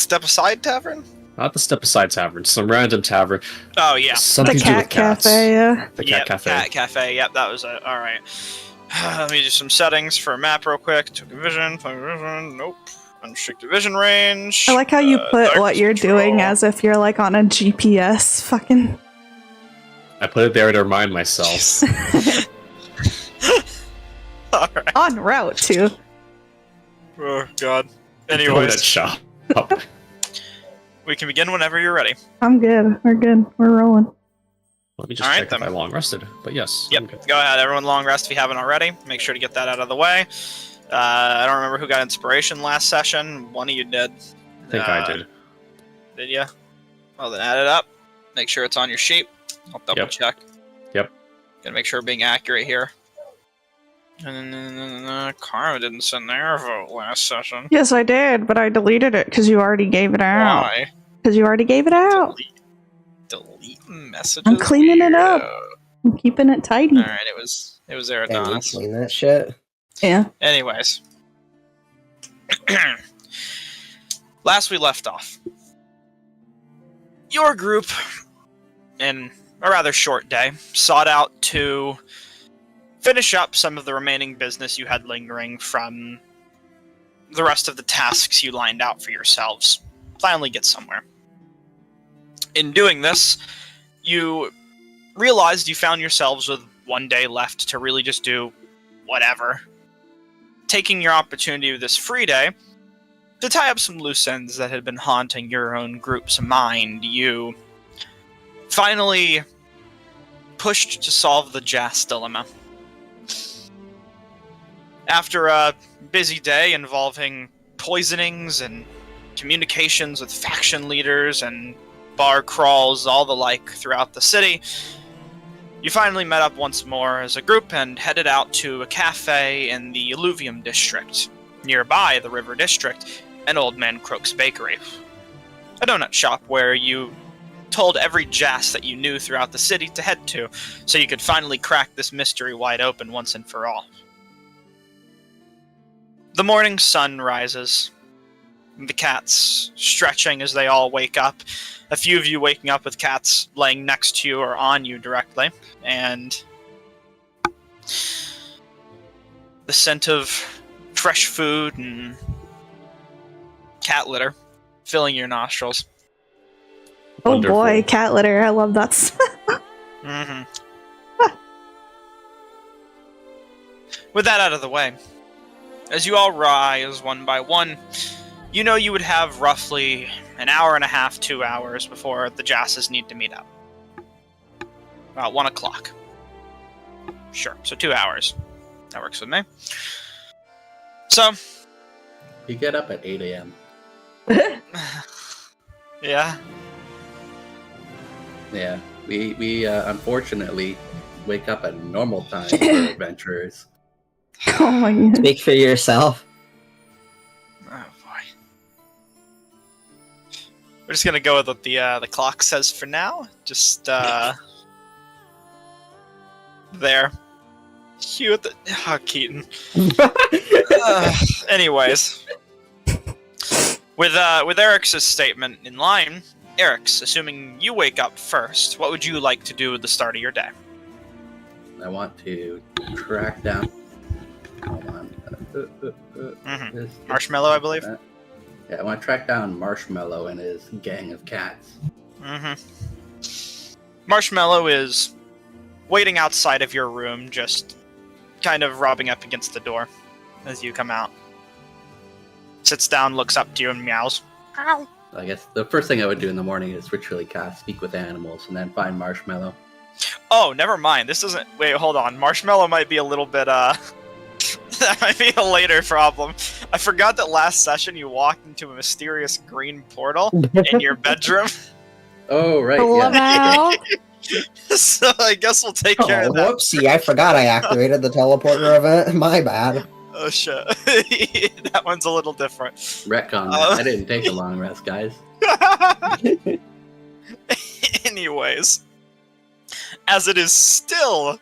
Step Aside Tavern? Not the Step Aside Tavern, some random tavern. Oh, yeah. Something The to do cat with cats. cafe, yeah. The cat cafe. Cat cafe. Yep, that was it. All right. Let me do some settings for a map real quick. Took a vision. Nope. Unrestricted vision range. I like how you put what you're control. doing as if you're like on a GPS fucking... I put it there to remind myself. All right. En route to... Oh, God. Donut Anyways, shop. we can begin whenever you're ready. I'm good. We're good. We're rolling. Let me just All right, check if then. I long rested. But yes. Yep. I'm good. Go ahead. Everyone long rest if you haven't already. Make sure to get that out of the way. I don't remember who got inspiration last session. One of you did. I think I did. Did you? Well, then add it up. Make sure it's on your sheet. I'll double check. Yep. Gotta make sure we're being accurate here. Karma didn't send their vote last session. Yes, I did, but I deleted it because you already gave it out. Why? Because you already gave it out. Delete messages. I'm cleaning it up. Weirdo. I'm keeping it tidy. Alright, it was Can we Aerodonis. clean that shit? Yeah. Anyways. Last we left off. Your group, in a rather short day, sought out to finish up some of the remaining business you had lingering from the rest of the tasks you lined out for yourselves. Finally get somewhere. In doing this, you realized you found yourselves with one day left to really just do whatever. Taking your opportunity with this free day to tie up some loose ends that had been haunting your own group's mind, you finally pushed to solve the Jas dilemma. After a busy day involving poisonings and communications with faction leaders and bar crawls, all the like, throughout the city, you finally met up once more as a group and headed out to a cafe in the Alluvium district, nearby the River district, and Old Man Croak's bakery. A donut shop where you told every Jas that you knew throughout the city to head to, so you could finally crack this mystery wide open once and for all. The morning sun rises. The cats stretching as they all wake up. A few of you waking up with cats laying next to you or on you directly. And the scent of fresh food and cat litter filling your nostrils. Oh Wonderful. boy, cat litter. I love that smell. Mm-hmm. With that out of the way, as you all rise one by one, you know you would have roughly an hour and a half, 2 hours before the Jasses need to meet up. About 1 o'clock. Sure, so 2 hours. That works with me. So, You get up at 8 a.m. yeah. Yeah, we unfortunately wake up at normal time for adventurers. Oh my god. Speak for yourself. Oh boy. We're just gonna go with what the clock says for now. Just there. Cue at the Keaton. Anyways, with Eric's statement in line, Eric's, assuming you wake up first, what would you like to do at the start of your day? I want to track down. Hold on. This- Marshmallow, I believe. Yeah, I want to track down Marshmallow and his gang of cats. Marshmallow is waiting outside of your room, just kind of rubbing up against the door as you come out. Sits down, looks up to you, and meows. Ow. I guess the first thing I would do in the morning is ritually cast Speak with Animals and then find Marshmallow. Oh, never mind. This doesn't... Wait, hold on. Marshmallow might be a little bit, that might be a later problem. I forgot that last session you walked into a mysterious green portal in your bedroom. Oh, right, Love yeah. out. So I guess we'll take care Oh, of that. whoopsie, I forgot I activated the teleporter event. My bad. Oh, shit. That one's a little different. Retcon that. I didn't take a long rest, guys. Anyways, as it is still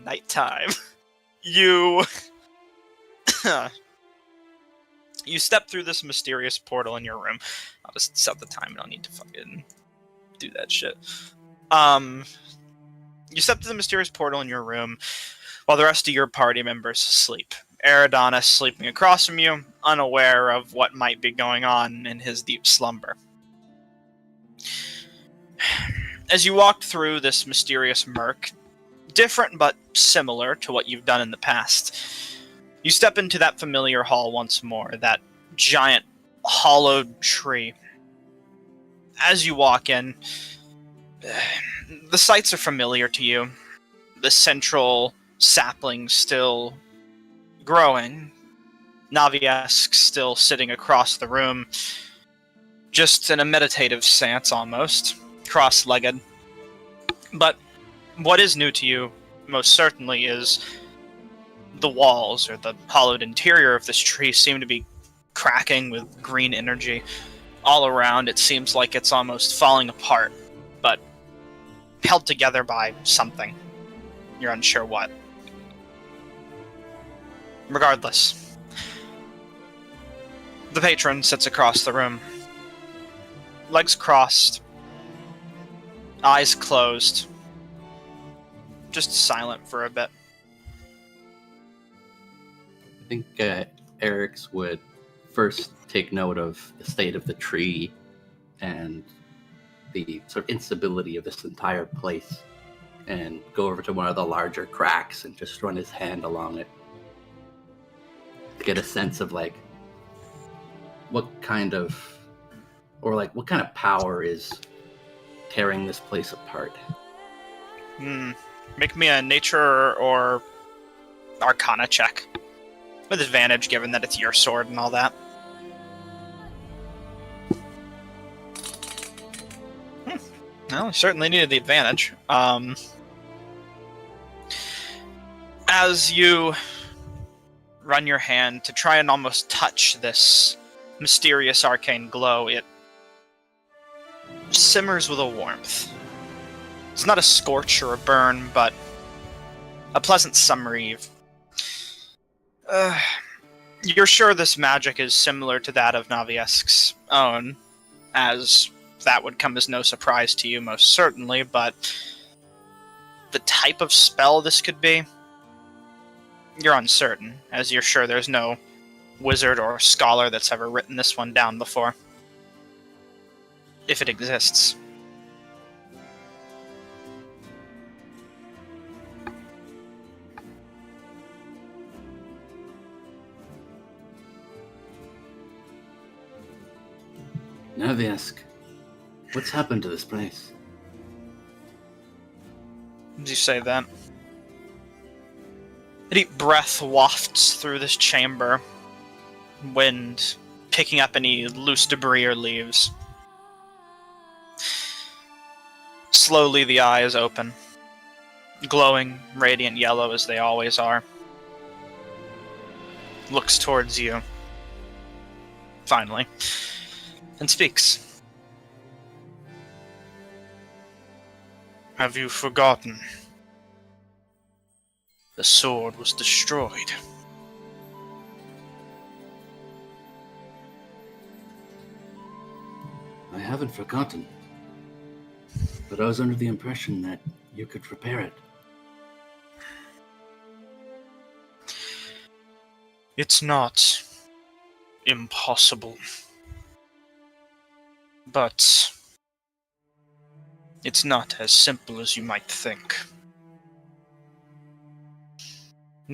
nighttime, you You step through this mysterious portal in your room. I'll just set the time. I don't need to fucking do that shit. You step through the mysterious portal in your room while the rest of your party members sleep. Eridanis sleeping across from you, unaware of what might be going on in his deep slumber. As you walk through this mysterious murk, different but similar to what you've done in the past, you step into that familiar hall once more, that giant hollowed tree. As you walk in, the sights are familiar to you. The central sapling still growing, Navi-esque still sitting across the room, just in a meditative stance almost, cross-legged. But what is new to you, most certainly, is the walls, or the hollowed interior of this tree, seem to be cracking with green energy. All around, it seems like it's almost falling apart, but held together by something. You're unsure what. Regardless, the patron sits across the room. Legs crossed, eyes closed, just silent for a bit. I think Eric's would first take note of the state of the tree and the sort of instability of this entire place, and go over to one of the larger cracks and just run his hand along it to get a sense of what kind of power is tearing this place apart. Make me a nature or arcana check. With advantage, given that it's your sword and all that. Well, you certainly needed the advantage. As you run your hand to try and almost touch this mysterious arcane glow, it simmers with a warmth. It's not a scorch or a burn, but a pleasant summer eve. You're sure this magic is similar to that of Navi-esque's own, as that would come as no surprise to you, most certainly, but the type of spell this could be, you're uncertain, as you're sure there's no wizard or scholar that's ever written this one down before. If it exists. Navi-esque, what's happened to this place? As you say that, a deep breath wafts through this chamber, wind picking up any loose debris or leaves. Slowly the eyes open, glowing, radiant yellow as they always are. Looks towards you, finally, and speaks. Have you forgotten? The sword was destroyed. I haven't forgotten, but I was under the impression that you could repair it. It's not impossible, but it's not as simple as you might think.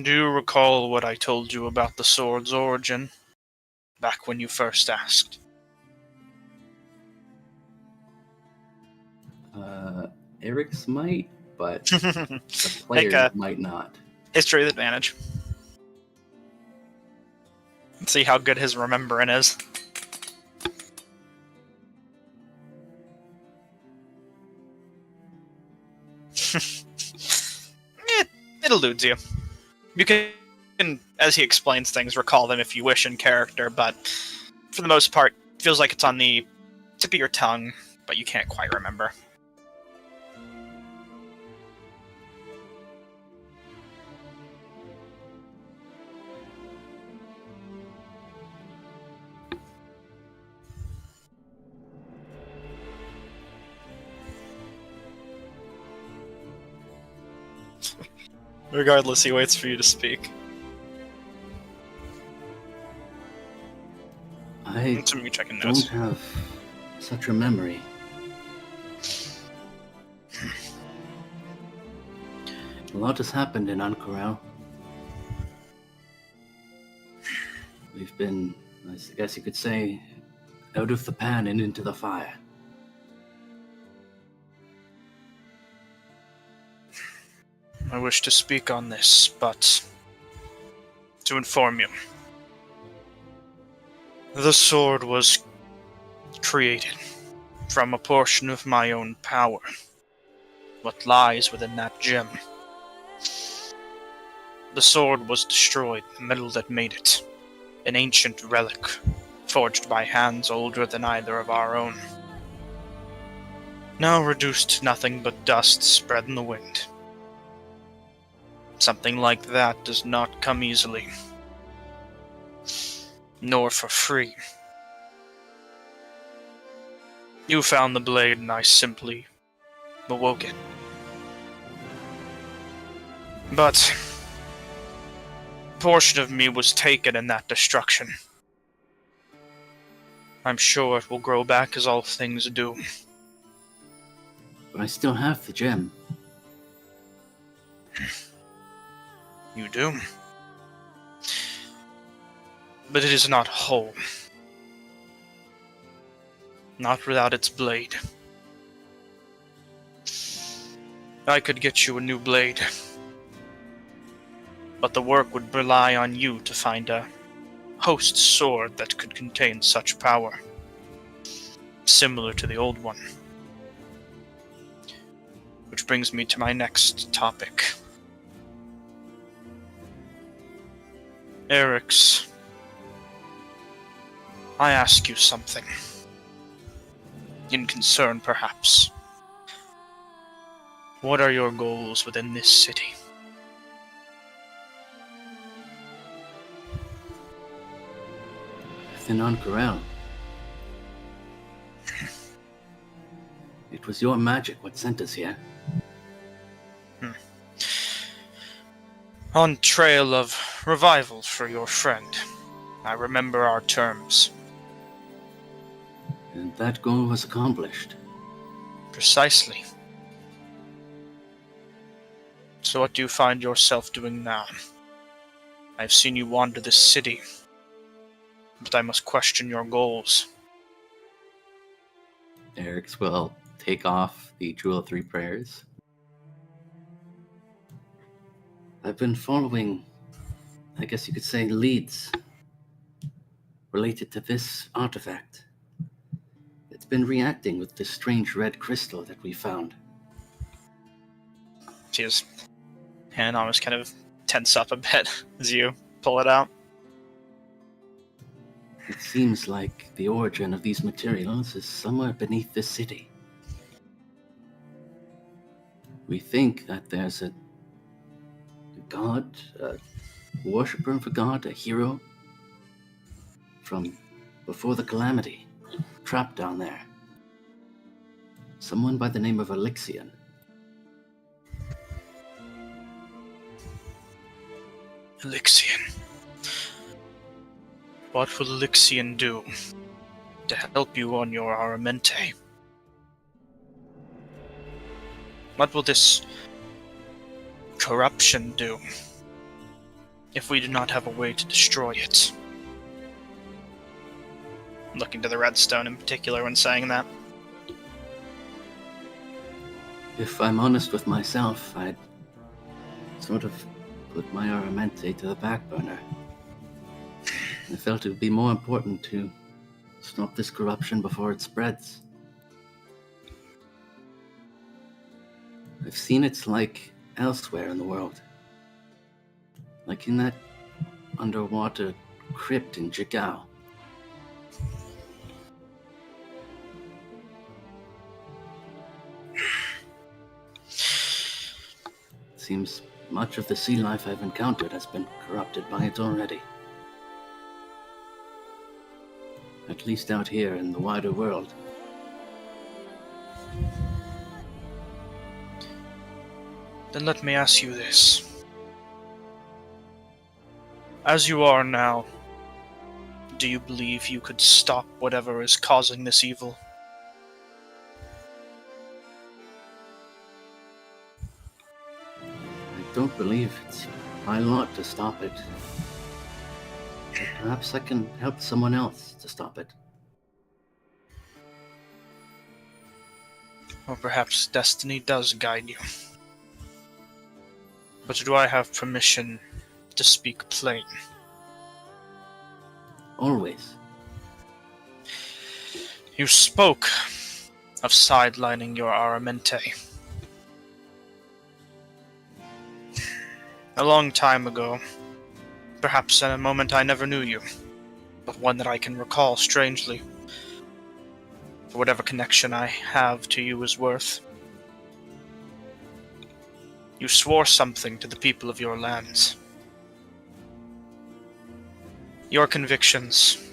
Do you recall what I told you about the sword's origin, back when you first asked? Eric's might, but the player might not. History with advantage. Let's see how good his remembering is. It eludes you. You can, as he explains things, recall them if you wish in character, but for the most part, it feels like it's on the tip of your tongue, but you can't quite remember. Regardless, he waits for you to speak. I To me checking don't notes. have such a memory. A lot has happened in Ankorel. We've been, I guess you could say, out of the pan and into the fire. I wish to speak on this, but to inform you, the sword was created from a portion of my own power. What lies within that gem? The sword was destroyed, the metal that made it. An ancient relic, forged by hands older than either of our own. Now reduced to nothing but dust spread in the wind. Something like that does not come easily. Nor for free. You found the blade and I simply awoke it. But a portion of me was taken in that destruction. I'm sure it will grow back as all things do. But I still have the gem. You do. But it is not whole. Not without its blade. I could get you a new blade. But the work would rely on you to find a host sword that could contain such power. Similar to the old one. Which brings me to my next topic. Eric's, I ask you something. In concern, perhaps. What are your goals within this city? Within Ankorel. It was your magic what sent us here. On trail of revival for your friend. I remember our terms. And that goal was accomplished. Precisely. So what do you find yourself doing now? I've seen you wander this city, but I must question your goals. Eric's will take off the Jewel of Three Prayers. I've been following, I guess you could say, leads related to this artifact. It's been reacting with this strange red crystal that we found. His hand almost kind of tense up a bit as you pull it out. It seems like the origin of these materials is somewhere beneath this city. We think that there's a god, a worshipper of a god, a hero from before the calamity, trapped down there. Someone by the name of Harrryyyson. Harrryyyson. What will Harrryyyson do to help you on your Aramente? What will this corruption do if we do not have a way to destroy it? Looking to the redstone in particular when saying that. If I'm honest with myself, I'd sort of put my Aramente to the back burner. I felt it would be more important to stop this corruption before it spreads. I've seen it's like elsewhere in the world. Like in that underwater crypt in Jigao. Seems much of the sea life I've encountered has been corrupted by it already. At least out here in the wider world. Then let me ask you this. As you are now, do you believe you could stop whatever is causing this evil? I don't believe it's my lot to stop it. But perhaps I can help someone else to stop it. Or perhaps destiny does guide you. But do I have permission to speak plain? Always. You spoke of sidelining your Aramente. A long time ago, perhaps in a moment I never knew you, but one that I can recall strangely, for whatever connection I have to you is worth. You swore something to the people of your lands. Your convictions,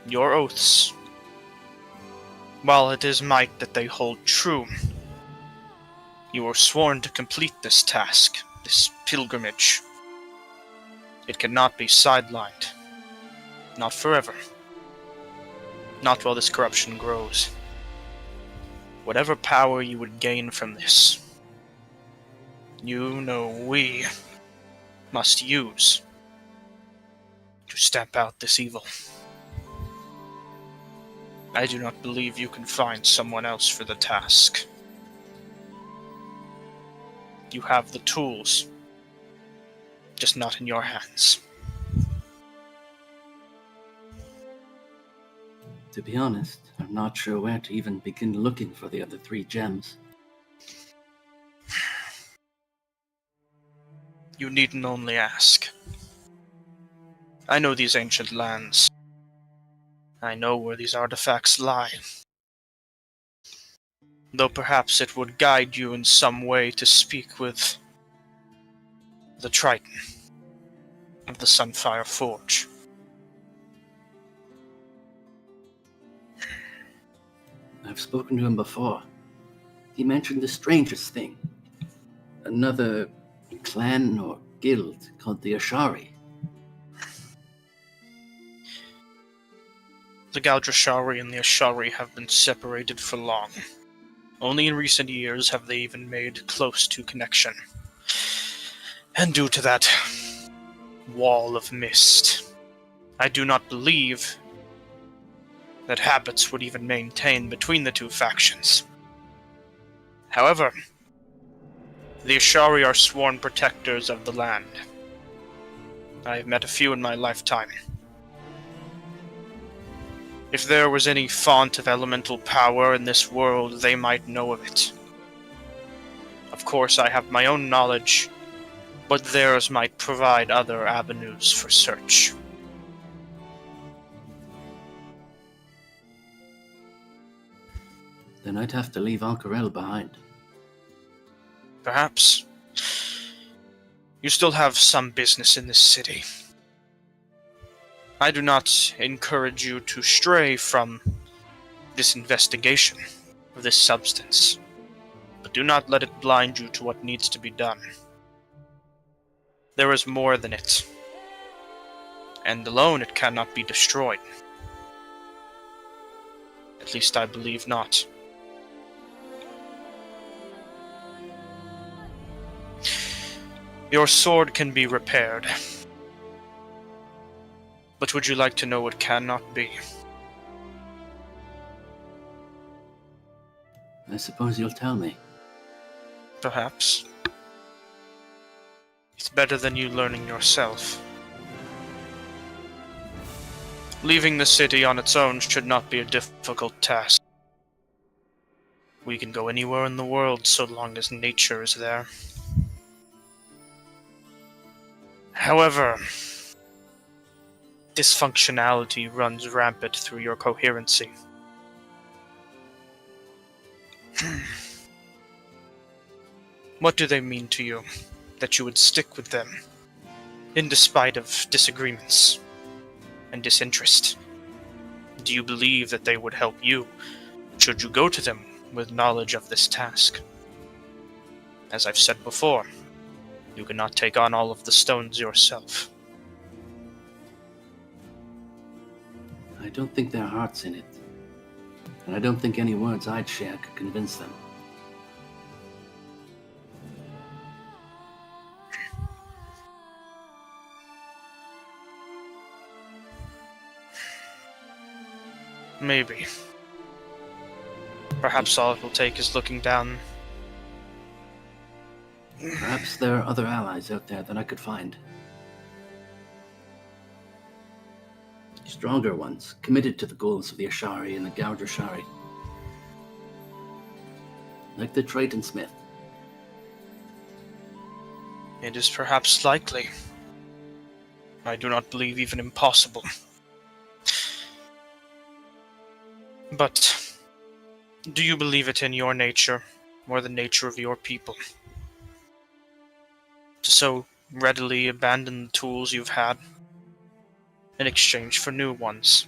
your oaths, while it is might that they hold true, you were sworn to complete this task, this pilgrimage. It cannot be sidelined. Not forever. Not while this corruption grows. Whatever power you would gain from this, you know we must use to stamp out this evil. I do not believe you can find someone else for the task. You have the tools, just not in your hands. To be honest, I'm not sure where to even begin looking for the other 3 gems. You needn't only ask. I know these ancient lands. I know where these artifacts lie. Though perhaps it would guide you in some way to speak with the Triton of the Sunfire Forge. I've spoken to him before. He mentioned the strangest thing. Another clan or guild called the Ashari. The Galdrashari and the Ashari have been separated for long. Only in recent years have they even made close to connection. And due to that wall of mist, I do not believe that habits would even maintain between the 2 factions. However, the Ashari are sworn protectors of the land. I have met a few in my lifetime. If there was any font of elemental power in this world, they might know of it. Of course, I have my own knowledge, but theirs might provide other avenues for search. Then I'd have to leave Alcarel behind. Perhaps. You still have some business in this city. I do not encourage you to stray from this investigation of this substance, but do not let it blind you to what needs to be done. There is more than it, and alone it cannot be destroyed. At least I believe not. Your sword can be repaired. But would you like to know what cannot be? I suppose you'll tell me. Perhaps. It's better than you learning yourself. Leaving the city on its own should not be a difficult task. We can go anywhere in the world so long as nature is there. However, dysfunctionality runs rampant through your coherency. What do they mean to you, that you would stick with them, in despite of disagreements and disinterest? Do you believe that they would help you, should you go to them with knowledge of this task? As I've said before, you cannot take on all of the stones yourself. I don't think their heart's in it. And I don't think any words I'd share could convince them. Maybe. Perhaps all it will take is looking down. Perhaps there are other allies out there that I could find. Stronger ones, committed to the goals of the Ashari and the Gaudrashari. Like the Triton Smith. It is perhaps likely. I do not believe even impossible. But do you believe it in your nature, or the nature of your people, to so readily abandon the tools you've had in exchange for new ones?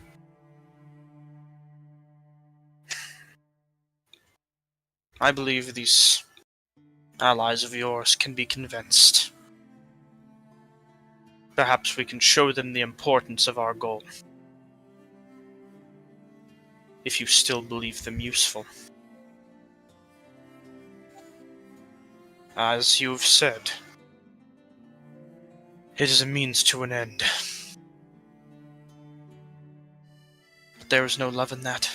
I believe these allies of yours can be convinced. Perhaps we can show them the importance of our goal, if you still believe them useful. As you've said, it is a means to an end. But there is no love in that.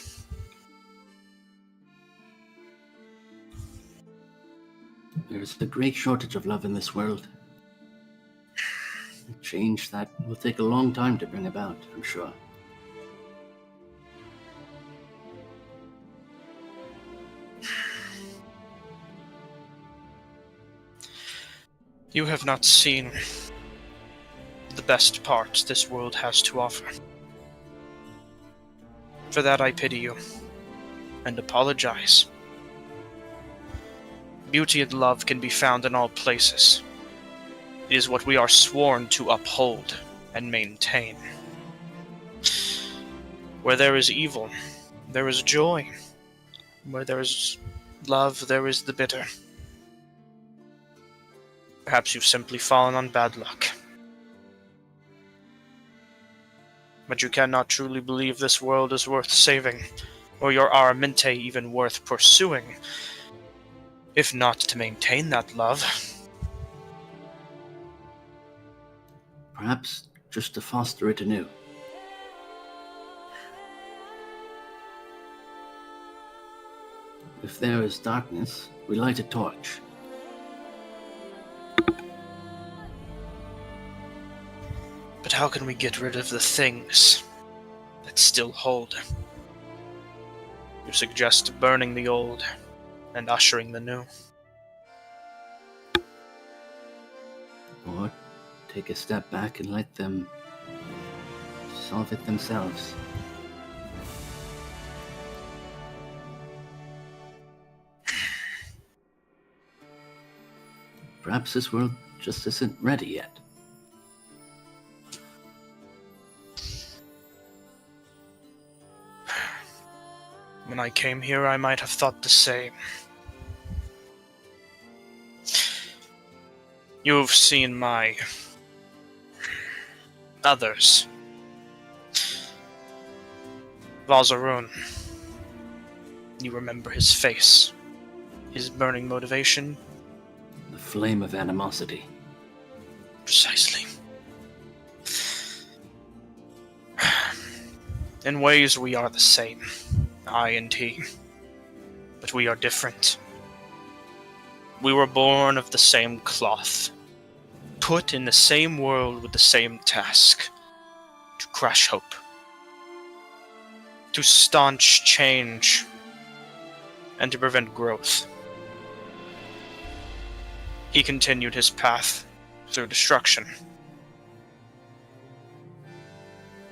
There is a great shortage of love in this world. A change that will take a long time to bring about, I'm sure. You have not seen the best parts this world has to offer. For that I pity you, and apologize. Beauty and love can be found in all places. It is what we are sworn to uphold and maintain. Where there is evil, there is joy. Where there is love, there is the bitter. Perhaps you've simply fallen on bad luck. But you cannot truly believe this world is worth saving, or your Aramente even worth pursuing, if not to maintain that love. Perhaps just to foster it anew. If there is darkness, we light a torch. But how can we get rid of the things that still hold? You suggest burning the old and ushering the new. Or take a step back and let them solve it themselves. Perhaps this world just isn't ready yet. When I came here, I might have thought the same. You've seen my others. Valzarun. You remember his face, his burning motivation. The flame of animosity. Precisely. In ways, we are the same, I and he. But we are different. We were born of the same cloth, put in the same world with the same task, to crush hope, to staunch change, and to prevent growth. He continued his path through destruction.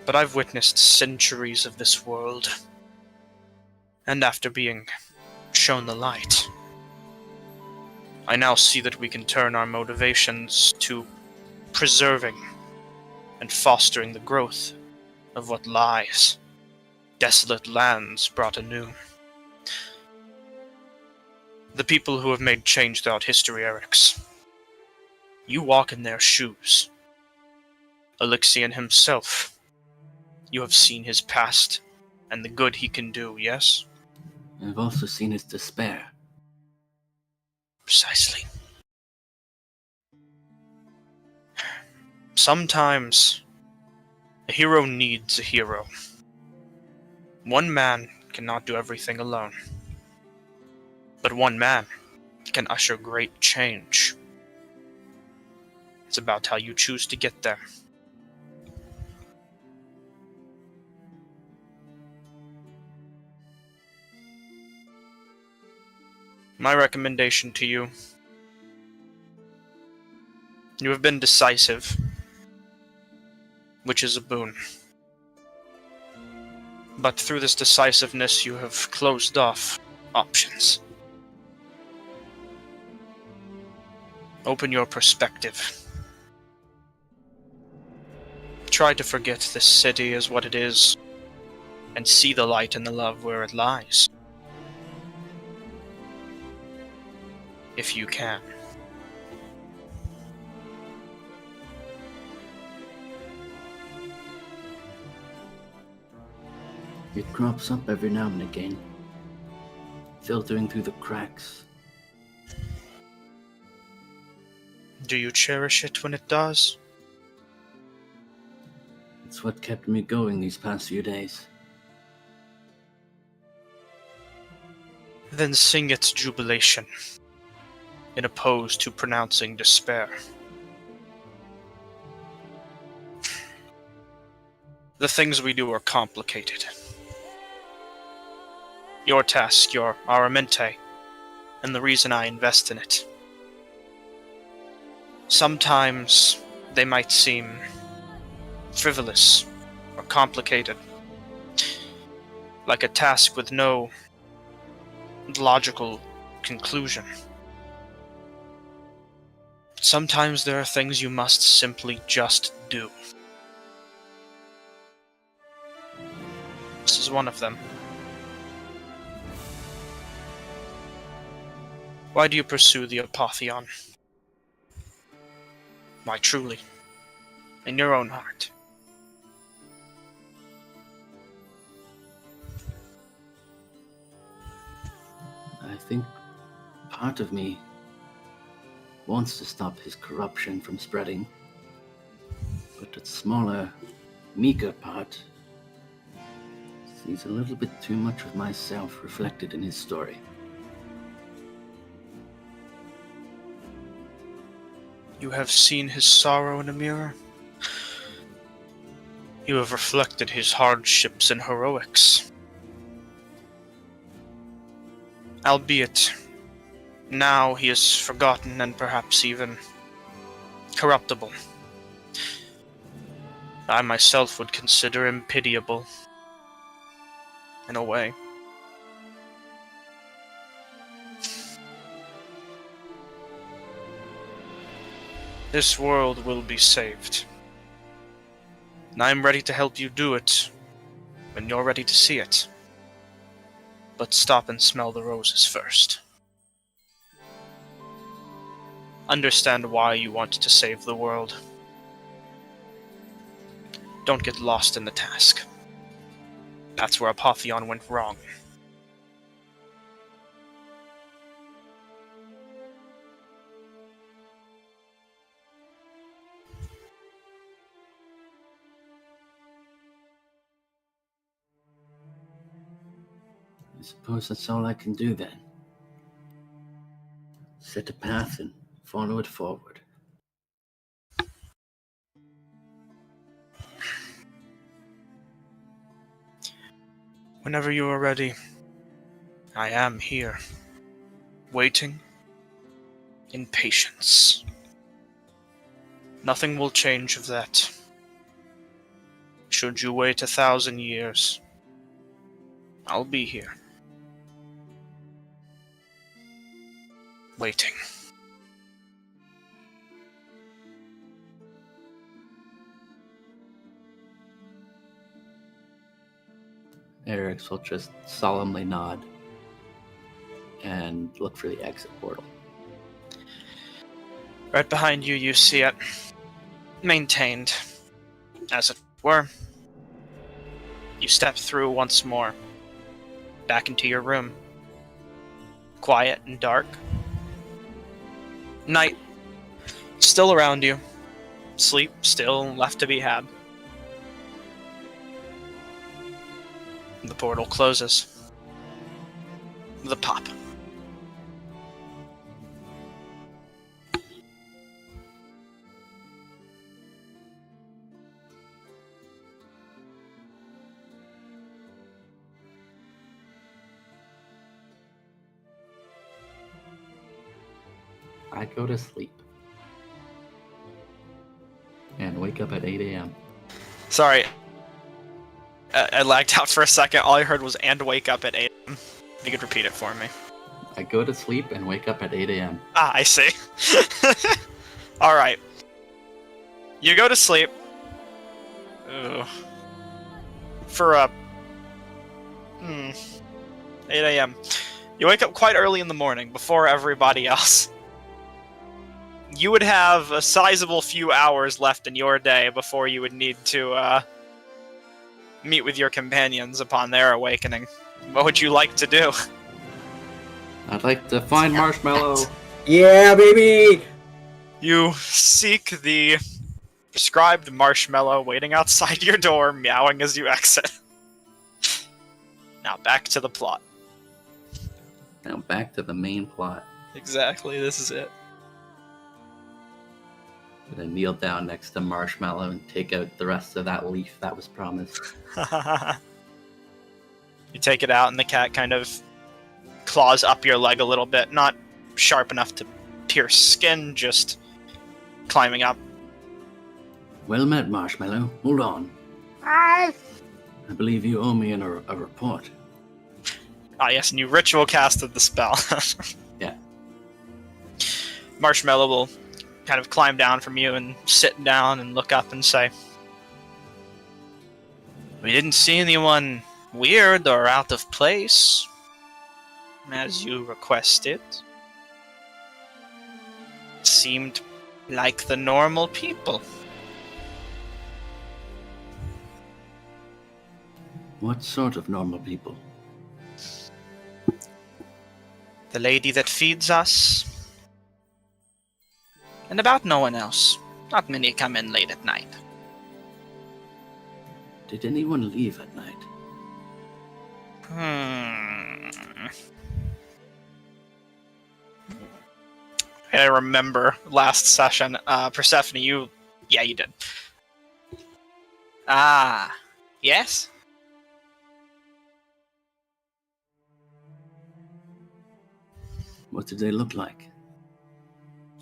But I've witnessed centuries of this world, and after being shown the light, I now see that we can turn our motivations to preserving and fostering the growth of what lies, desolate lands brought anew. The people who have made change throughout history, Eric's. You walk in their shoes. Elixion himself. You have seen his past, and the good he can do, yes? I've also seen his despair. Precisely. Sometimes, a hero needs a hero. One man cannot do everything alone. But one man can usher great change. It's about how you choose to get there. My recommendation to you: you have been decisive, which is a boon. But through this decisiveness, you have closed off options. Open your perspective. Try to forget this city is what it is, and see the light and the love where it lies. If you can. It crops up every now and again, filtering through the cracks. Do you cherish it when it does? It's what kept me going these past few days. Then sing its jubilation, in opposed to pronouncing despair. The things we do are complicated. Your task, your aramente, and the reason I invest in it. Sometimes they might seem frivolous or complicated, like a task with no logical conclusion. But sometimes there are things you must simply just do. This is one of them. Why do you pursue the Apotheon? Why, truly, in your own heart. I think part of me wants to stop his corruption from spreading, but that smaller, meeker part sees a little bit too much of myself reflected in his story. You have seen his sorrow in a mirror. You have reflected his hardships and heroics. Albeit, now he is forgotten and perhaps even corruptible. I myself would consider him pitiable, in a way. This world will be saved. And I am ready to help you do it when you're ready to see it. But stop and smell the roses first. Understand why you want to save the world. Don't get lost in the task. That's where Apotheon went wrong. I suppose that's all I can do then. Set a path and follow it forward. Whenever you are ready, I am here, waiting in patience. Nothing will change of that. Should you wait 1,000 years, I'll be here. Waiting. Eric's will just solemnly nod and look for the exit portal. Right behind you, you see it. Maintained, as it were. You step through once more. Back into your room. Quiet and dark. Night. Still around you. Sleep still left to be had. The portal closes. The pop. I go to sleep and wake up at 8 a.m. Sorry. I lagged out for a second. All I heard was "and wake up at 8 a.m." If you could repeat it for me. I go to sleep and wake up at 8 a.m. Ah, I see. Alright. You go to sleep. Ooh. For 8 a.m. You wake up quite early in the morning, before everybody else. You would have a sizable few hours left in your day before you would need to meet with your companions upon their awakening. What would you like to do? I'd like to find Marshmallow. Yeah, baby! You seek the prescribed marshmallow waiting outside your door, meowing as you exit. Now back to the plot. Now back to the main plot. Exactly, this is it. And I kneel down next to Marshmallow and take out the rest of that leaf that was promised. You take it out and the cat kind of claws up your leg a little bit. Not sharp enough to pierce skin, just climbing up. Well met, Marshmallow. Hold on. I believe you owe me a report. Ah yes, and you ritual casted the spell. Yeah. Marshmallow will kind of climb down from you and sit down and look up and say, "We didn't see anyone weird or out of place, as you requested. Seemed like the normal people." What sort of normal people? The lady that feeds us, and about no one else. Not many come in late at night. Did anyone leave at night? I remember last session, Persephone, you did. Ah, yes? What did they look like?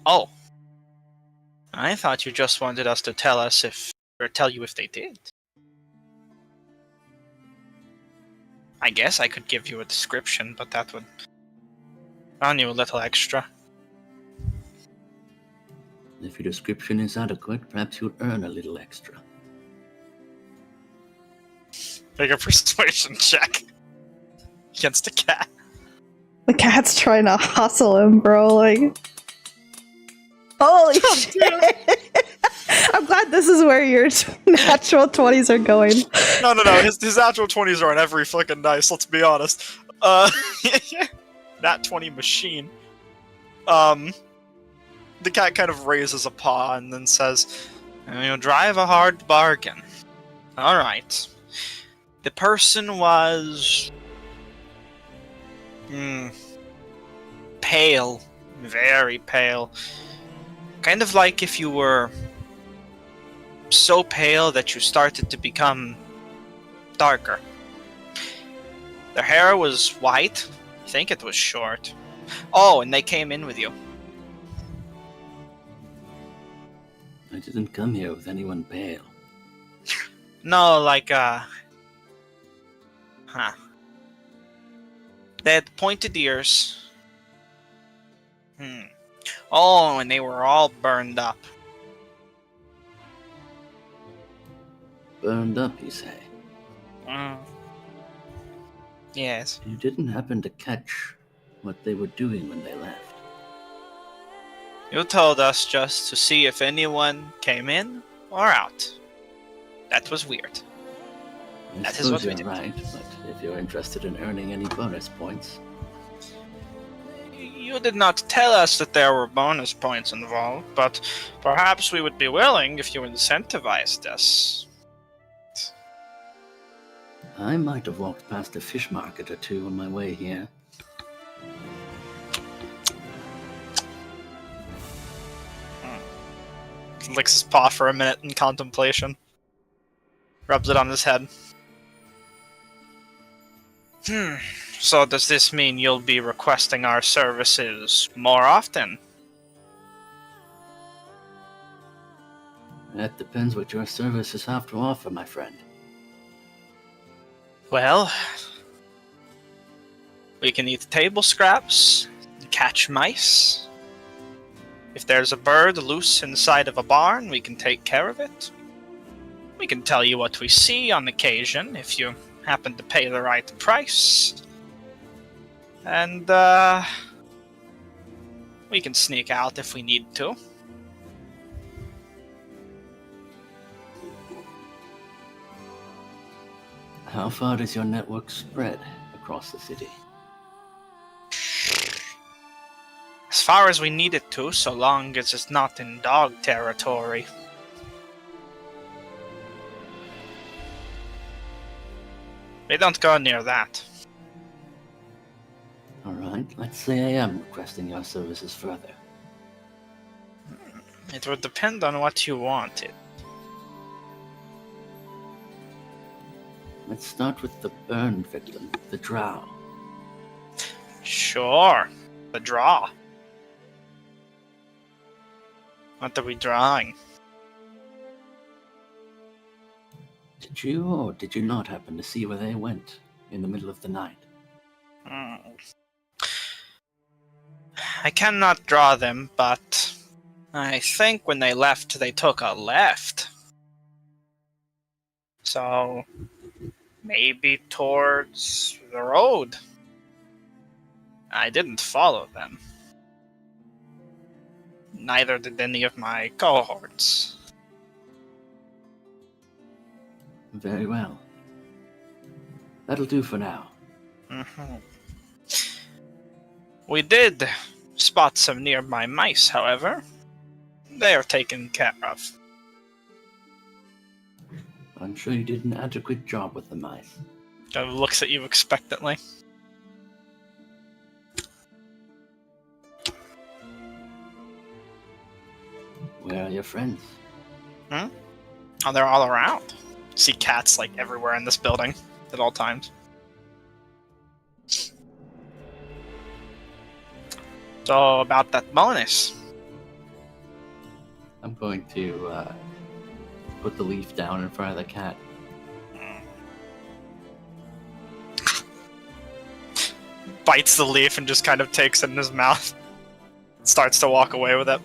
Oh. I thought you just wanted us to tell you if they did. I guess I could give you a description, but that would earn you a little extra. If your description is adequate, perhaps you'll earn a little extra. Make a persuasion check against a cat. The cat's trying to hustle him, bro. Like, holy shit! I'm glad this is where your natural 20s are going. No. His natural 20s are on every flicking dice, let's be honest. Nat 20 machine. The cat kind of raises a paw and then says, "You'll drive a hard bargain. Alright. The person was... pale. Very pale. Kind of like if you were so pale that you started to become darker. Their hair was white. I think it was short. Oh, and they came in with you. I didn't come here with anyone pale. No, like, They had pointed ears. Oh, and they were all burned up. Burned up, you say? Yes. You didn't happen to catch what they were doing when they left. You told us just to see if anyone came in or out. That was weird. I That is suppose what we you're did. right, but if you're interested in earning any bonus points, You did not tell us that there were bonus points involved, but perhaps we would be willing if you incentivized us. I might have walked past a fish market or two on my way here. Licks his paw for a minute in contemplation. Rubs it on his head. So does this mean you'll be requesting our services more often? That depends what your services have to offer, my friend. Well, we can eat table scraps, catch mice. If there's a bird loose inside of a barn, we can take care of it. We can tell you what we see on occasion if you happen to pay the right price. And, we can sneak out if we need to. How far does your network spread across the city? As far as we need it to, so long as it's not in dog territory. We don't go near that. Alright, let's say I am requesting your services further. It would depend on what you wanted. Let's start with the burn victim, the drow. Sure. The draw. What are we drawing? Did you or did you not happen to see where they went in the middle of the night? I cannot draw them, but I think when they left, they took a left. So, maybe towards the road. I didn't follow them. Neither did any of my cohorts. Very well. That'll do for now. We did spot some nearby mice, however. They are taken care of. I'm sure you did an adequate job with the mice. Kind of looks at you expectantly. Where are your friends? Oh, they're all around. See cats like everywhere in this building at all times. So about that bonus. I'm going to put the leaf down in front of the cat. Bites the leaf and just kind of takes it in his mouth. Starts to walk away with it.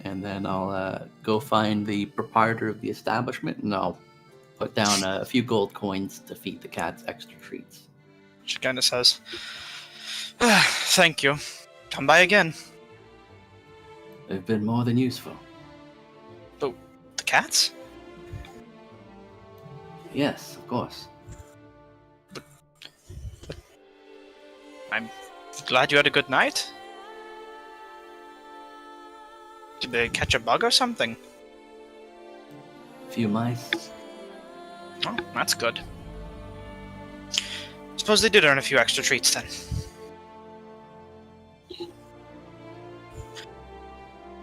And then I'll go find the proprietor of the establishment, and I'll put down a few gold coins to feed the cats extra treats. She kind of says, "Thank you. Come by again." They've been more than useful. But the cats? Yes, of course. I'm glad you had a good night. Did they catch a bug or something? A few mice. Oh, that's good. Suppose they did earn a few extra treats then.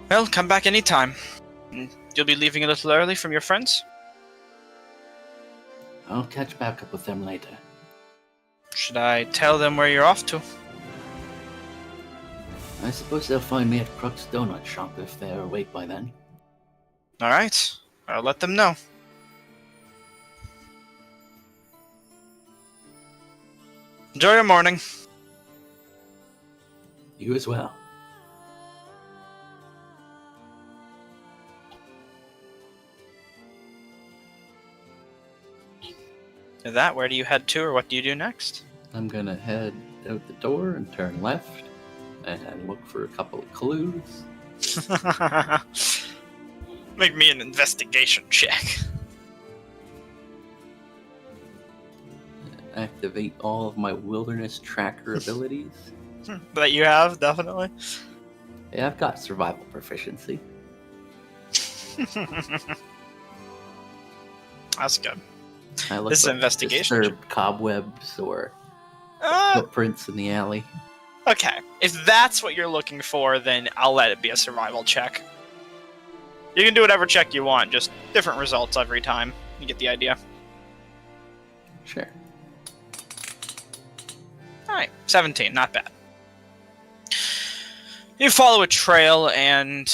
Well, come back anytime. You'll be leaving a little early from your friends? I'll catch back up with them later. Should I tell them where you're off to? I suppose they'll find me at Crux Donut Shop if they're awake by then. Alright, I'll let them know. Enjoy your morning. You as well. With that, where do you head to, or what do you do next? I'm gonna head out the door and turn left and look for a couple of clues. Make me an investigation check. Activate all of my wilderness tracker abilities. That you have, definitely. Yeah, I've got survival proficiency. That's good. I look This is for investigation. disturbed cobwebs or Uh, footprints in the alley. okay. If that's what you're looking for, then I'll let it be a survival check. You can do whatever check you want, just different results every time. You get the idea. Sure. Alright, 17, not bad. You follow a trail, and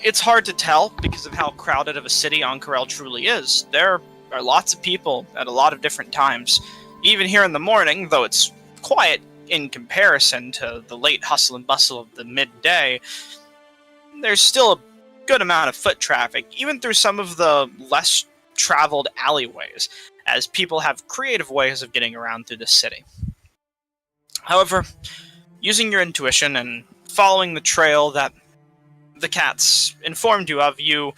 it's hard to tell because of how crowded of a city Ank'Harel truly is. There are lots of people at a lot of different times. Even here in the morning, though it's quiet in comparison to the late hustle and bustle of the midday, there's still a good amount of foot traffic, even through some of the less traveled alleyways, as people have creative ways of getting around through the city. However, using your intuition and following the trail that the cats informed you of, you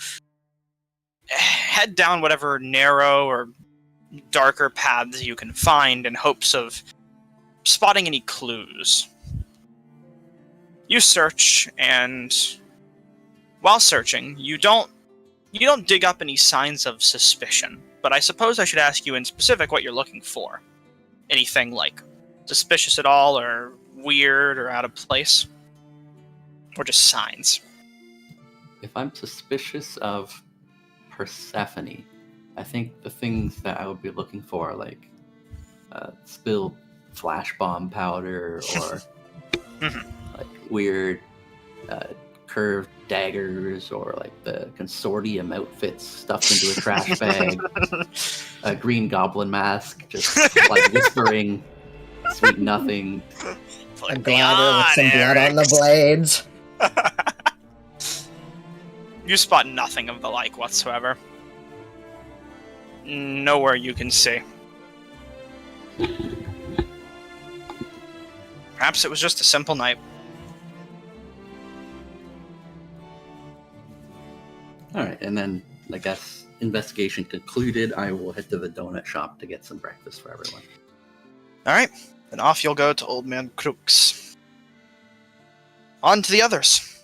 head down whatever narrow or darker paths you can find in hopes of spotting any clues. You search, and while searching, you don't dig up any signs of suspicion, but I suppose I should ask you in specific what you're looking for. Anything like suspicious at all, or weird, or out of place? Or just signs? If I'm suspicious of Persephone, I think the things that I would be looking for are like spilled flash bomb powder or like weird curved daggers or like the consortium outfits stuffed into a trash bag, a green goblin mask just like whispering sweet nothing. A glider with some blood on the blades. You spot nothing of the like whatsoever. Nowhere you can see. Perhaps it was just a simple night. Alright, and then I guess investigation concluded, I will head to the donut shop to get some breakfast for everyone. Alright, then off you'll go to Old Man Crook's. On to the others.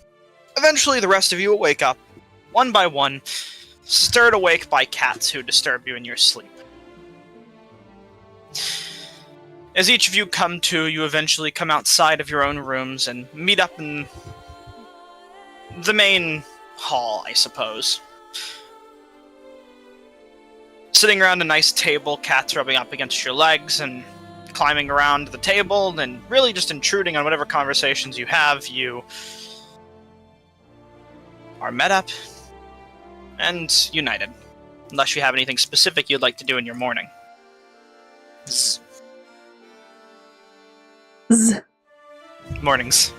Eventually the rest of you will wake up, one by one, stirred awake by cats who disturb you in your sleep. As each of you come to, you eventually come outside of your own rooms and meet up in the main hall, I suppose. Sitting around a nice table, cats rubbing up against your legs and climbing around the table and really just intruding on whatever conversations you have, you are met up and united. Unless you have anything specific you'd like to do in your morning. Z. Mornings.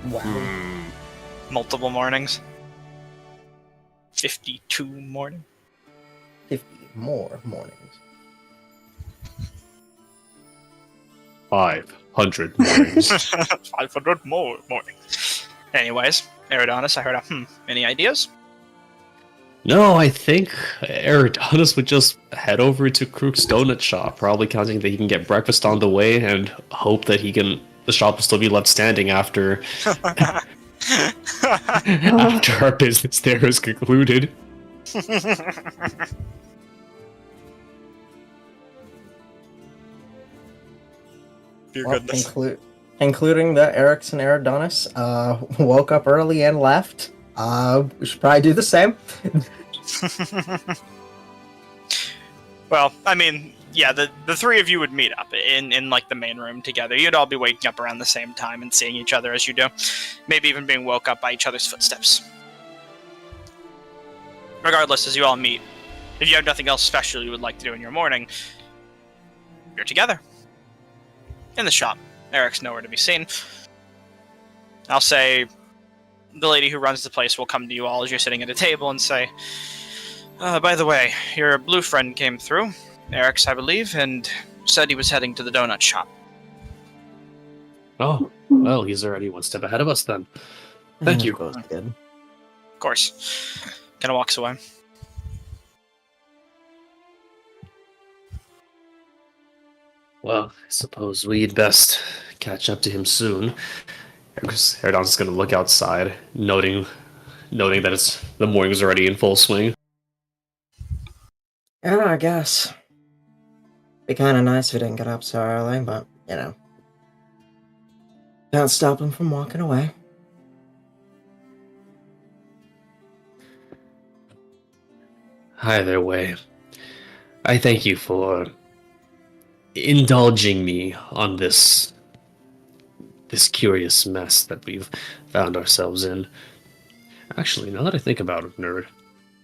Wow. Multiple mornings. 52 morning. 50 more mornings. 500 mornings. 500 more mornings. Anyways, Eridonis, I heard any ideas? No, I think Eridanus would just head over to Crook's Donut Shop, probably counting that he can get breakfast on the way and hope that the shop will still be left standing after after our business there is concluded. Your Well, goodness. including that Erics and Eridonis woke up early and left. We should probably do the same. Well, I mean, yeah, the three of you would meet up in like the main room together. You'd all be waking up around the same time and seeing each other as you do. Maybe even being woke up by each other's footsteps. Regardless, as you all meet, if you have nothing else special you would like to do in your morning, you're together. In the shop. Eric's nowhere to be seen. I'll say the lady who runs the place will come to you all as you're sitting at a table and say, By the way, your blue friend came through, Eric's, I believe, and said he was heading to the donut shop. Oh, well, he's already one step ahead of us then. Thank you. Of course, good. Of course. Kind of walks away. Well, I suppose we'd best catch up to him soon. Harrryyyson going to look outside, noting that the morning's already in full swing. Yeah, I guess. Be kind of nice if we didn't get up so early, but, you know. Can't stop him from walking away. Either way, I thank you for indulging me on this curious mess that we've found ourselves in. Actually, now that I think about it, nerd,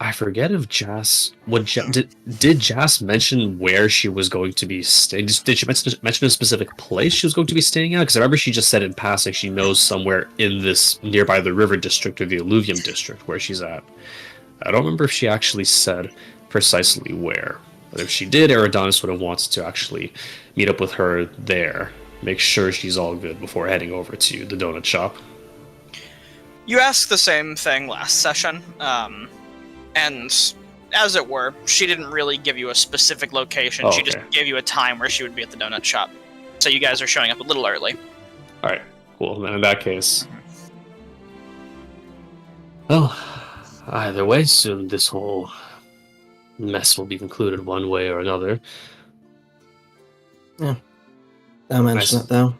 I forget if did Jas mention where she was going to be staying? Did she mention a specific place she was going to be staying at? Because I remember she just said in passing she knows somewhere in this nearby the river district or the alluvium district where she's at. I don't remember if she actually said precisely where, but if she did, Eridanis would have wanted to actually meet up with her there, make sure she's all good before heading over to the donut shop. You asked the same thing last session, and as it were, she didn't really give you a specific location. Oh, she just okay. gave you a time where she would be at the donut shop. So you guys are showing up a little early. Alright, cool. Then in that case... Well, either way, soon this whole mess will be concluded one way or another. Don't mention Nice. it, though.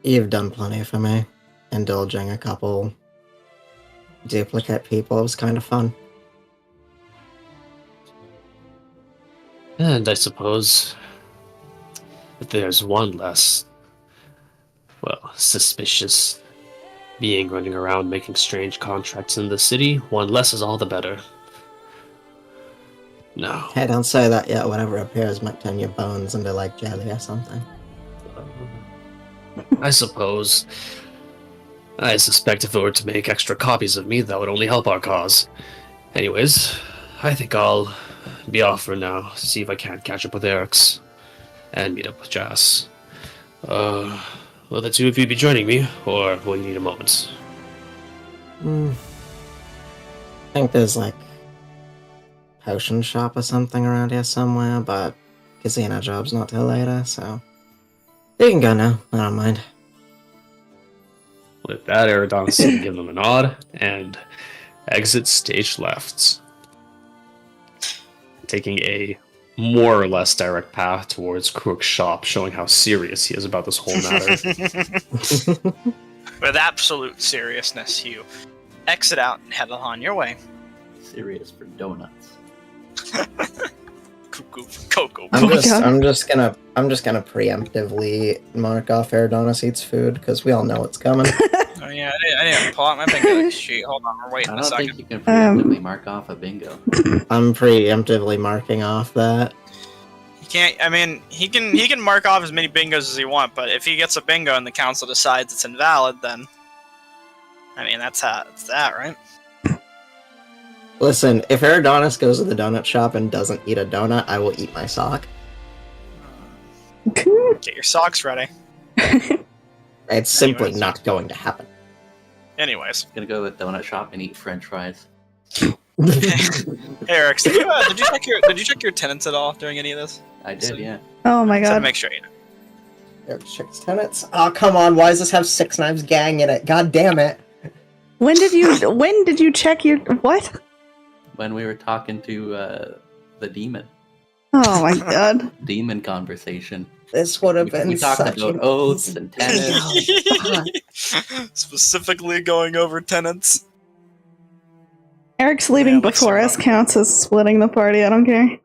You've done plenty for me. Indulging a couple duplicate people was kind of fun. And I suppose if there's one less, well, suspicious being running around making strange contracts in the city, one less is all the better. No. Hey, don't say that yet. Whatever appears might turn your bones into, like, jelly or something. I suppose. I suspect if it were to make extra copies of me, that would only help our cause. Anyways, I think I'll be off for now, see if I can't catch up with Eric's, and meet up with Jas. Will the two of you be joining me, or will you need a moment? I think there's, like, potion shop or something around here somewhere, but casino job's not till later, so... You can go now, I don't mind. With that, Eridanis will give them a nod, and exit stage left. Taking a more or less direct path towards Crook's shop, showing how serious he is about this whole matter. With absolute seriousness, you exit out and head on your way. Serious for donuts. Cuckoo for cocoa. Oh my God. I'm just gonna preemptively mark off Eridanis eats food, because we all know it's coming. Oh yeah, I didn't pull out my bingo sheet. Hold on, we're waiting I a don't second. think you can preemptively mark off a bingo. I'm preemptively marking off that. He can't. I mean, he can mark off as many bingos as he wants, but if he gets a bingo and the council decides it's invalid, then I mean that's that, right? Listen, if Eridanis goes to the donut shop and doesn't eat a donut, I will eat my sock. Get your socks ready. It's simply Anyways. not going to happen. Anyways, Gonna go to the donut shop and eat French fries. Eric, did you check your attendance at all during any of this? I did, yeah. Oh my Just to god. make sure you know. Eric checks tenants. Oh, come on, why does this have Six Knives Gang in it? God damn it. When did you check your what? When we were talking to the demon. Oh my god. Demon conversation. This would have been We talked such about an oaths easy- and tenants. Specifically going over tenants. Eric's leaving Yeah, like before some us wrong. counts as splitting the party. I don't care.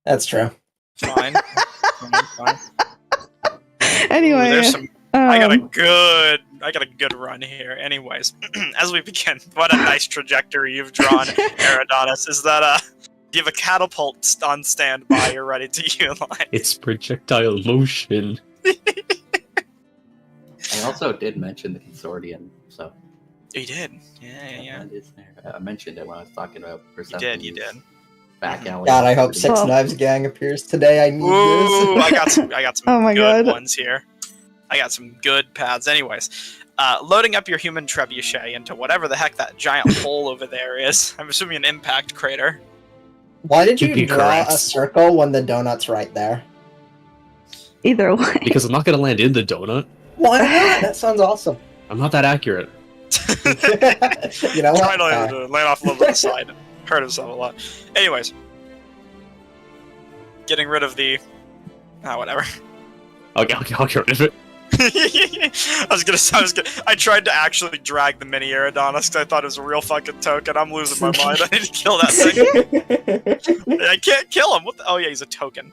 That's true. Fine. Fine. Anyway, There's some. I got a um, good run here. Anyways, as we begin, what a nice trajectory you've drawn, Eridanis. Is that you have a catapult on standby? You're ready to utilize. It's projectile motion. I also did mention the consortium, so You did. Yeah. That is there. I mentioned it when I was talking about You Persephone. did. Back alley. God, I hope activity. Six Well- Knives Gang appears today. I need Ooh, this. I got some Oh my good God. ones here. I got some good paths. Anyways, loading up your human trebuchet into whatever the heck that giant hole over there is. I'm assuming an impact crater. Why did You'd you be draw correct. a circle when the donut's right there? Either way. Because I'm not gonna land in the donut. Why not? That sounds awesome. I'm not that accurate. You know Trying what? to land off a little bit of the side. Hurt himself a lot. Anyways, getting rid of the. Whatever. Okay, I'll get rid of it. I tried to actually drag the mini Aerodonus because I thought it was a real fucking token. I'm losing my mind. I need to kill that thing. I can't kill him. What the? Oh yeah, he's a token.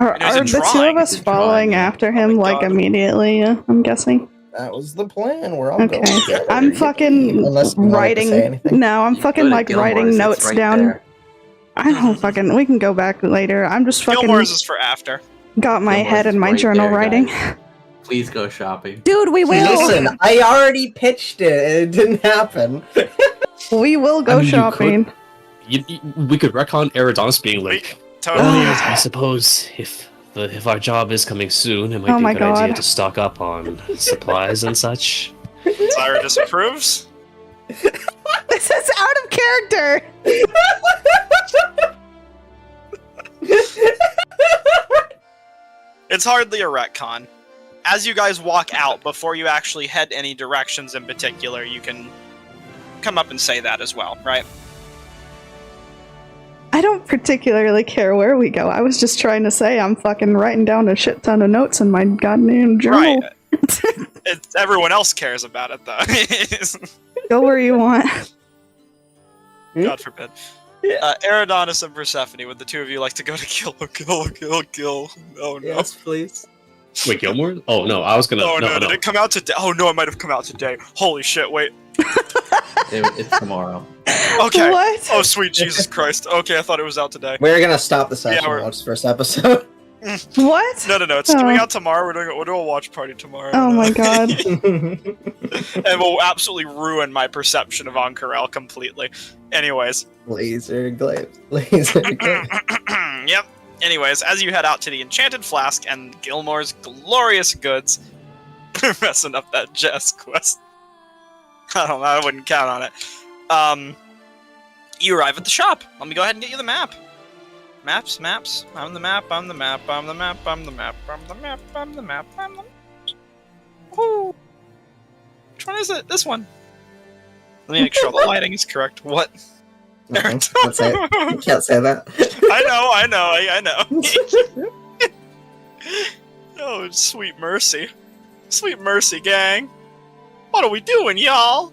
Are, And it was a are the two drawing. of us It's a drawing, following yeah. after Oh him, my like, God. immediately? I'm guessing. That was the plan. We're all Okay. going together. I'm fucking Unless you wanted to writing. say anything. No, I'm You fucking, go to like, Gilmore's, writing it's notes right down. there. I don't fucking. We can go back later. I'm just fucking Gilmore's is for after. got my Gilmore's head is in my right journal there, writing. guys. Please go shopping. Dude, we will. Listen, I already pitched it. It didn't happen. We will go I mean, you shopping. We could retcon Aerodonus being like, Totally. I suppose if our job is coming soon, it might Oh be my a good idea God. to stock up on supplies and such. Zyra disapproves. This is out of character. It's hardly a retcon. As you guys walk out, before you actually head any directions in particular, you can come up and say that as well, right? I don't particularly care where we go. I was just trying to say I'm fucking writing down a shit ton of notes in my goddamn journal. Right. Everyone else cares about it, though. Go where you want. God forbid. Aerodonus and Persephone, would the two of you like to go to kill? Oh no. Yes, please. Wait, Gilmore? Oh no, I was gonna. Oh no, no, no. did it come out today? Oh no, it might have come out today. Holy shit, wait. It's tomorrow. Okay. What? Oh sweet Jesus Christ. Okay, I thought it was out today. We're gonna stop the session Yeah, and watch the first episode. What? No, it's coming out tomorrow. We'll do a watch party tomorrow. Oh my God. And will absolutely ruin my perception of Ankarel completely. Anyways. Laser glaives. Laser glaives. Yep. Anyways, as you head out to the Enchanted Flask and Gilmore's glorious goods, messing up that Jess quest. I don't know, I wouldn't count on it. You arrive at the shop. Let me go ahead and get you the map. Maps. I'm the map. Woo. Which one is it? This one. Let me make sure the lighting is correct. What? Nothing. Can't say it. You can't say that. I know. Oh, sweet mercy. Sweet mercy, gang. What are we doing, y'all?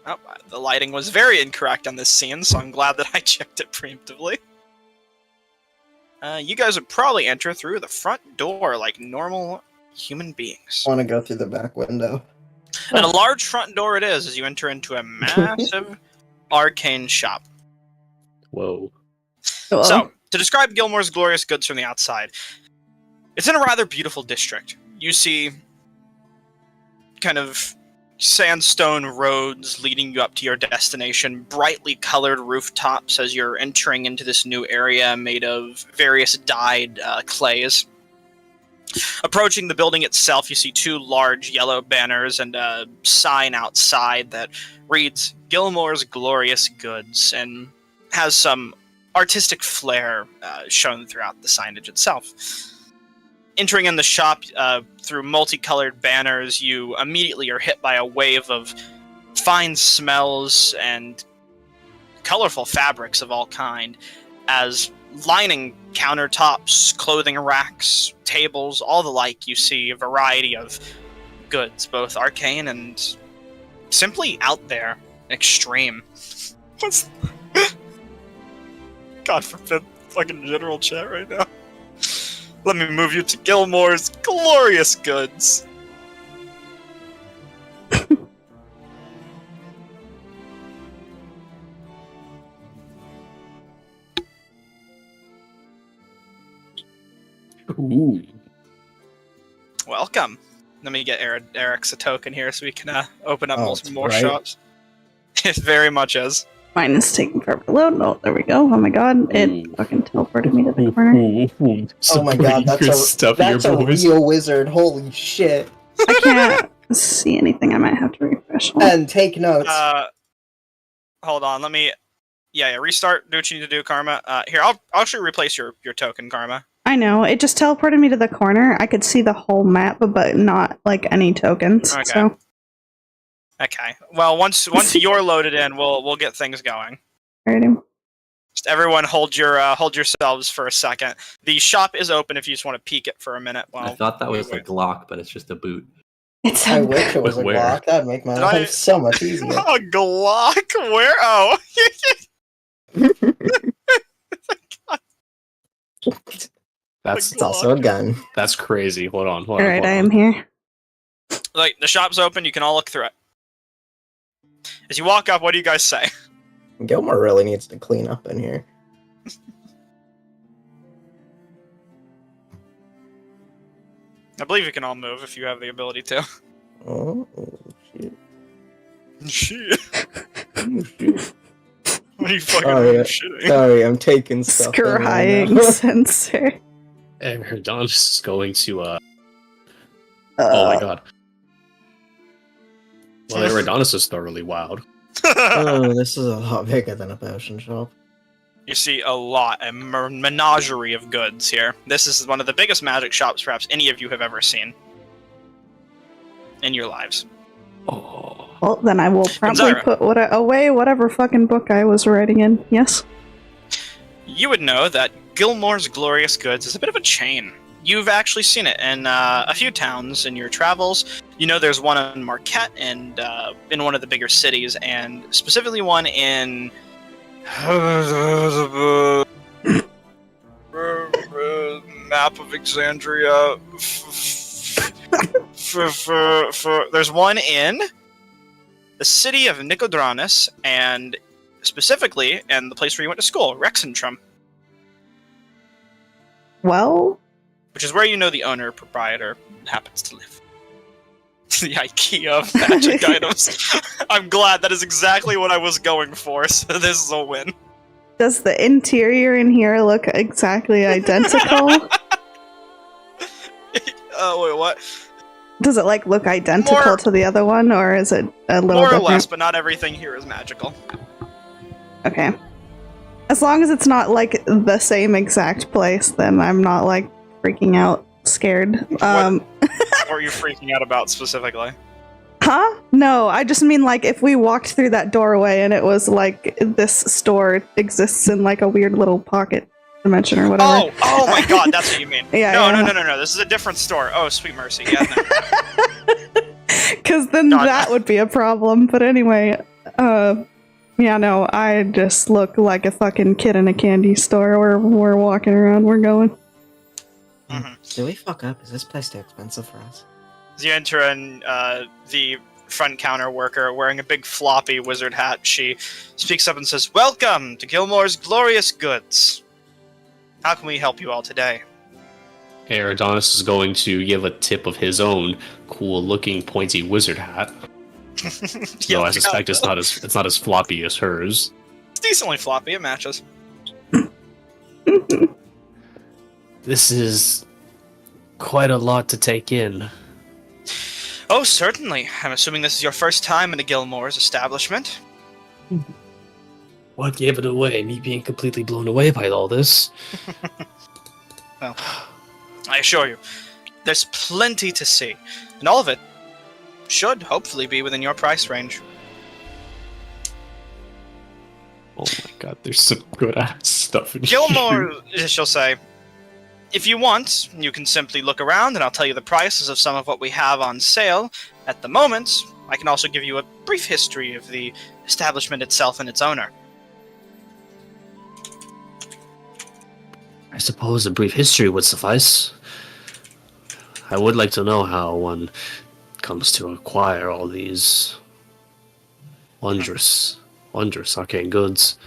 Oh, the lighting was very incorrect on this scene, so I'm glad that I checked it preemptively. You guys would probably enter through the front door like normal human beings. I want to go through the back window. And a large front door it is as you enter into a massive arcane shop. Whoa. Well, So, to describe Gilmore's glorious goods from the outside, it's in a rather beautiful district. You see kind of sandstone roads leading you up to your destination, brightly colored rooftops as you're entering into this new area made of various dyed clays. Approaching the building itself, you see two large yellow banners and a sign outside that reads Gilmore's Glorious Goods and has some artistic flair shown throughout the signage itself. Entering in the shop through multicolored banners, you immediately are hit by a wave of fine smells and colorful fabrics of all kind, as lining countertops, clothing racks, tables, all the like, you see a variety of goods, both arcane and simply out there, extreme. What's... God forbid, fucking general chat right now. Let me move you to Gilmore's Glorious Goods. Ooh. Welcome. Let me get Eric's a token here so we can open up Oh, it's more bright. shops. It very much is. Mine is taking forever to load. Oh, there we go. Oh my god, it fucking teleported me to the corner. Oh my god, that's a real wizard. Holy shit. I can't see anything. I might have to refresh. And take notes. Hold on, let me... Yeah, restart. Do what you need to do, Karma. Here, I'll actually replace your token, Karma. I know. It just teleported me to the corner. I could see the whole map, but not, like, any tokens. Okay. So. Okay. Well, once you're loaded in, we'll get things going. Alrighty. Just everyone hold yourselves for a second. The shop is open if you just want to peek it for a minute. Well, I thought that was a Glock, but it's just a boot. It's I wish it was a Where? Glock. That'd make my Did I- life so much easier. A Glock? Where? Oh. That's It's also a gun. that's crazy. Hold on. Alright, I am here. Like, the shop's open, you can all look through it. As you walk up, what do you guys say? Gilmore really needs to clean up in here. I believe you can all move if you have the ability to. Oh, shit. Shit. Oh, shit. What are you fucking shitting? Sorry, I'm taking stuff. in right Scrying now. sensor. And Herdonis is going to oh my god. Well, Eridonis is thoroughly wild. Oh, this is a lot bigger than a potion shop. You see a menagerie of goods here. This is one of the biggest magic shops perhaps any of you have ever seen in your lives. Oh. Well, then I will probably Exandria. put away whatever fucking book I was writing in. Yes? You would know that Gilmore's Glorious Goods is a bit of a chain. You've actually seen it in a few towns in your travels. You know there's one in Marquette and in one of the bigger cities, and specifically one in... map of Exandria. There's one in the city of Nicodranus, and specifically in the place where you went to school, Rexentrum, Well, which is where you know the owner proprietor happens to live. The IKEA of magic items. I'm glad that is exactly what I was going for, so this is a win. does the interior in here look exactly identical? Oh, wait, what? Does it like look identical More- to the other one, or is it a little More or different? less, but not everything here is magical. Okay. As long as it's not like the same exact place, then I'm not like freaking out, scared. What are you freaking out about specifically? Huh? No, I just mean like if we walked through that doorway and it was like this store exists in like a weird little pocket dimension or whatever. Oh my god, that's what you mean. Yeah, no, yeah. no, this is a different store. Oh, sweet mercy. Yeah, no. Because then God. that would be a problem. But anyway, yeah, no, I just look like a fucking kid in a candy store where we're walking around, we're going. Did we fuck up? Is this place too expensive for us? As you enter in, the front counter worker wearing a big floppy wizard hat, she speaks up and says, "Welcome to Gilmore's Glorious Goods. How can we help you all today?" Eridonis is going to give a tip of his own cool-looking pointy wizard hat. Though I suspect it's not as floppy as hers. It's decently floppy. It matches. This is quite a lot to take in. Oh, certainly. I'm assuming this is your first time in a Gilmore's establishment. What gave it away? Me being completely blown away by all this. Well, I assure you, there's plenty to see, and all of it should hopefully be within your price range. Oh my god, there's some good ass stuff in Gilmore, here. she'll say, if you want, you can simply look around and I'll tell you the prices of some of what we have on sale at the moment. I can also give you a brief history of the establishment itself and its owner. I suppose a brief history would suffice. I would like to know how one comes to acquire all these wondrous arcane goods.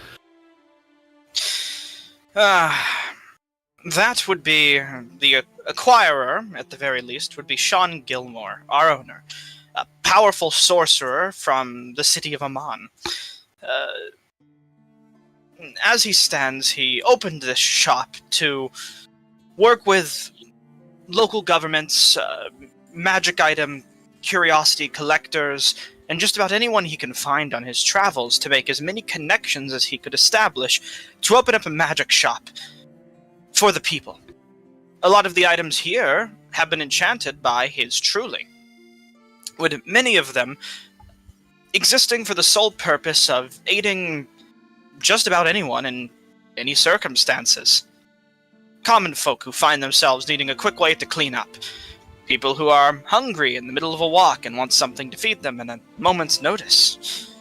That would be the acquirer, at the very least, would be Sean Gilmore, our owner. A powerful sorcerer from the city of Amman. As he stands, he opened this shop to work with local governments, magic item, curiosity collectors, and just about anyone he can find on his travels to make as many connections as he could establish to open up a magic shop for the people. A lot of the items here have been enchanted by his truly, with many of them existing for the sole purpose of aiding just about anyone in any circumstances. Common folk who find themselves needing a quick way to clean up. People who are hungry in the middle of a walk and want something to feed them in a moment's notice.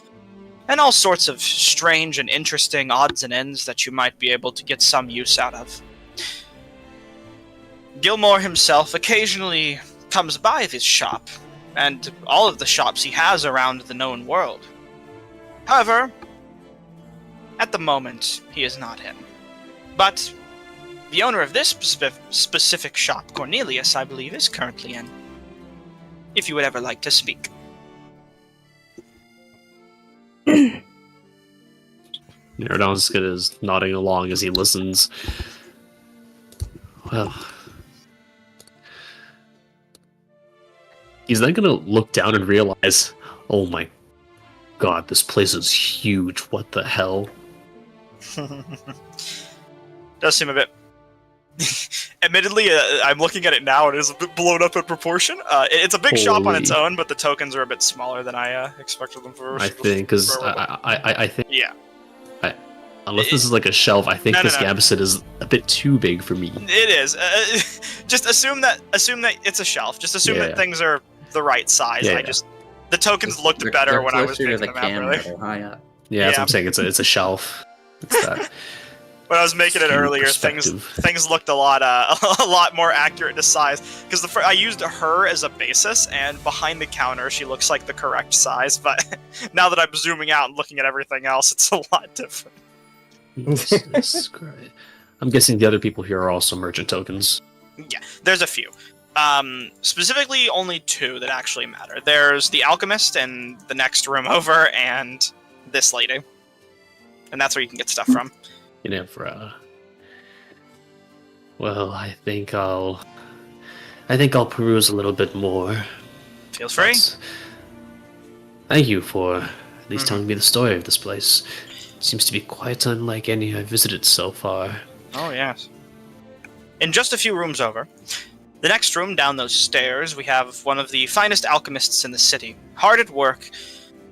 And all sorts of strange and interesting odds and ends that you might be able to get some use out of. Gilmore himself occasionally comes by this shop, and all of the shops he has around the known world. However, at the moment, he is not in. But the owner of this specific shop, Cornelius, I believe, is currently in. If you would ever like to speak. Neurodonsk is nodding along as he listens. Well, he's then gonna look down and realize, oh my god, this place is huge. What the hell? Does seem a bit... Admittedly, I'm looking at it now, and it is a bit blown up in proportion. It's a big shop on its own, but the tokens are a bit smaller than I expected them for. I think, because I think... Yeah. Unless this is like a shelf, I think this Gambit is a bit too big for me. It is. Just assume that it's a shelf. Just assume that things are the right size. The tokens looked better when I was making them out, really. Yeah, that's what I'm saying. It's a shelf. It's that. When I was making it earlier, things looked a lot more accurate to size. Because I used her as a basis, and behind the counter, she looks like the correct size. But now that I'm zooming out and looking at everything else, it's a lot different. Jesus Christ. I'm guessing the other people here are also merchant tokens. Yeah, there's a few. Specifically, only two that actually matter. There's the alchemist in the next room over, and this lady. And that's where you can get stuff from. Well, I think I'll peruse a little bit more. Feel free. Thank you for at least telling me the story of this place. It seems to be quite unlike any I've visited so far. Oh, yes. In just a few rooms over, the next room down those stairs, we have one of the finest alchemists in the city, hard at work,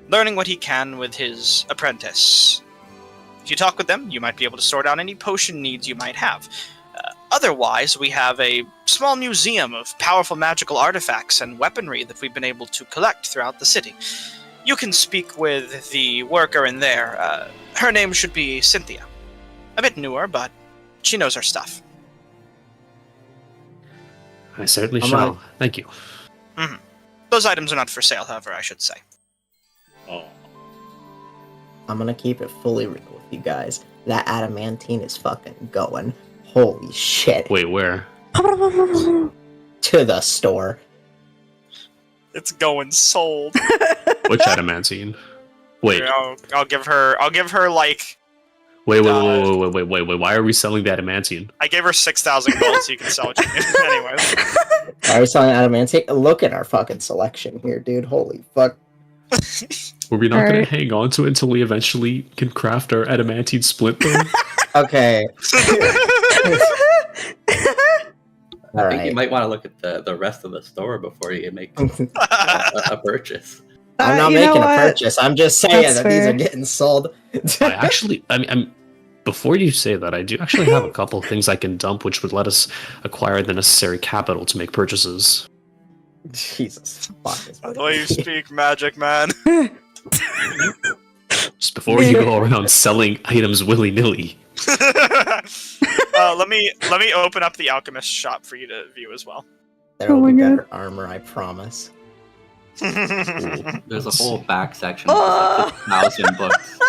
learning what he can with his apprentice. If you talk with them, you might be able to sort out any potion needs you might have. Otherwise, we have a small museum of powerful magical artifacts and weaponry that we've been able to collect throughout the city. You can speak with the worker in there. Her name should be Cynthia. A bit newer, but she knows her stuff. I certainly shall. Thank you. Mm-hmm. Those items are not for sale, however, I should say. Oh. I'm gonna keep it fully real with you guys. That adamantine is fucking going. Holy shit. Wait, where? To the store. It's going sold. Which adamantine? Wait. I'll give her like... Wait. Why are we selling the adamantine? I gave her 6,000 gold so you can sell it to me. Anyways. Are we selling adamantine? Look at our fucking selection here, dude. Holy fuck. Were we not going to hang on to it until we eventually can craft our adamantine splint though? Okay. I think you might want to look at the rest of the store before you make a purchase. I'm not making a purchase. I'm just saying that these are getting sold. I'm before you say that, I do actually have a couple things I can dump, which would let us acquire the necessary capital to make purchases. Jesus. The way you speak, magic man. Just before you go around selling items willy-nilly. Let me open up the alchemist shop for you to view as well. There will be better armor, I promise. There's a whole back section with like 1,000 books.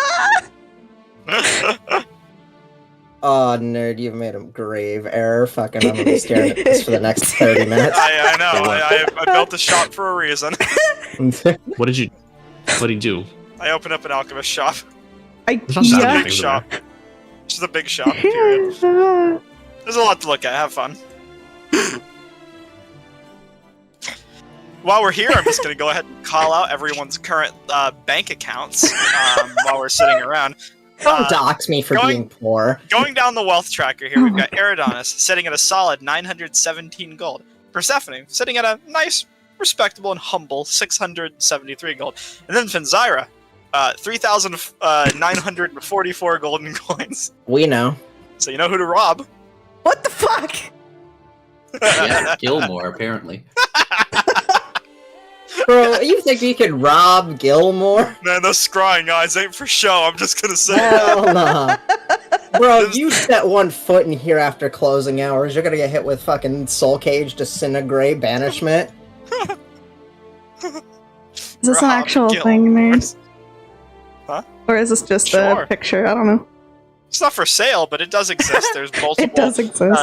Oh, nerd, you've made a grave error. Fucking, I'm gonna be staring at this for the next 30 minutes. I know. I built a shop for a reason. What did you do? I opened up an alchemist shop. There's not that Just a many big things shop. there. Just a big shop. Period. There's a lot to look at. Have fun. While we're here, I'm just going to go ahead and call out everyone's current bank accounts while we're sitting around. Don't dox me for being poor. Going down the wealth tracker here, we've got Eridanis sitting at a solid 917 gold. Persephone sitting at a nice, respectable, and humble 673 gold. And then Finzyra, 3,944 golden coins. We know. So you know who to rob. What the fuck? Yeah, Gilmore, apparently. Bro, you think you could rob Gilmore? Man, those scrying eyes ain't for show, I'm just gonna say. Hell nah. Bro, you set one foot in here after closing hours, you're gonna get hit with fucking soul cage, disintegrate, banishment. Is this an Rob actual Gilmore. thing, man? Huh? Or is this just Sure. a picture? I don't know. It's not for sale, but it does exist. There's multiple. It does exist.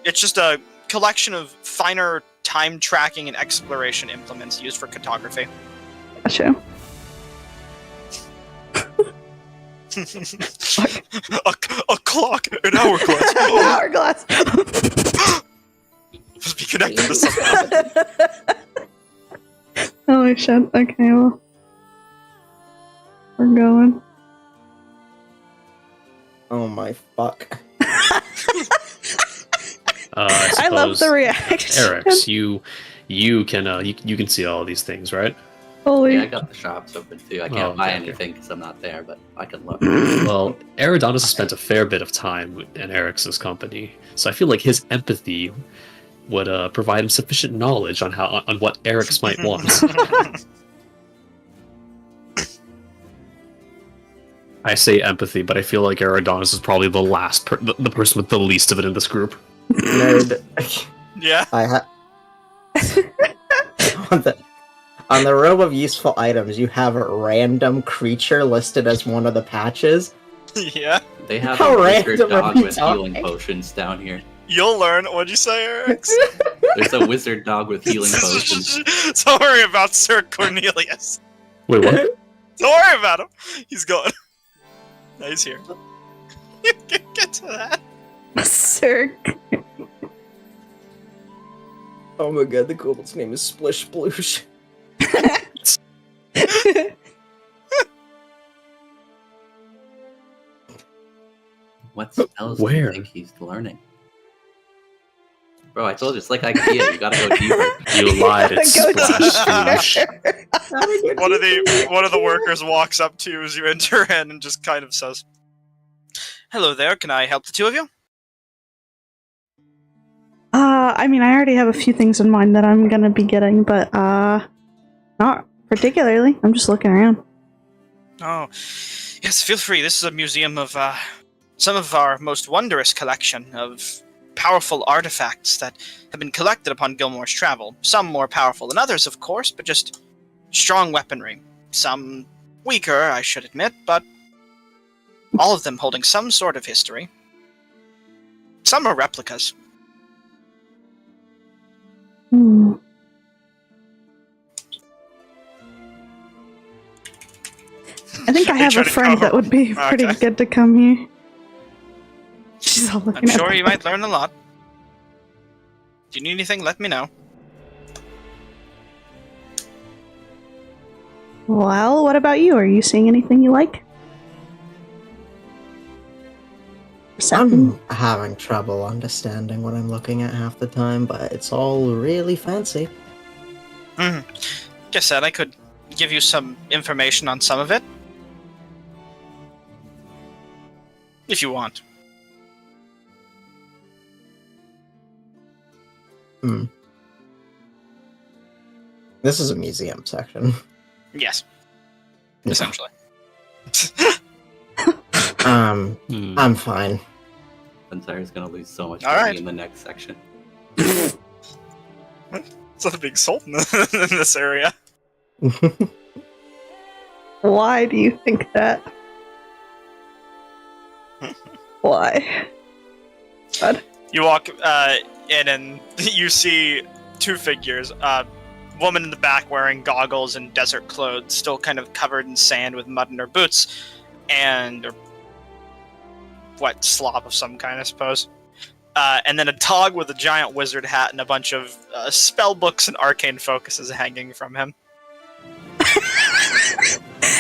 It's just a collection of finer time tracking and exploration implements used for cartography. Gotcha. a clock, an hourglass. Hourglass. Must be connected to something. Holy shit. Okay, well. We're going. Oh my fuck. I love the reaction. Eric's, you can see all these things, right? Holy. Yeah, I got the shops open too. I can't buy okay. anything because I'm not there, but I can look. Well, Eridanis has spent a fair bit of time in Eric's company, so I feel like his empathy would provide him sufficient knowledge on what Eric's might want. I say empathy, but I feel like Eridanis is probably the last the person with the least of it in this group. Nerd. Yeah. I on the row of useful items, you have a random creature listed as one of the patches. Yeah. They have How a wizard random are dog we with talking? healing potions down here. You'll learn. What'd you say, Eric? There's a wizard dog with healing potions. Don't worry about Sir Cornelius. Wait, what? Don't worry about him. He's gone. No, he's here. You can get to that. Sir. Oh my god, the kobold's name is Splish Sploosh. What spells do you Where? think he's learning? Bro, I told you, it's like IKEA, you gotta go deeper. You lied. It's Go Splash deeper. Sploosh. One of the workers walks up to you as you enter in and just kind of says, "Hello there, can I help the two of you?" I mean, I already have a few things in mind that I'm gonna be getting, but, not particularly. I'm just looking around. Oh, yes, feel free. This is a museum of some of our most wondrous collection of powerful artifacts that have been collected upon Gilmore's travel. Some more powerful than others, of course, but just strong weaponry. Some weaker, I should admit, but all of them holding some sort of history. Some are replicas. Hmm. I think I They have try a to friend go that would be home. pretty Okay. good to come here. She's all looking I'm at sure me. you might learn a lot. Do you need anything? Let me know. Well, what about you? Are you seeing anything you like? I'm having trouble understanding what I'm looking at half the time, but it's all really fancy. Like I said, I could give you some information on some of it. If you want. This is a museum section. Yes, Yeah. essentially. I'm fine. Benzar's gonna lose so much All money right. in the next section. It's not a big salt in this area. Why do you think that? Why? God. You walk in and you see two figures. Woman in the back wearing goggles and desert clothes, still kind of covered in sand with mud in her boots, and wet slop of some kind, I suppose. And then a dog with a giant wizard hat and a bunch of spell books and arcane focuses hanging from him.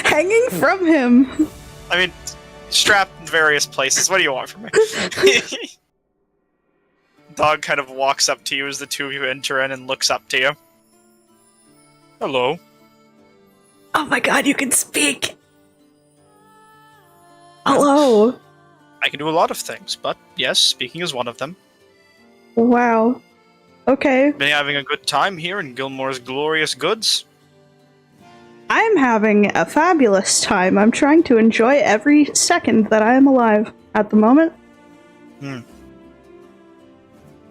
Hanging from him. I mean, strapped in various places. What do you want from me? Dog kind of walks up to you as the two of you enter in and looks up to you. Hello. Oh my god, you can speak. Hello. I can do a lot of things, but yes, speaking is one of them. Wow. Okay. Been having a good time here in Gilmore's glorious goods. I'm having a fabulous time. I'm trying to enjoy every second that I am alive at the moment.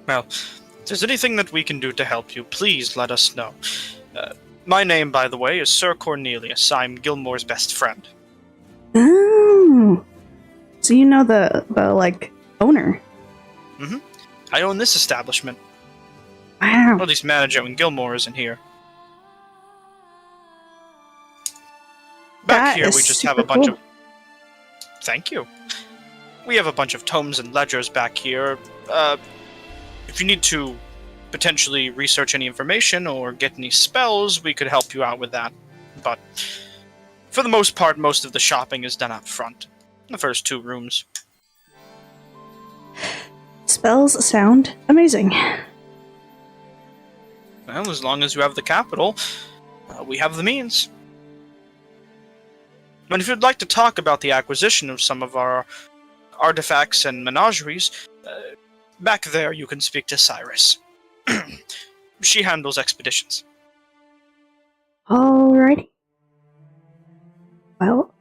Well, if there's anything that we can do to help you, please let us know. My name, by the way, is Sir Cornelius. I'm Gilmore's best friend. Oh. So you know the like, owner. I own this establishment. Wow. Or at least manage it when Gilmore isn't here. Back That here, is we just have a super bunch cool. of... Thank you. We have a bunch of tomes and ledgers back here. If you need to potentially research any information or get any spells, we could help you out with that. But for the most part, most of the shopping is done up front, in the first two rooms. Spells sound amazing. Well, as long as you have the capital, we have the means. And if you'd like to talk about the acquisition of some of our artifacts and menageries, back there you can speak to Cyrus. She handles expeditions. Alrighty. Well,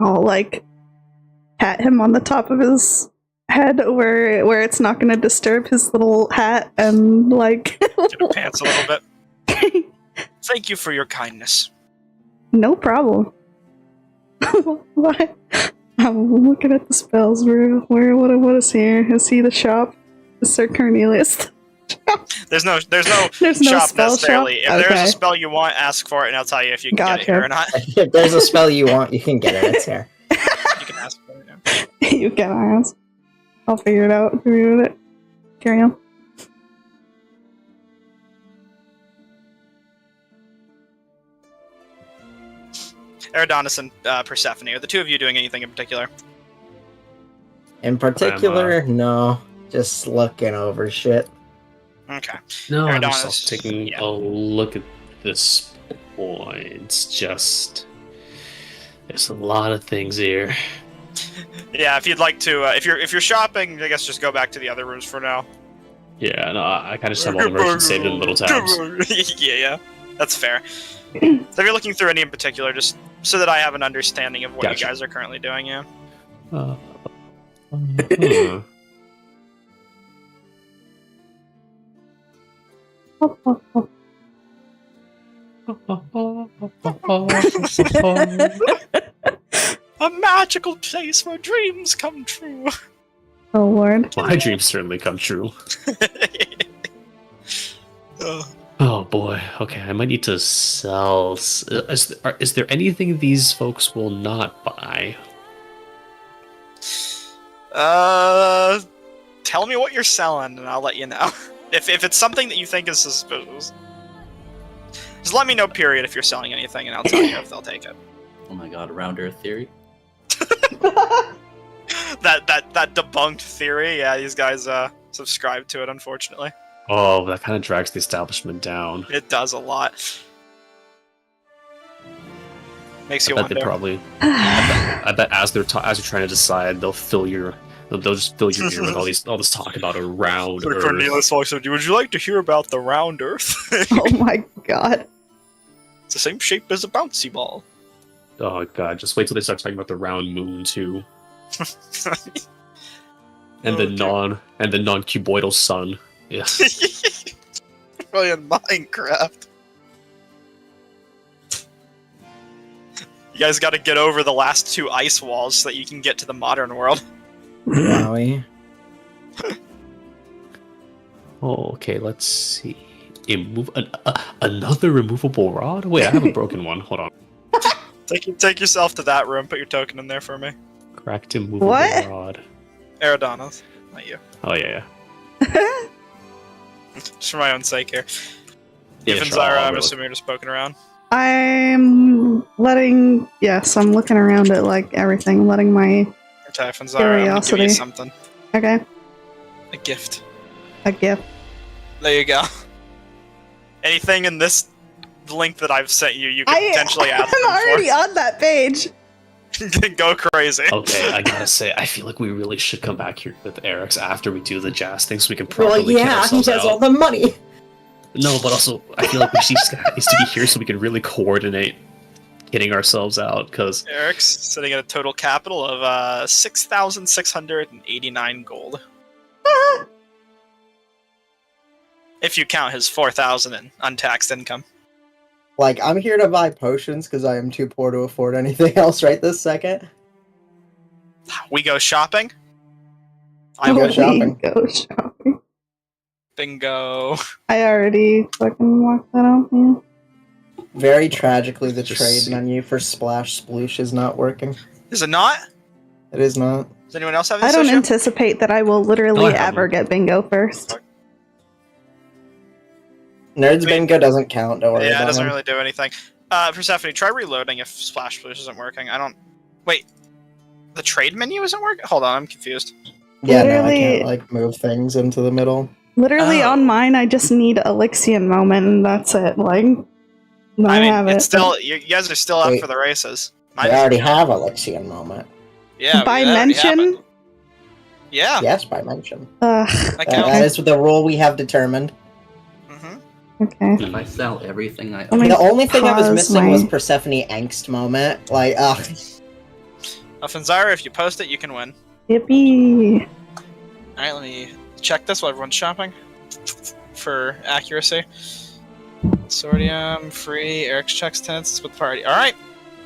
I'll like pat him on the top of his head where it's not going to disturb his little hat and like Get her pants a little bit. Thank you for your kindness. no problem. What? I'm looking at the spells. What is here? Is he the shop? Is Sir Cornelius? There's no There's no shop spell necessarily. shop? If there's Okay. a spell you want, ask for it, and I'll tell you if you can get it Gotcha. here or not. If there's a spell you want, you can get it. It's here. You can ask for it. Yeah. You can ask. I'll figure it out. Agree with it. Carry on. Eridonis and Persephone, are the two of you doing anything in particular? In particular, no. Just looking over shit. Okay. No, I'm Eridonis, just taking yeah. a look at this point. Just there's a lot of things here. Yeah, if you'd like to, if you're shopping, I guess just go back to the other rooms for now. Yeah, no, I kind of just have all the merchants saved in little tabs. yeah, that's fair. So if you're looking through any in particular, just so that I have an understanding of what Gotcha. you guys are currently doing, yeah. A magical place where dreams come true. Oh lord. My dreams certainly come true. Ugh. Oh boy. Okay, I might need to sell. Is there anything these folks will not buy? Tell me what you're selling, and I'll let you know. If it's something that you think is suspicious, just let me know. Period. If you're selling anything, and I'll tell you if they'll take it. Oh my god, round earth theory? That debunked theory. Yeah, these guys subscribe to it. Unfortunately, Oh, that kind of drags the establishment down. it does a lot. Makes I you bet wonder. they probably. I bet as they're as you're trying to decide, they'll just fill your ear with all this talk about a round Sir Earth. Cornelius walks up to you. Would you like to hear about the round Earth? Oh my god. It's the same shape as a bouncy ball. Oh god, just wait till they start talking about the round moon too, and the non-cuboidal sun. Yeah. Really in Minecraft. You guys got to get over the last two ice walls so that you can get to the modern world. Wowie. Oh, okay, let's see. Another removable rod? Wait, I have a broken one. Hold on. Take yourself to that room. Put your token in there for me. Cracked immovable What? rod. Eridanos, not you. Oh, yeah. Just for my own sake here. Yeah, Even sure, Zyra, I'll I'm look. assuming you're just poking around. I'm I'm looking around at like everything, letting my Okay, from Zyra, I'm gonna give Curiosity. you something. okay, A gift. a gift. There you go. Anything in this link that I've sent you, you could potentially ask I'm already on that page. for. Go crazy. Okay, I gotta say, I feel like we really should come back here with Eric's after we do the jazz thing so we can Well, properly get yeah, he ourselves has out. all the money. No, but also, I feel like needs to be here so we can really coordinate getting ourselves out, because... Eric's sitting at a total capital of 6,689 gold. If you count his 4,000 in untaxed income. Like, I'm here to buy potions because I am too poor to afford anything else right this second. We go shopping. I go We shopping. Go shopping. Bingo. I already fucking walked that out. Yeah. Very tragically, the Just trade see. menu for Splash Sploosh is not working. Is it not? It is not. Does anyone else have I this don't issue? anticipate that I will literally No, I haven't. ever get bingo first. Nerds I mean- Bingo doesn't count, don't worry Yeah, it about doesn't him. really do anything. Persephone, try reloading if Splash Splash isn't working. I don't... Wait. The trade menu isn't working? Hold on, I'm confused. Yeah, no, I Literally- can't, like, move things into the middle. Literally Oh. on mine, I just need Elixion moment, and that's it. Like, I mean, have it's it. still... You guys are still up Wait. for the races. We Mine is- already have Elixion moment. Yeah, By that already mention? happened. Yeah, Yes, by mention. that That counts. is the rule we have determined. Mm-hmm. Okay. If I sell everything I I own, mean- The only thing I was pause missing was my- Persephone angst moment. Like, ugh. Fanzara, if you post it, you can win. Yippee. Alright, let me check this while everyone's shopping. For accuracy. Sordium, free, Eric's checks tenants with party. Alright!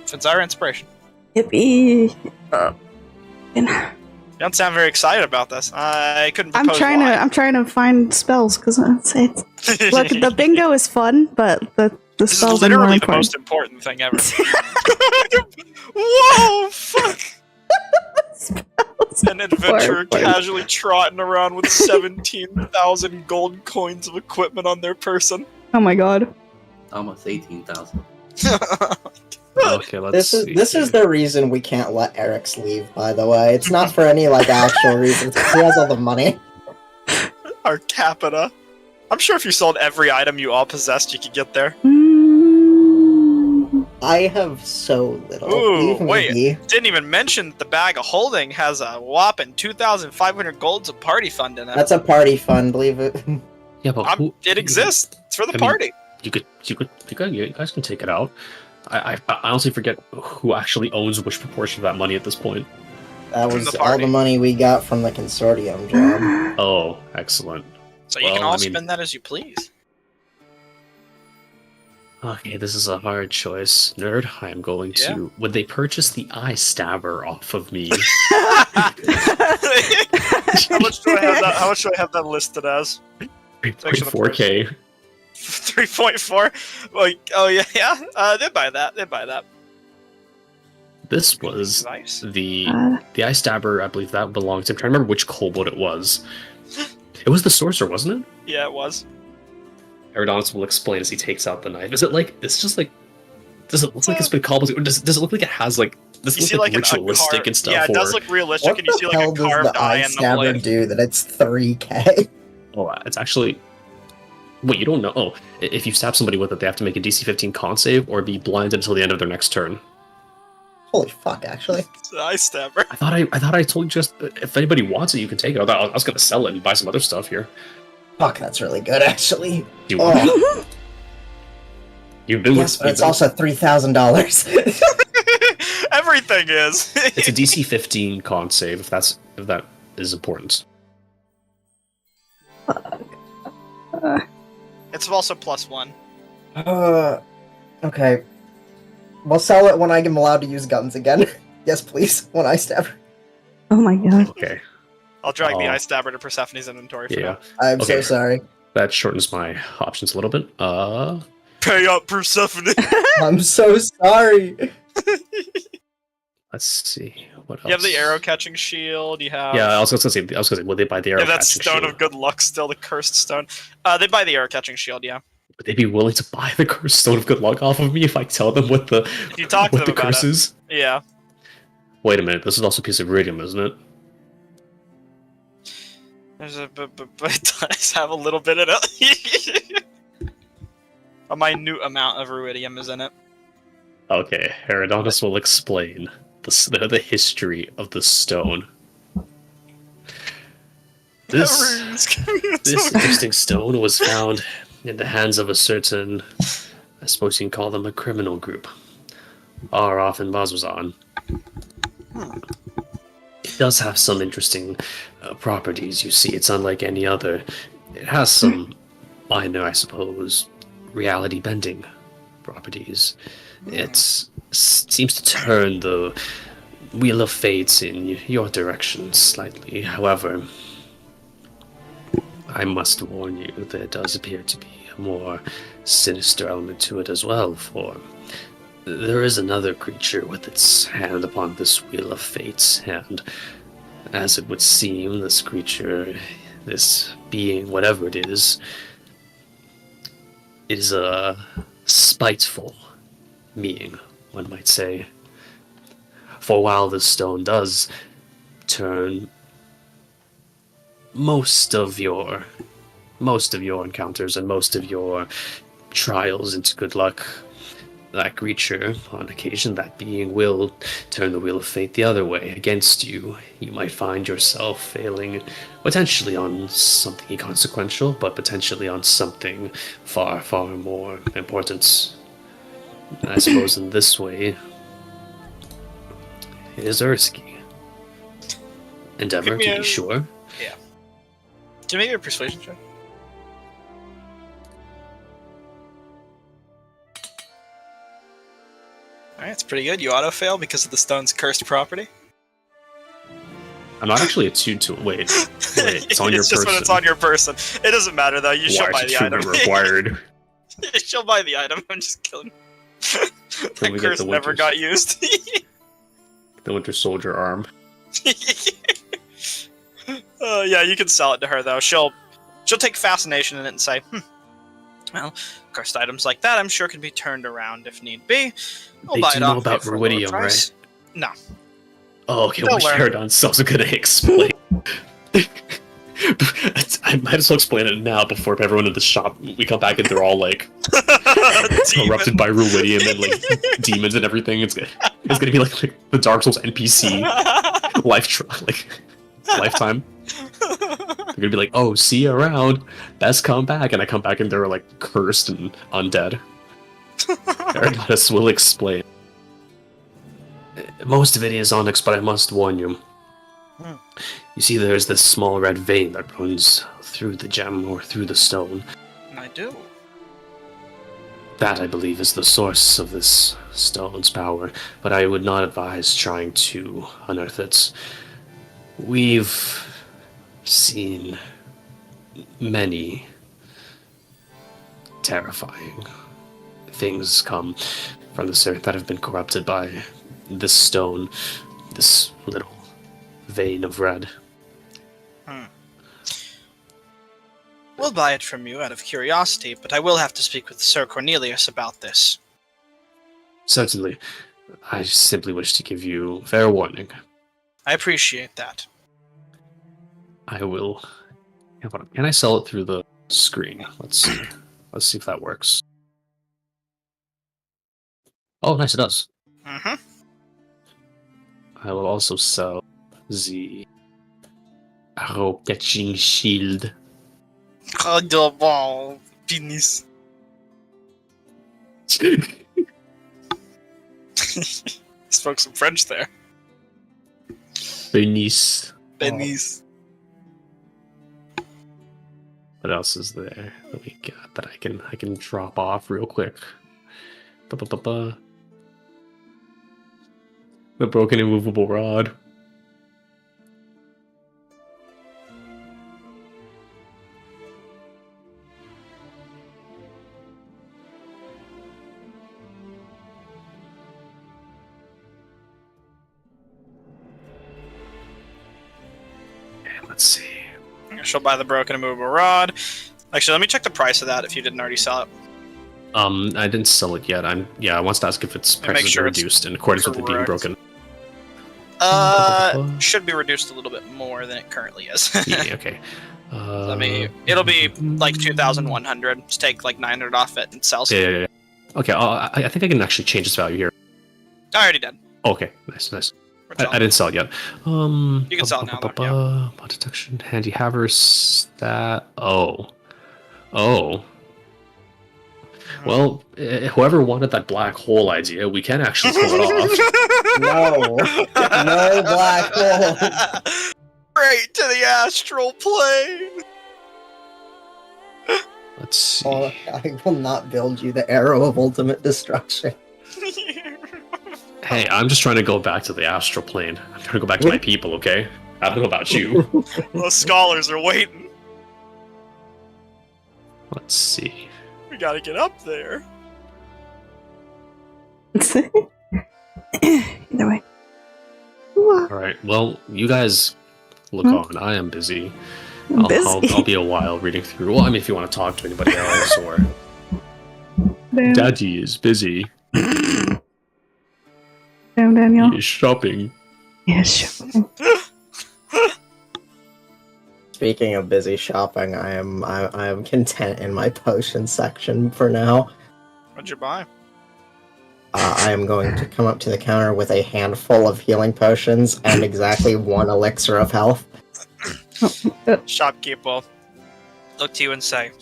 Fanzara inspiration. Yippee. You don't sound very excited about this. I couldn't I'm propose I'm trying to find spells because it's look, the bingo is fun, but the This is spells are more literally the important. most important thing ever. Whoa, fuck! An adventurer casually trotting around with 17,000 gold coins of equipment on their person. Oh my god. almost 18,000. Okay, let's see. This is the reason we can't let Eric's leave, by the way. It's not for any, like, actual reasons. He has all the money. Our capita. I'm sure if you sold every item you all possessed, you could get there. I have so little. Ooh, Leave me wait. be. Didn't even mention that the bag of holding has a whopping 2,500 golds of party fund in it. That's a party fund, leave it. Yeah, but It exists. It's for the I mean, party. You guys can take it out. I honestly forget who actually owns which proportion of that money at this point. That From was the all party. the money we got from the consortium job. Oh, excellent. So you can well, all I mean- spend that as you please. Okay, this is a hard choice. Nerd, I am going to... Would they purchase the eye stabber off of me? How much do I have that listed as? 4K. 3.4? Like, oh yeah. They'd buy that. This was Nice. the God. eye stabber, I believe that belongs to... I'm trying to remember which kobold it was. It was the sorcerer, wasn't it? Yeah, it was. Eridanos will explain as he takes out the knife. Is it like... It's just like... Does it look like it's been cobbled? Does it look like it has like... Does You it see look like a ritualistic carved- and stuff? Yeah, it does or- look realistic, What and you the see like hell a does carved the eye eye in the stabber blade. do that it's 3k? Oh, it's actually... Wait, you don't know? Oh, if you stab somebody with it, they have to make a DC 15 con save or be blinded until the end of their next turn. Holy fuck, actually. It's an eye stabber. I thought I told you just if anybody wants it, you can take it. I was gonna sell it and buy some other stuff here. Fuck, that's really good, actually. Do you want it? Oh, You've been yes, with but it's also $3,000. Everything is. It's a DC 15 con save if that is important. It's also +1. Okay. We'll sell it when I am allowed to use guns again. Yes, please, when I stab. Oh my god. Okay. I'll drag the Oh. ice dabber to Persephone's inventory for Yeah, now. I'm so Okay. sorry. that shortens my options a little bit. Pay up, Persephone! I'm so sorry. Let's see what else. You have the arrow catching shield. You have Yeah, I was gonna say, will they buy the arrow that catching stone shield? of good luck still, the cursed stone. They buy the arrow catching shield. Yeah, Would they be willing to buy the cursed stone of good luck off of me if I tell them what the if you talk to what them the about curse it. is? Yeah. Wait a minute, this is also a piece of iridium, isn't it? There's a but it does have a little bit in it. A minute amount of ruidium is in it. Okay, Herodotus will explain the history of the stone. This interesting stone was found in the hands of a certain, I suppose you can call them a criminal group, Aroth and Bazwazan. It does have some interesting properties, you see. It's unlike any other. It has some minor, I suppose, reality bending properties. It seems to turn the wheel of fate in your direction slightly. However, I must warn you, there does appear to be a more sinister element to it as well, for there is another creature with its hand upon this wheel of fate, and as it would seem, this creature, this being, whatever it is a spiteful being, one might say. For while this stone does turn most of your encounters and most of your trials into good luck, that creature, on occasion, that being will turn the wheel of fate the other way against you. You might find yourself failing potentially on something inconsequential, but potentially on something far, far more important. I suppose in this way, it is a risky endeavor, to be sure. Yeah. Do you make a persuasion check? Alright, it's pretty good. You auto-fail because of the stone's cursed property. I'm not actually attuned to it. Wait, it's on your It's just person. when it's on your person. It doesn't matter though, you shall Why buy is the item. attunement required? You shall buy the item, I'm just kidding. Then That we get curse the never Winter- got used. The Winter Soldier arm. Yeah, you can sell it to her though. She'll take fascination in it and say, well, cursed items like that I'm sure can be turned around if need be. I'll They buy do it know off about you for a lower ruidium, price." right? No. Oh, okay, They'll well, learn. Sheridan's also gonna explain. I might as well explain it now before everyone in the shop, we come back and they're all like corrupted by ruidium and like demons and everything. It's gonna be like the Dark Souls NPC lifetime. They're gonna be like, oh, see you around. Best come back. And I come back and they're like cursed and undead. Herodotus will explain. Most of it is onyx, but I must warn you. You see, there's this small red vein that runs through the gem or through the stone. I do. That, I believe, is the source of this stone's power, but I would not advise trying to unearth it. We've seen many terrifying things come from this earth that have been corrupted by this stone, this little vein of red. We'll buy it from you out of curiosity, but I will have to speak with Sir Cornelius about this. Certainly. I simply wish to give you fair warning. I appreciate that. I will... Can I sell it through the screen? Let's see if that works. Oh, nice, it does. Mm-hmm. I will also sell the arrow catching shield. Penis. Spoke some French there. Penis. Penis. What else is there that we got that I can drop off real quick? Ba-ba-ba-ba. The broken immovable rod. Let's see. She'll buy the broken immovable rod. Actually, let me check the price of that if you didn't already sell it. I didn't sell it yet. I wants to ask if its And make prices sure are it's reduced in accordance with it being correct. broken. Should be reduced a little bit more than it currently is. Yeah, okay. It'll be like 2,100. Just take like 900 off it and sell. Yeah. Okay, I think I can actually change its value here. I already did. Okay, nice. We're I didn't sell it yet. You can sell it now, though, yeah. Mod detection, handy haver, stat. Oh. Well, whoever wanted that black hole idea, we can actually pull it No. No black hole. Right to the astral plane. Let's see. Oh, I will not build you the arrow of ultimate destruction. Hey, I'm just trying to go back to the astral plane. I'm trying to go back to my people, okay? I don't know about you. Those scholars are waiting. Let's see. We gotta get up there. Either way. Alright, well, you guys look on. I am busy. I'll be a while reading through. Well, I mean, if you want to talk to anybody else, or... Damn. Daddy is busy. Damn, Daniel. He is shopping. Yes. Speaking of busy shopping, I am content in my potion section for now. What'd you buy? I am going to come up to the counter with a handful of healing potions and exactly 1 elixir of health. Shopkeep will look to you and say,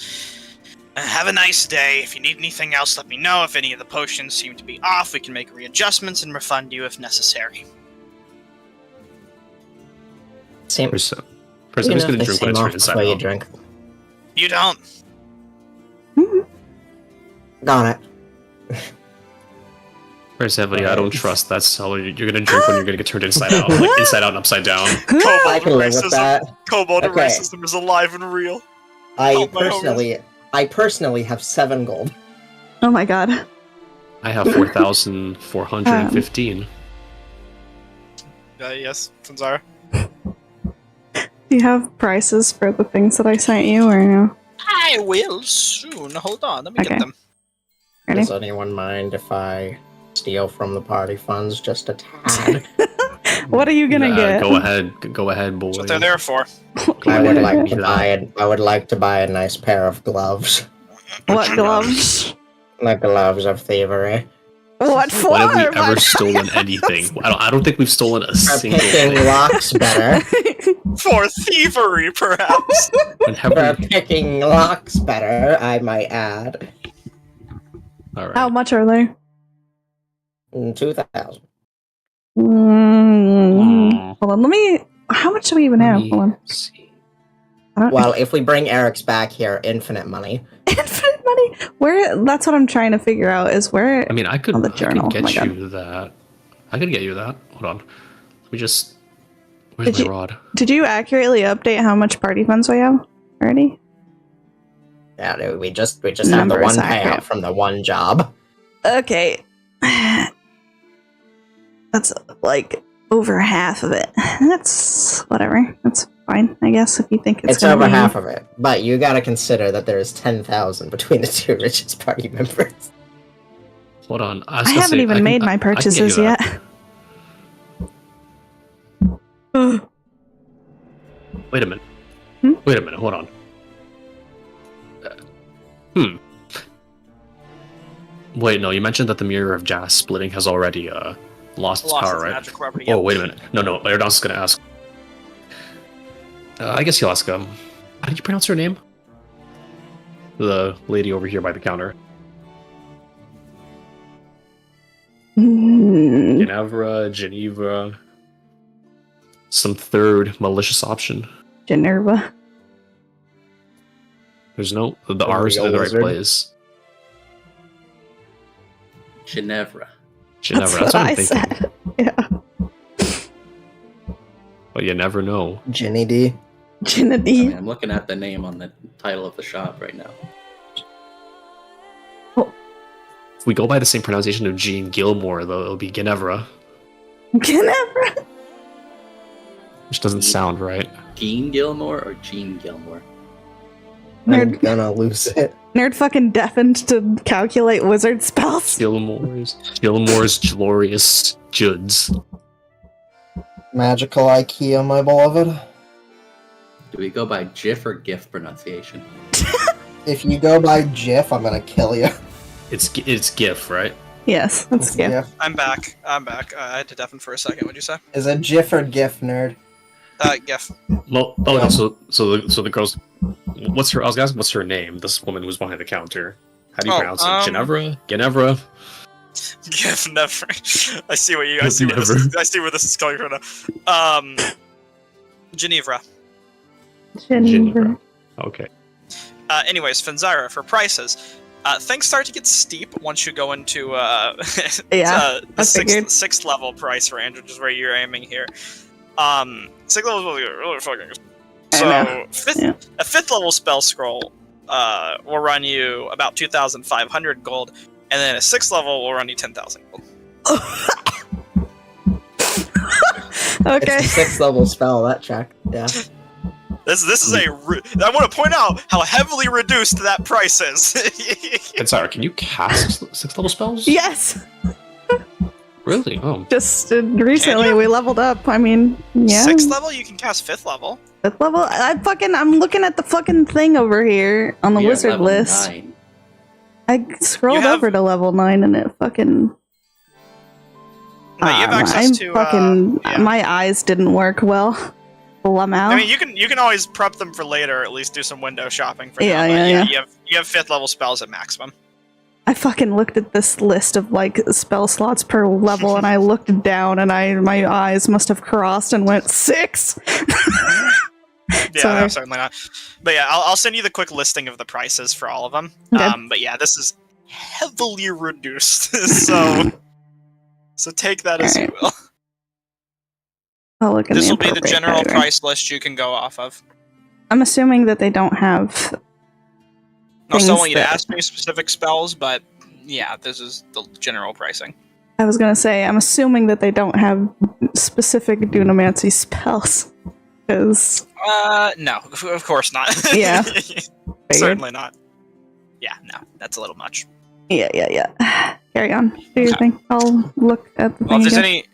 have a nice day. If you need anything else, let me know. If any of the potions seem to be off, we can make readjustments and refund you if necessary. Seems. First, I'm just going to drink when it's from inside you out. drink. You don't. Got it. First, Emily, I don't trust. That's how you're going to drink when you're going to get turned inside out. Like, inside out and upside down. I Kobold can live with racism. that. Kobold Okay. racism is alive and real. I personally have 7 gold. Oh my god. I have 4,415. Yes, Sanzara. Do you have prices for the things that I sent you, or no? I will soon. Hold on, let me Okay. get them. Ready? Does anyone mind if I steal from the party funds just a tad? What are you gonna get? Go ahead, boy. That's what they're there for. I would like to buy a nice pair of gloves. What gloves? The gloves of thievery. What for? When have we My ever stolen anything? I don't think we've stolen a For single picking thing. locks better. For thievery, perhaps. When have For we... picking locks better, I might add. All How right. much are they? 2,000. Hold on, let me. How much do we even have? Hold on. See. I don't Well, if we bring Eric's back here, infinite money. infinite money. Where? That's what I'm trying to figure out. Is where? I mean, I could, On the I could journal. Oh my get you that. I could get you that. Hold on. Let me just. Where's Did my rod? Did you accurately update how much party funds we have already? Yeah, dude, we just have the Numbers one accurate. payout from the one job. Okay. That's like over half of it. That's whatever. That's fine, I guess, if you think it's It's gonna over be... half of it, but you gotta consider that there is 10,000 between the 2 richest party members. Hold on. I haven't even made my purchases yet. Wait a minute. Hmm? Wait a minute. Hold on. Wait, no. You mentioned that the Mirror of Jas splitting has already lost its power, right? magic property. Oh, wait a minute. No. Erdan's is gonna ask. I guess he'll ask. How did you pronounce her name? The lady over here by the counter. Ginevra, Geneva. Some third malicious option. Geneva. There's no... The R's in the right wizard. place. Ginevra. Ginevra, That's that's what what I I'm thinking. said. Yeah. But you never know. Ginny D. I Geneva. mean, I'm looking at the name on the title of the shop right now. If we go by the same pronunciation of Jean Gilmore, though, it'll be Ginevra. Geneva. Which doesn't sound right. Gene Gilmore or Gene Gilmore? I'm Nerd, gonna lose it. nerd fucking deafened to calculate wizard spells. Gilmore's glorious Juds. Magical IKEA, my beloved. Do we go by GIF or GIF pronunciation? If you go by GIF, I'm gonna kill you. It's GIF, right? Yes, that's yeah. GIF. I'm back. I had to deafen for a second. What'd you say? Is it GIF or GIF, nerd? GIF. Well, oh, no, so the girl's. What's her? I was asking, what's her name? This woman who's behind the counter. How do you pronounce it? Ginevra? GIF never. I see what you. I see where this is, I see where this is coming from now. Genevra. Geneva. Okay. Anyways, Fenzira, for prices, things start to get steep once you go into Yeah, the I figured. sixth level price range, which is where you're aiming here. Sixth level is really fucking. I So Yeah. a fifth level spell scroll will run you about 2,500 gold, and then a sixth level will run you 10,000 gold. Okay. It's a 6th level spell, that check. Yeah. This is I want to point out how heavily reduced that price is. And sorry, can you cast 6th level spells? Yes. Really? Oh. Just recently you? we leveled up. I mean, yeah. Sixth level, you can cast fifth level. Fifth level. I'm looking at the fucking thing over here on the We are wizard level list. 9. I scrolled You have- over to level 9 and it fucking. No, you have access to. Yeah. My eyes didn't work well. I mean, you can always prep them for later. Or at least do some window shopping for Yeah, now. But yeah. You have fifth level spells at maximum. I fucking looked at this list of like spell slots per level and I looked down and my eyes must have crossed and went 6. Yeah, Sorry. no, certainly not. But yeah, I'll send you the quick listing of the prices for all of them. Okay. But yeah, this is heavily reduced. So take that as you Alright. will. I'll look at This the will be the appropriate general category. price list you can go off of. I'm assuming that they don't have. I also Things want you to that- ask me specific spells, but yeah, this is the general pricing. I was gonna say, I'm assuming that they don't have specific Dunamancy spells. Because No, of course not. Yeah. Certainly not. Yeah, no, that's a little much. yeah. Carry on. Do your thing. I'll look at the Well, thing if there's again.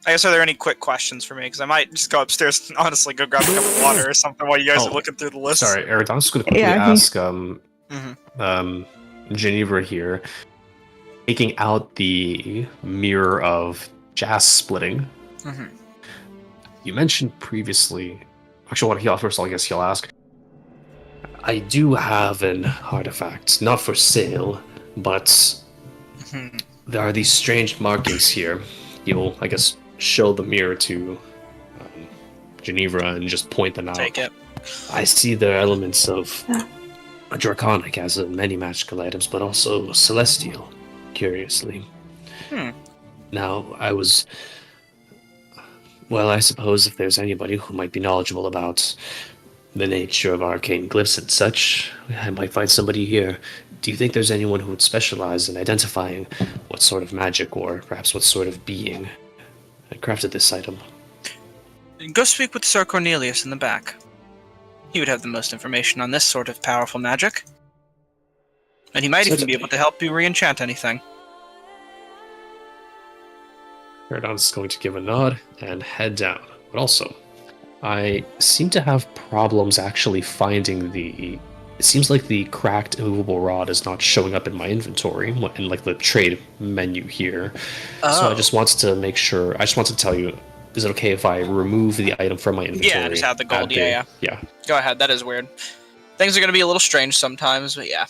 I guess, are there any quick questions for me? Because I might just go upstairs and honestly go grab a cup of water or something while you guys are looking through the list. Sorry, Eric, I was just going to quickly Yeah, he- ask Mhm. Geneva here, taking out the mirror of jazz splitting. Mhm. You mentioned previously. Actually, first of all, I guess he'll ask. I do have an artifact, not for sale, but Mhm. there are these strange markings here. You'll, I guess, show the mirror to Geneva and just point them out. Take it. I see there are elements of Yeah. draconic as in many magical items, but also celestial, curiously. Now, I suppose if there's anybody who might be knowledgeable about the nature of arcane glyphs and such, I might find somebody here. Do you think there's anyone who would specialize in identifying what sort of magic or perhaps what sort of being crafted this item? Go speak with Sir Cornelius in the back. He would have the most information on this sort of powerful magic. And he might even be able to help you re-enchant anything. Paradon's going to give a nod and head down. But also, I seem to have problems actually finding the... It seems like the cracked immovable rod is not showing up in my inventory, in like the trade menu here. So I just wanted to make sure... I just wanted to tell you, is it okay if I remove the item from my inventory? Yeah, just have the gold, add yeah. Go ahead, that is weird. Things are going to be a little strange sometimes, but yeah.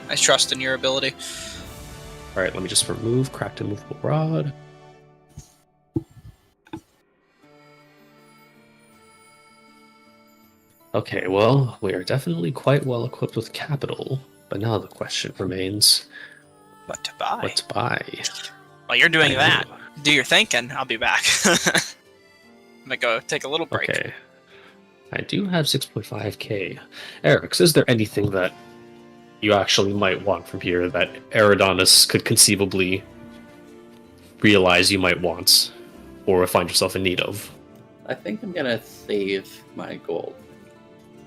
I trust in your ability. Alright, let me just remove cracked immovable rod. Okay, well, we are definitely quite well equipped with capital, but now the question remains, What to buy? what to buy? While you're doing I that, know. do your thinking. I'll be back. I'm gonna go take a little break. Okay. I do have 6.5k. Eric, is there anything that you actually might want from here that Eridonis could conceivably realize you might want or find yourself in need of? I think I'm gonna save my gold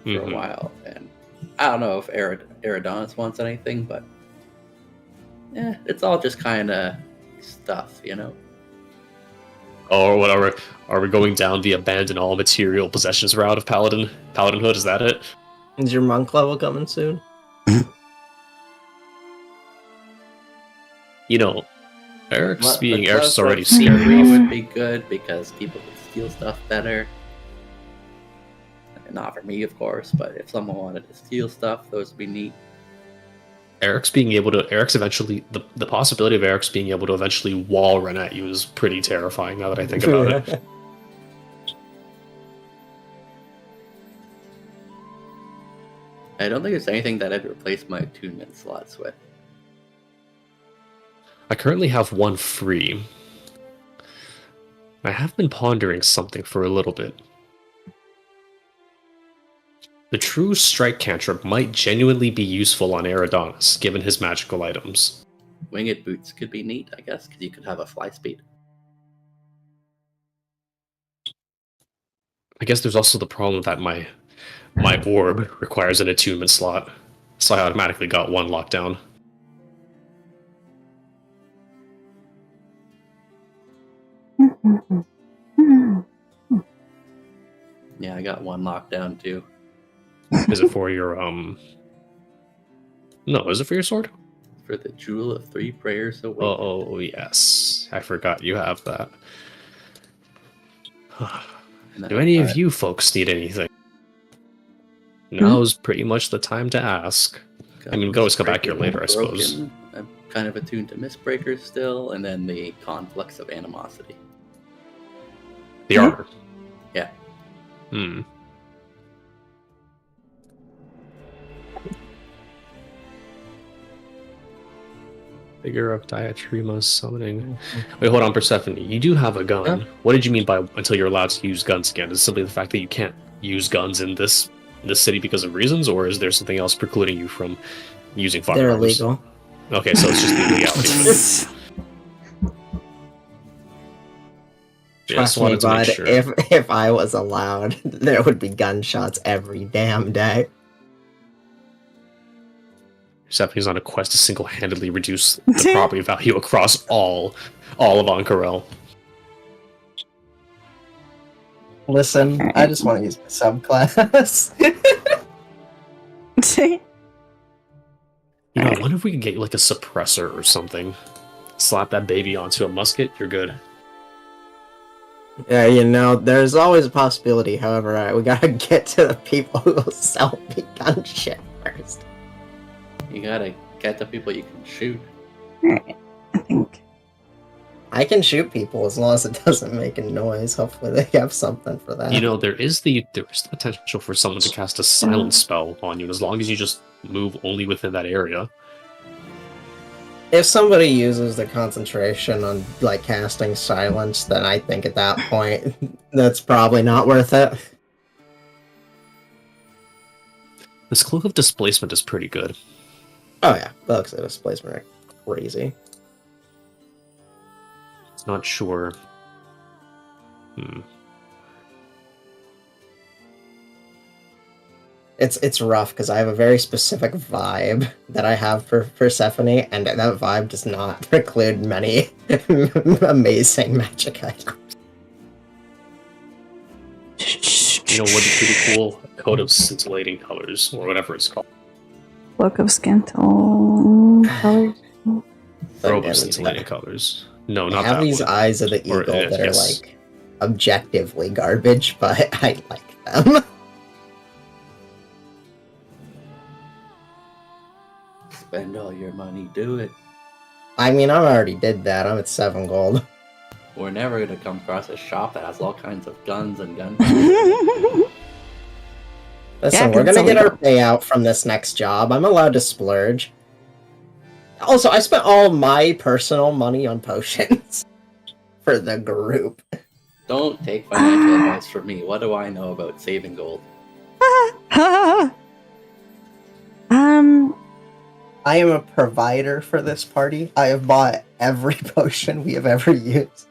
for Mhm. a while, and I don't know if Eridanus wants anything, but it's all just kind of stuff, you know. Or whatever. Are we going down the abandon all material possessions route of Paladinhood? Is that it? Is your monk level coming soon? You know, Eric's But being the Eric's Cloak already of scared Fury enough. would be good because people could steal stuff better. Not for me, of course, but if someone wanted to steal stuff, those would be neat. Eric's eventually the possibility of Eric's being able to eventually wall run at you is pretty terrifying now that I think about it. I don't think there's anything that I'd replace my attunement slots with. I currently have one free. I have been pondering something for a little bit. The true strike cantrip might genuinely be useful on Eridanus, given his magical items. Winged boots could be neat, I guess, because you could have a fly speed. I guess there's also the problem that my orb requires an attunement slot, so I automatically got one locked down. Yeah, I got one lockdown too. Is it for your No, is it for your sword? For the Jewel of Three Prayers Away. Oh yes, I forgot you have that. Do any of you folks need anything? Now's pretty much the time to ask. I mean, we can always come back here later, I suppose. I'm kind of attuned to Mistbreakers still, and then the Conflux of Animosity. The armor. Yeah. Hmm. Figure of Diatrima summoning. Wait, hold on, Persephone. You do have a gun. Huh? What did you mean by until you're allowed to use guns again? Is it simply the fact that you can't use guns in this city because of reasons, or is there something else precluding you from using firearms? They're illegal. Okay, so it's just the legality of it. Yeah, Trust just me, wanted to make bud. sure. If I was allowed, there would be gunshots every damn day. Persephone's on a quest to single-handedly reduce the property value across all of Ank'Harel. Listen, I just want to use my subclass. You know, I wonder if we could get like a suppressor or something. Slap that baby onto a musket, you're good. Yeah, you know, there's always a possibility. However, we gotta get to the people who will sell me gun shit first. You gotta get the people you can shoot. Alright, I think. I can shoot people as long as it doesn't make a noise. Hopefully, they have something for that. You know, there is the potential for someone to cast a silence spell on you, and as long as you just move only within that area. If somebody uses the concentration on like casting silence, then I think at that point that's probably not worth it. This Cloak of Displacement is pretty good. Oh yeah, bugs of displacement are crazy. It's not sure. It's rough because I have a very specific vibe that I have for Persephone, and that vibe does not preclude many amazing magic items. You know what is pretty cool? A coat of scintillating colors, or whatever it's called. Book of Scantal colors. Robe of scintillating colors. No, I not have that these one. eyes of the eagle Or, that yes. are like objectively garbage, but I like them. Spend all your money, do it. I mean, I already did that. I'm at 7 gold. We're never gonna come across a shop that has all kinds of guns and guns. Listen, Yeah, we're gonna it's get our illegal. payout from this next job. I'm allowed to splurge. Also, I spent all my personal money on potions for the group. Don't take financial advice from me. What do I know about saving gold? I am a provider for this party. I have bought every potion we have ever used.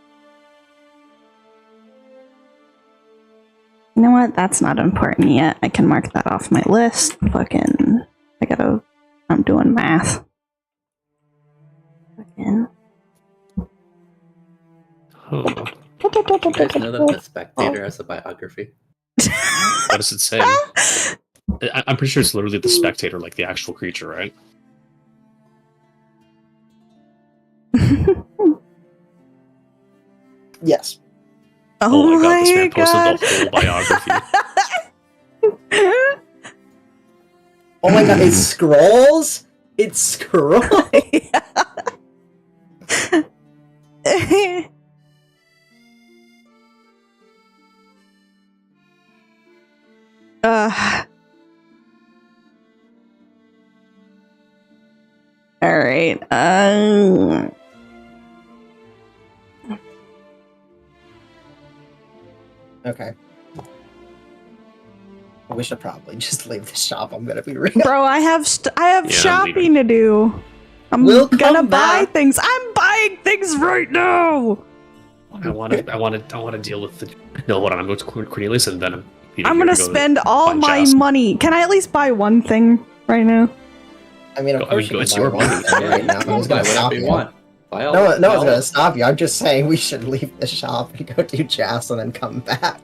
You know what? That's not important yet. I can mark that off my list. I'm doing math. Fucking. Oh, You guys know that the Spectator has a biography? what does it say? I'm pretty sure it's literally the Spectator, like the actual creature, right? Yes. Oh my god, this man posted the whole biography. Oh my god, it's scrolls? It's scrolls? All right. Okay. We should probably just leave the shop, I'm gonna be real. Bro, I have I'm shopping to do. We'll gonna come buy back. things. I'm buying things right now. I want to deal with the. No, hold on. I'm going to Cornelius, and then I'm gonna spend all find my Jas. money. Can I at least buy one thing right now? I mean, of I course mean, you it's can your buy one money. thing right now. Who's Buy gonna stop whatever you you? want. Buy all- No buy one's all- gonna stop you. I'm just saying we should leave the shop and go do Jas and then come back.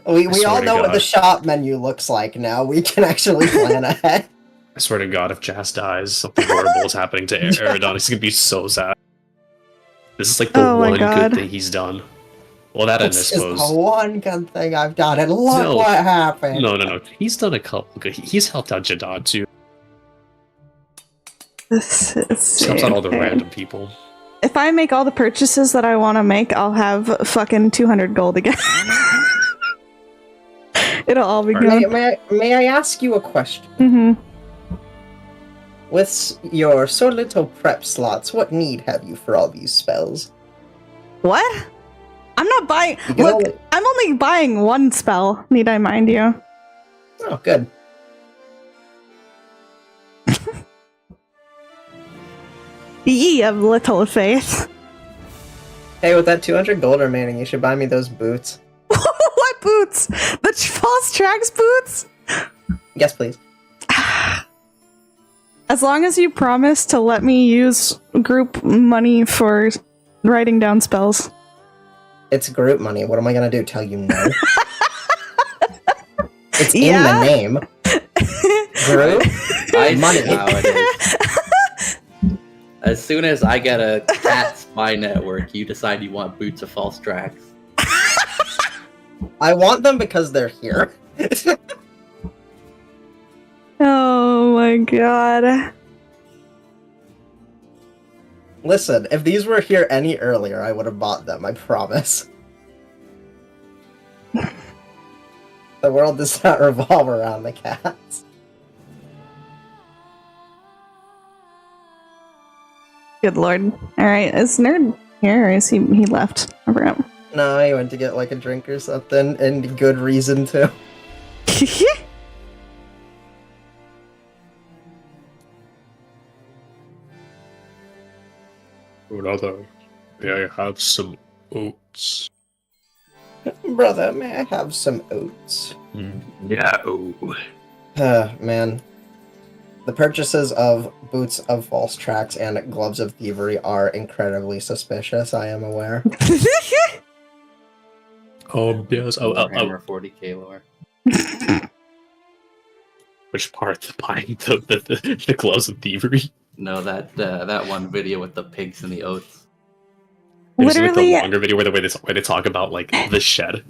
We swear all to know what God. the shop menu looks like now. We can actually plan ahead. I swear to God, if Jas dies, something horrible is happening to Eridon. He's gonna be so sad. This is like the Oh my one God. good thing he's done. Well, that and I This is suppose. the one good thing I've done, and look No. what happened. No. He's done a couple good. He's helped out Jadad too. This is He helps out all the okay. random people. If I make all the purchases that I want to make, I'll have fucking 200 gold again. It'll all be May, gone. may I ask you a question? Mm-hmm. With your so little prep slots, what need have you for all these spells? What? I'm not buying. You can Look, only- I'm only buying one spell. Need I mind you? Oh, good. Ye of little faith. Hey, with that 200 gold remaining, you should buy me those boots. What boots? The false tracks boots? Yes, please. As long as you promise to let me use group money for writing down spells. It's group money. What am I gonna do? Tell you no? It's Yeah? in the name. Group I money. see how it is. As soon as I get a cat spy network, you decide you want boots of false tracks. I want them because they're here. Oh my god. Listen, if these were here any earlier, I would have bought them, I promise. The world does not revolve around the cats. Good lord. Alright, is Nerd here or is he left? I forgot. No, he went to get like a drink or something, and good reason to. Brother, may I have some oats? Brother, may I have some oats? No. Man. The purchases of boots of false tracks and gloves of thievery are incredibly suspicious, I am aware. Yes. Warhammer 40k lore. Which part? Buying the gloves of thievery? No, that one video with the pigs and the oats. There's like Literally, the longer video where they talk about like the shed.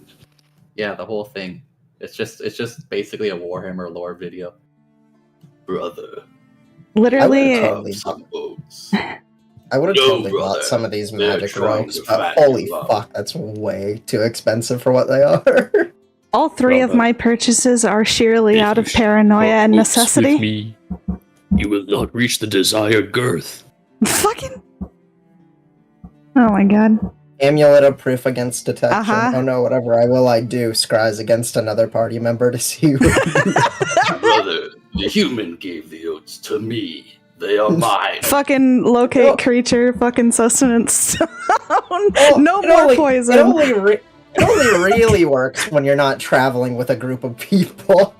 Yeah, the whole thing. It's just basically a Warhammer lore video. Brother, literally, I would some oats. I would have No, totally brother. bought some of these They're magic trying ropes, to but fatten holy you up. fuck, that's way too expensive for what they are. all three of Brother. my purchases are sheerly If out you of paranoia and Oats with necessity. me, you will not reach the desired girth. Fucking. Oh my god. Amulet of proof against detection. Uh-huh. Oh no, whatever I do, scries against another party member to see who. Brother, the human gave the oats to me. They are mine. Fucking locate Well- creature, fucking sustenance stone. Well, No it more only- poison. It only really works when you're not traveling with a group of people.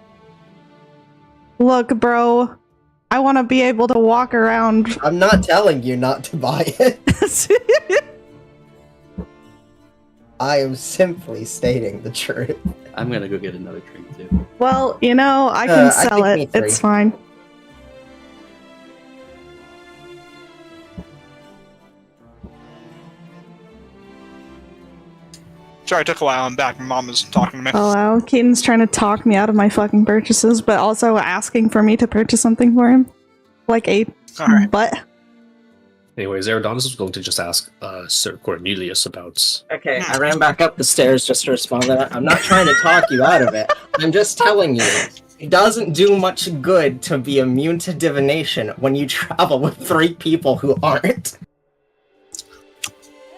Look, bro, I want to be able to walk around. I'm not telling you not to buy it. I am simply stating the truth. I'm gonna go get another drink too. Well, you know, I can I sell think me it. three. It's fine. Sorry, it took a while. I'm back. My mom was talking to me. Oh wow, Keaton's trying to talk me out of my fucking purchases, but also asking for me to purchase something for him. Like a Alright. butt. Anyways, Eridanus was going to just ask Sir Cornelius about. Okay, I ran back up the stairs just to respond to that. I'm not trying to talk you out of it. I'm just telling you, it doesn't do much good to be immune to divination when you travel with 3 people who aren't.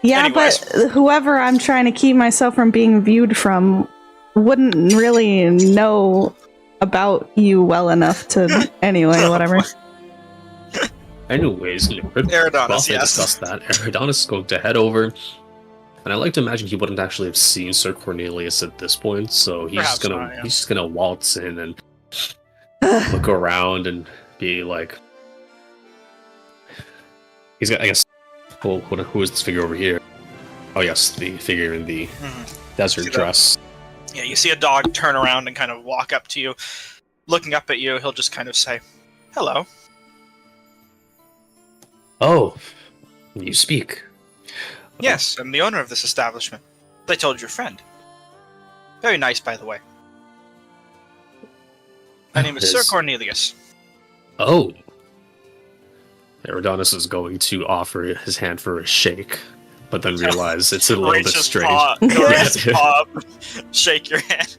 Yeah, Anyways. but whoever I'm trying to keep myself from being viewed from wouldn't really know about you well enough to. Anyway, whatever. Anyways, Eridanus, whilst they yes. discussed that, Eridanus is going to head over. And I like to imagine he wouldn't actually have seen Sir Cornelius at this point, so he's Perhaps just gonna not, yeah. he's just gonna waltz in and look around and be like, he's got, I guess, who is this figure over here? Oh yes, the figure in the desert See that? dress. Yeah, you see a dog turn around and kind of walk up to you. Looking up at you, he'll just kind of say, hello. Oh, you speak. Yes, I'm the owner of this establishment. They told your friend. Very nice, by the way. My name is Sir Yes. Cornelius. Oh. Eridanus is going to offer his hand for a shake, but then realize it's a little Reach bit his strange. paw, reach his paw up, shake your hand.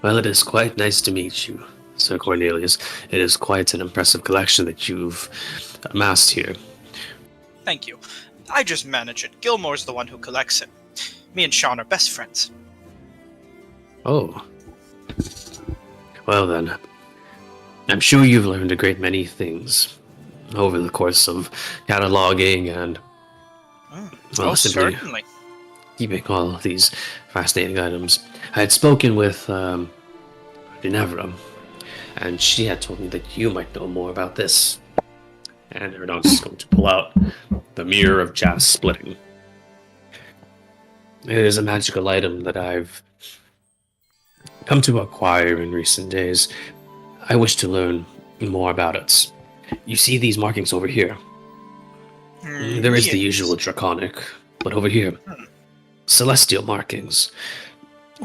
Well, it is quite nice to meet you, Sir Cornelius. It is quite an impressive collection that you've amassed here. Thank you. I just manage it. Gilmore's the one who collects it. Me and Sean are best friends. Oh. Well then, I'm sure you've learned a great many things over the course of cataloging and well, Oh, simply certainly. keeping all of these fascinating items. I had spoken with Ginevra, and she had told me that you might know more about this. And Eridanus is going to pull out the Mirror of Jazz Splitting. It is a magical item that I've come to acquire in recent days. I wish to learn more about it. You see these markings over here? There is the Yes. usual draconic, but over here, celestial markings,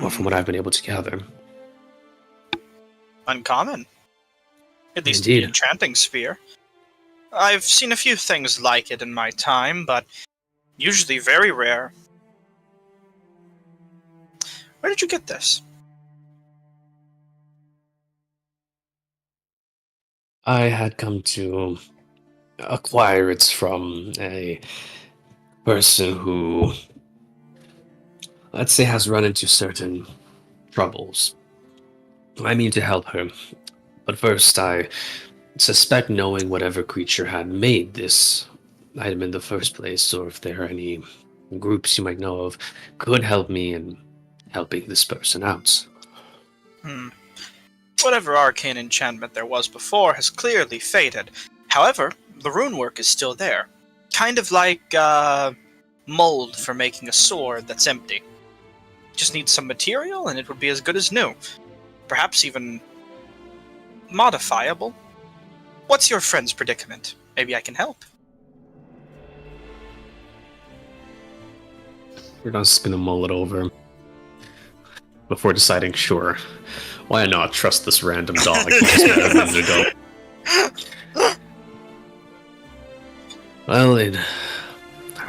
or from what I've been able to gather. Uncommon. At least in Indeed. the enchanting sphere. I've seen a few things like it in my time, but usually very rare. Where did you get this? I had come to acquire it from a person who, let's say, has run into certain troubles. I mean to help her, but first I suspect knowing whatever creature had made this item in the first place, or if there are any groups you might know of, could help me in helping this person out. Whatever arcane enchantment there was before has clearly faded. However, the rune work is still there. Kind of like a mold for making a sword that's empty. Just needs some material and it would be as good as new. Perhaps even modifiable. What's your friend's predicament? Maybe I can help. We're just gonna mull it over before deciding, sure, why not trust this random dog he just met a minute ago? Well, in a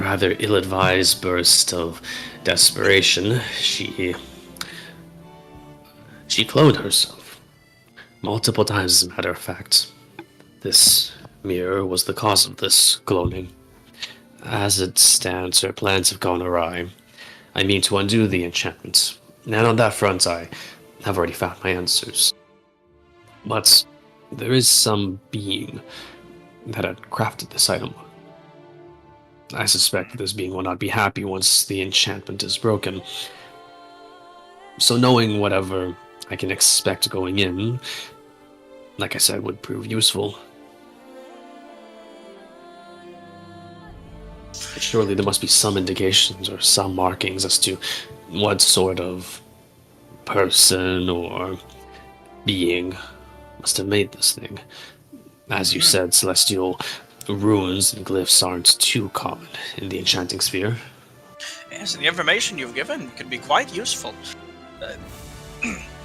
rather ill-advised burst of desperation, she cloned herself. Multiple times, as a matter of fact. This mirror was the cause of this cloning. As it stands, her plans have gone awry. I mean to undo the enchantment. And on that front, I have already found my answers. But there is some being that had crafted this item. I suspect this being will not be happy once the enchantment is broken. So knowing whatever I can expect going in, like I said, would prove useful. Surely there must be some indications or some markings as to what sort of person or being must have made this thing. As you said, celestial runes and glyphs aren't too common in the enchanting sphere. Yes, and the information you've given could be quite useful.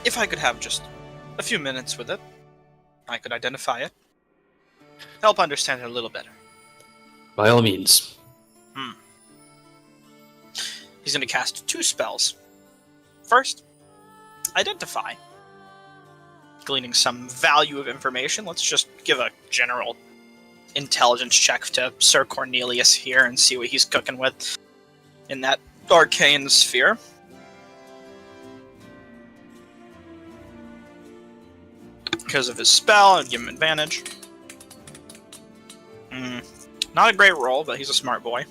If I could have just a few minutes with it, I could identify it. Help understand it a little better. By all means. He's going to cast 2 spells. First, Identify. Gleaning some value of information, let's just give a general intelligence check to Sir Cornelius here and see what he's cooking with in that arcane sphere. Because of his spell, I'd give him advantage. Not a great roll, but he's a smart boy.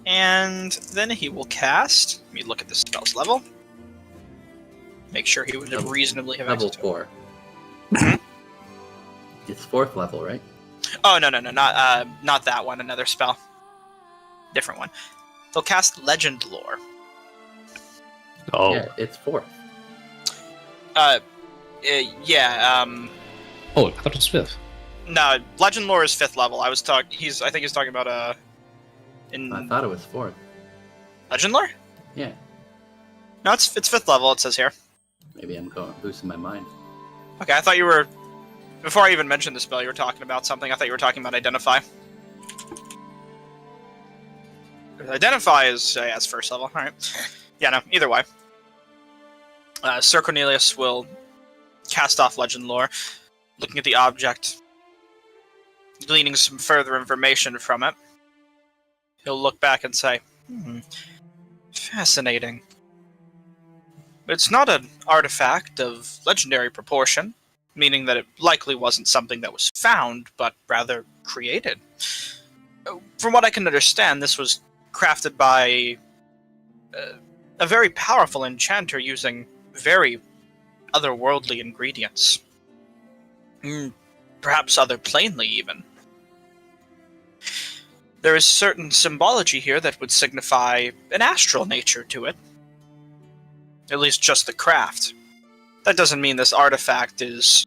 And then he will cast... Let me look at the spell's level. Make sure he would reasonably have Level access to it. 4. It's 4th level, right? Oh, no, not that one. Another spell. Different one. He'll cast Legend Lore. Oh. Yeah, it's 4th. Yeah, Oh, I thought it was 5th. no, Legend Lore is 5th level. I think he's talking about, I thought it was 4th. Legend Lore? Yeah. No, it's 5th level, it says here. Maybe I'm losing my mind. Okay, I thought you were... Before I even mentioned the spell, you were talking about something. I thought you were talking about Identify. Identify is... yeah, it's 1st level. Alright. Yeah, no, either way. Sir Cornelius will cast off Legend Lore, looking at the object, gleaning some further information from it. He'll look back and say, fascinating. It's not an artifact of legendary proportion, meaning that it likely wasn't something that was found, but rather created. From what I can understand, this was crafted by a very powerful enchanter using very otherworldly ingredients. Perhaps otherplanely, even. There is certain symbology here that would signify an astral nature to it. At least just the craft. That doesn't mean this artifact is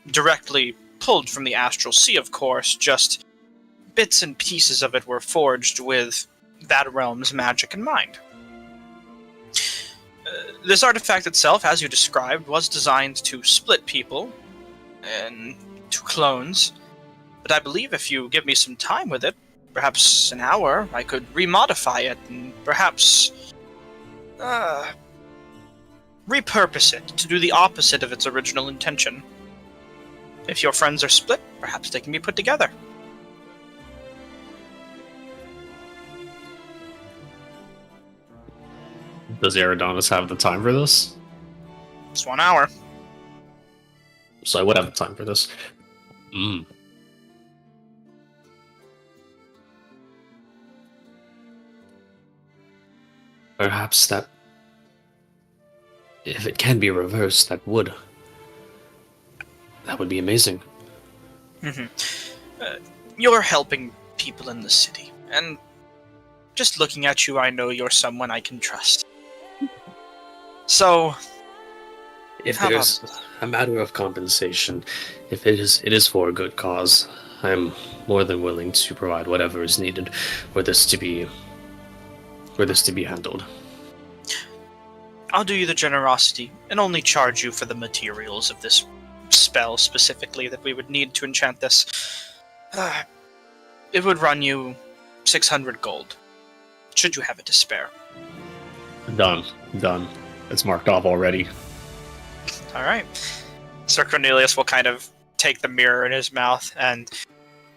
directly pulled from the astral sea, of course, just bits and pieces of it were forged with that realm's magic in mind. This artifact itself, as you described, was designed to split people into clones, but I believe if you give me some time with it, perhaps an hour, I could remodify it and perhaps repurpose it to do the opposite of its original intention. If your friends are split, perhaps they can be put together. Does Eridanos have the time for this? It's 1 hour. So I would have the time for this. Perhaps that... if it can be reversed, that would be amazing. You're helping people in the city, and just looking at you, I know you're someone I can trust. So, If how there's about... a matter of compensation, if it is for a good cause, I'm more than willing to provide whatever is needed for this to be handled. I'll do you the generosity and only charge you for the materials of this spell specifically that we would need to enchant this. It would run you 600 gold, should you have it to spare. Done. It's marked off already. Alright. Sir Cornelius will kind of take the mirror in his mouth and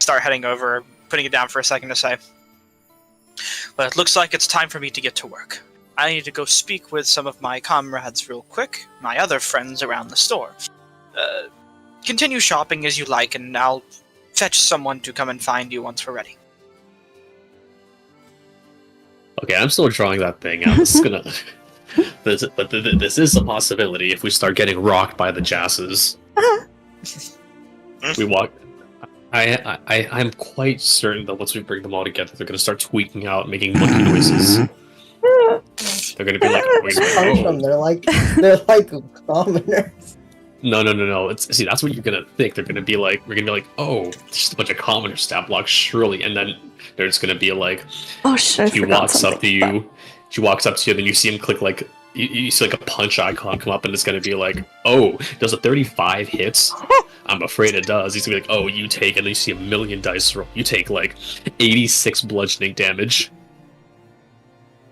start heading over, putting it down for a second to say, well, it looks like it's time for me to get to work. I need to go speak with some of my comrades real quick, my other friends around the store. Continue shopping as you like, and I'll fetch someone to come and find you once we're ready. Okay, I'm still drawing that thing out. This is gonna. This is a possibility if we start getting rocked by the Jasses. We walk. I'm quite certain that once we bring them all together, they're gonna start tweaking out, making monkey noises. They're gonna be like, Punch them. They're like commoners. No. See, that's what you're gonna think. We're gonna be like, oh, just a bunch of commoners stat blocks, surely, and then they're just gonna be like, Oh shit! he walks up to you. She walks up to you, then you see him click like you see like a punch icon come up, and it's gonna be like, oh, does a 35 hits? I'm afraid it does. He's gonna be like, oh, you take, and then you see a million dice roll. You take like 86 bludgeoning damage.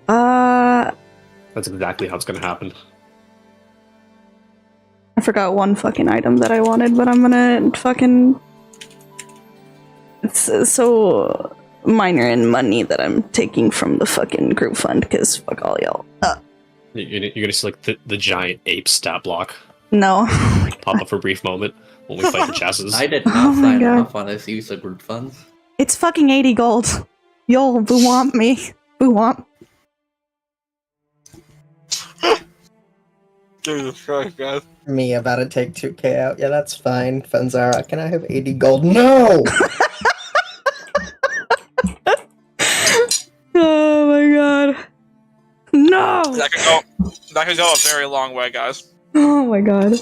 That's exactly how it's gonna happen. I forgot one fucking item that I wanted, but I'm gonna fucking. It's so minor in money that I'm taking from the fucking group fund because fuck all y'all. You're gonna see like the giant ape stat block No. pop up for a brief moment when we fight the Jasses. I did Oh not my sign God. off on this use of group funds. It's fucking 80 gold. Y'all boo want me. Boo want. Jesus Christ, guys. Me about to take 2k out. Yeah, that's fine. Fanzara, can I have 80 gold? No! Oh my god. No! That could go a very long way, guys. Oh my god.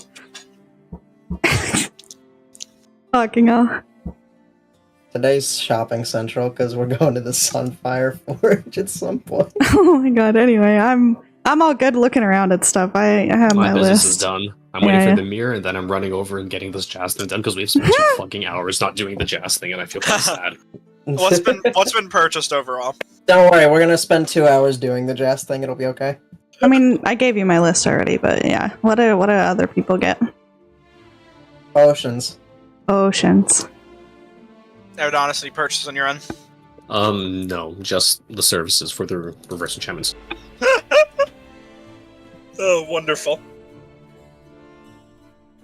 Fucking hell. Today's shopping central because we're going to the Sunfire Forge at some point. Oh my god, anyway, I'm all good looking around at stuff. I have my business list. is done. I'm Yeah, waiting yeah. for the mirror, and then I'm running over and getting this jazz thing done because we've spent 2 fucking hours not doing the jazz thing, and I feel kind of sad. What's been purchased overall? Don't worry, we're gonna spend 2 hours doing the jazz thing. It'll be okay. I mean, I gave you my list already, but yeah. What do other people get? Potions. Oceans. I would honestly purchase on your end. No, just the services for the reverse enchantments. Oh, wonderful.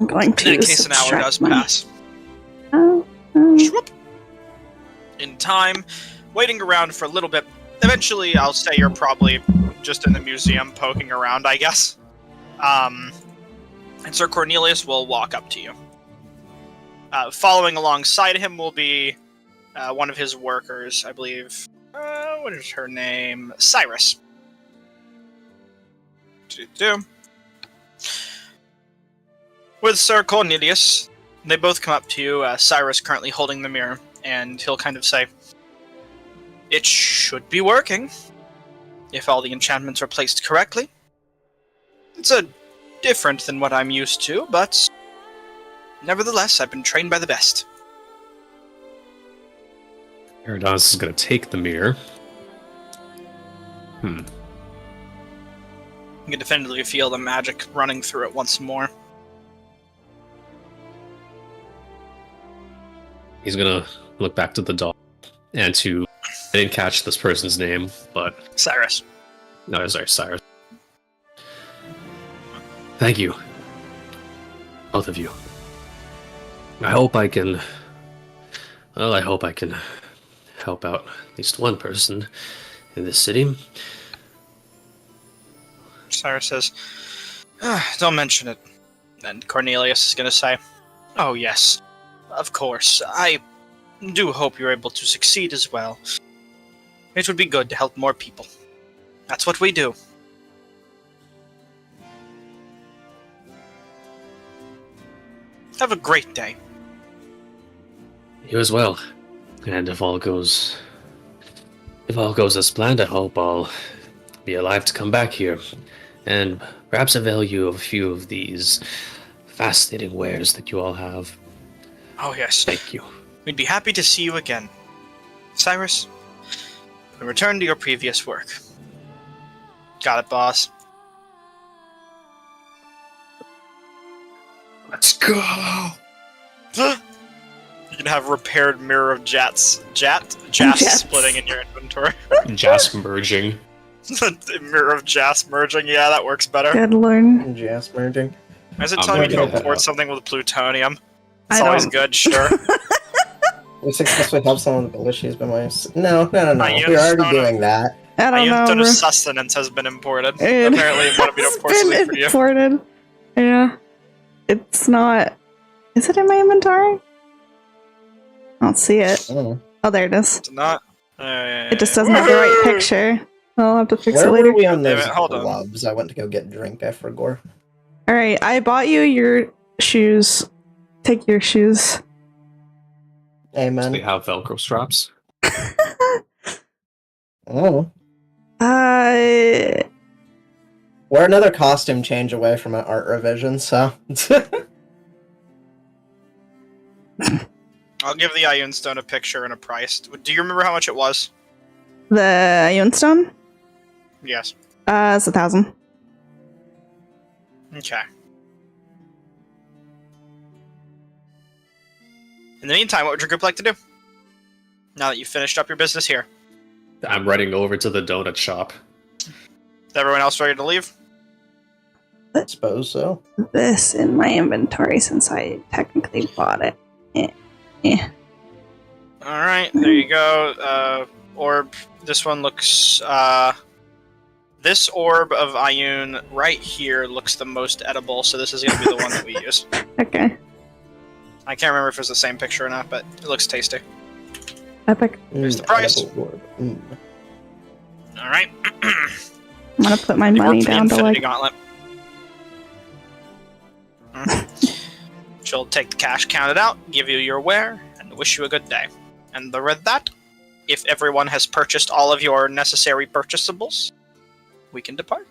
I'm going to. In any case, an hour subtract does money. pass. Shwoop. In time, waiting around for a little bit. Eventually, I'll say you're probably just in the museum poking around, I guess. And Sir Cornelius will walk up to you. Following alongside him will be one of his workers, I believe. What is her name? Cyrus. With Sir Cornelius, they both come up to you, Cyrus currently holding the mirror, and he'll kind of say, "It should be working, if all the enchantments are placed correctly. It's different than what I'm used to, but nevertheless, I've been trained by the best." Adonis is going to take the mirror. You can definitively feel the magic running through it once more. He's going to look back to the doll and to... I didn't catch this person's name, but... Cyrus. No, sorry, Cyrus. Thank you. Both of you. I hope I can... Well, I hope I can help out at least one person in this city. Cyrus says, "Don't mention it." And Cornelius is going to say, "Oh yes, of course. I do hope you're able to succeed as well. It would be good to help more people. That's what we do." Have a great day. You as well. And if all goes as planned, I hope I'll be alive to come back here. And perhaps avail you of a few of these fascinating wares that you all have. Oh yes. Thank you. We'd be happy to see you again. Cyrus, return to your previous work. Got it, boss. Let's go! You can have repaired mirror of Jats Jats. splitting in your inventory. Jas merging. Mirror of Jas merging, yeah, that works better. Good lord. Jazz merging. Why is it I'm telling me to making that report up. something with plutonium? I It's always don't- good, sure. We successfully helped someone with issues, but my... No. Not We're already yet. doing that. I don't know. Ayunto's sustenance has been imported. It Apparently, it wanted me to has import something been for you. imported. Yeah. It's not... Is it in my inventory? I don't see it. Oh. Oh, there it is. It's not. It just doesn't have the right picture. I'll have to fix Where it later. were we on Damn those it, hold on. gloves? I went to go get a drink. I forgot. Alright, I bought you your shoes. Take your shoes. Amen. They have Velcro straps. Oh. Uh, We're another costume change away from an art revision, so. I'll give the Ioun Stone a picture and a price. Do you remember how much it was? the Ioun Stone? Yes. It's 1,000. Okay. In the meantime, what would your group like to do? Now that you've finished up your business here. I'm running over to the donut shop. Is everyone else ready to leave? I suppose so. This in my inventory since I technically bought it. Alright, there you go. Orb. This one looks... This orb of Ioun right here looks the most edible, so this is going to be the one that we use. Okay. I can't remember if it was the same picture or not, but it looks tasty. Epic. Here's the price. edible orb. Alright. I'm gonna put my money down to Infinity like... Gauntlet. She'll take the cash, count it out, give you your ware, and wish you a good day. And with that, if everyone has purchased all of your necessary purchasables, we can depart.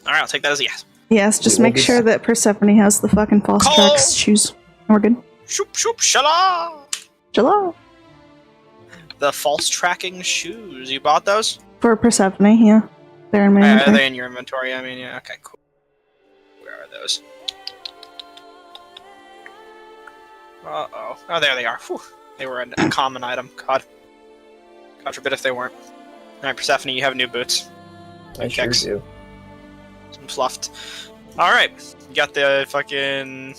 Alright, I'll take that as a yes. Yes, just will make be sure fine. that Persephone has the fucking false Call! tracks shoes. We're good. Shoop, shoop, shala! Hello. The false tracking shoes. You bought those? For Persephone, yeah. They're in my Are inventory. they in your inventory? I mean, yeah, okay, cool. Where are those? Uh-oh. Oh, there they are. Whew. They were a common item. God. God forbid if they weren't. Alright, Persephone, you have new boots. I sure Kicks. do. Some fluffed. Alright. You got the fucking...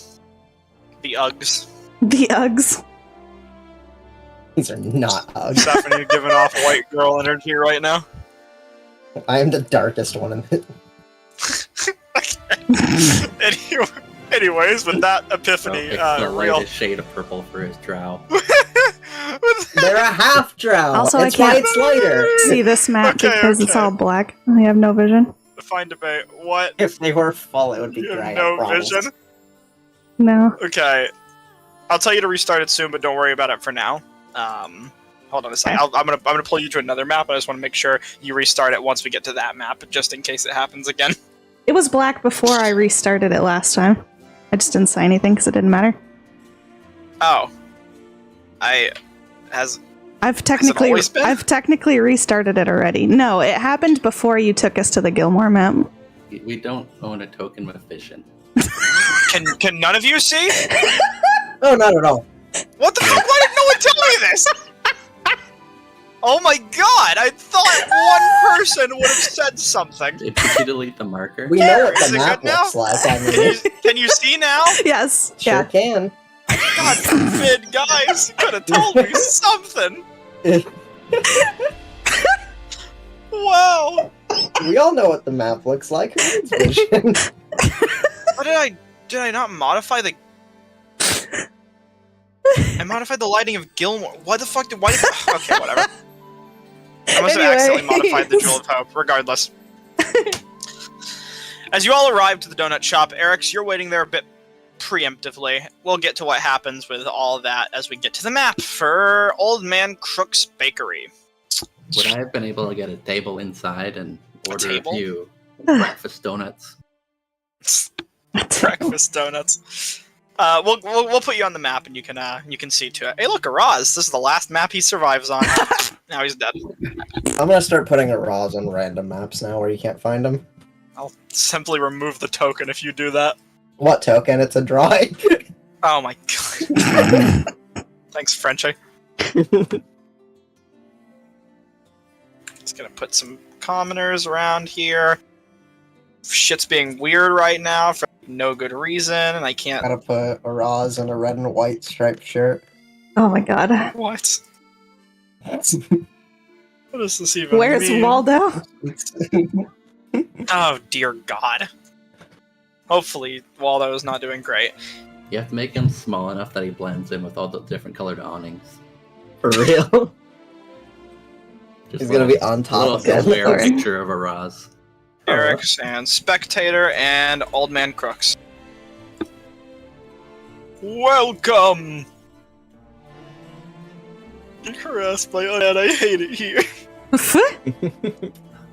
The Uggs. The Uggs. These are not Uggs. Persephone giving off white girl energy right now. I am the darkest one in it. Anyways, with that epiphany, It's the real... lightest shade of purple for his drow. They're a half drow. Also, That's I why can't it's lighter. see this map Okay, because it's okay. all black. I have no vision. Fine debate. What? If they were full, it would be You gray. have I no promise. vision? No. Okay. I'll tell you to restart it soon, but don't worry about it for now. Hold on a second. I'm gonna pull you to another map. I just want to make sure you restart it once we get to that map, just in case it happens again. It was black before I restarted it last time. I just didn't say anything because it didn't matter. Oh. I've technically always been? I've technically restarted it already. No, it happened before you took us to the Gilmore map. We don't own a token with vision. Can none of you see? No, not at all. What the fuck? Why didn't no one tell me this? Oh my god! I thought one person would have said something. Did you delete the marker? We know what Is the it map good now? looks like. I Can mean, can you see now? Yes. sure Yeah. can. God forbid, guys! You could have told me something. Wow. We all know what the map looks like. Who needs vision? What did I not modify the? I modified the lighting of Gilmore. Why the fuck did? Okay, whatever. I must have accidentally modified the Jewel of Hope. Regardless. As you all arrive to the donut shop, Eric's, you're waiting there a bit preemptively. We'll get to what happens with all of that as we get to the map for Old Man Crook's Bakery. Would I have been able to get a table inside and order a table? few breakfast donuts? Breakfast donuts. We'll put you on the map and you can see to it. Hey, look, Araz. This is the last map he survives on. Now he's dead. I'm gonna start putting a Raws on random maps now where you can't find them. I'll simply remove the token if you do that. What token? It's a drawing. Oh my god. Thanks, Frenchie. Just gonna put some commoners around here. Shit's being weird right now for no good reason, and I can't. Gotta put a Raws in a red and white striped shirt. Oh my god. What? What does this even Where's mean? Waldo? Oh, dear God. Hopefully, Waldo is not doing great. You have to make him small enough that he blends in with all the different colored awnings. For real? Just He's gonna be on top little of it. square Sorry. picture of a Raz. Eric's and Spectator and Old Man Crooks. Welcome! I'm harassed by Undead, I hate it here.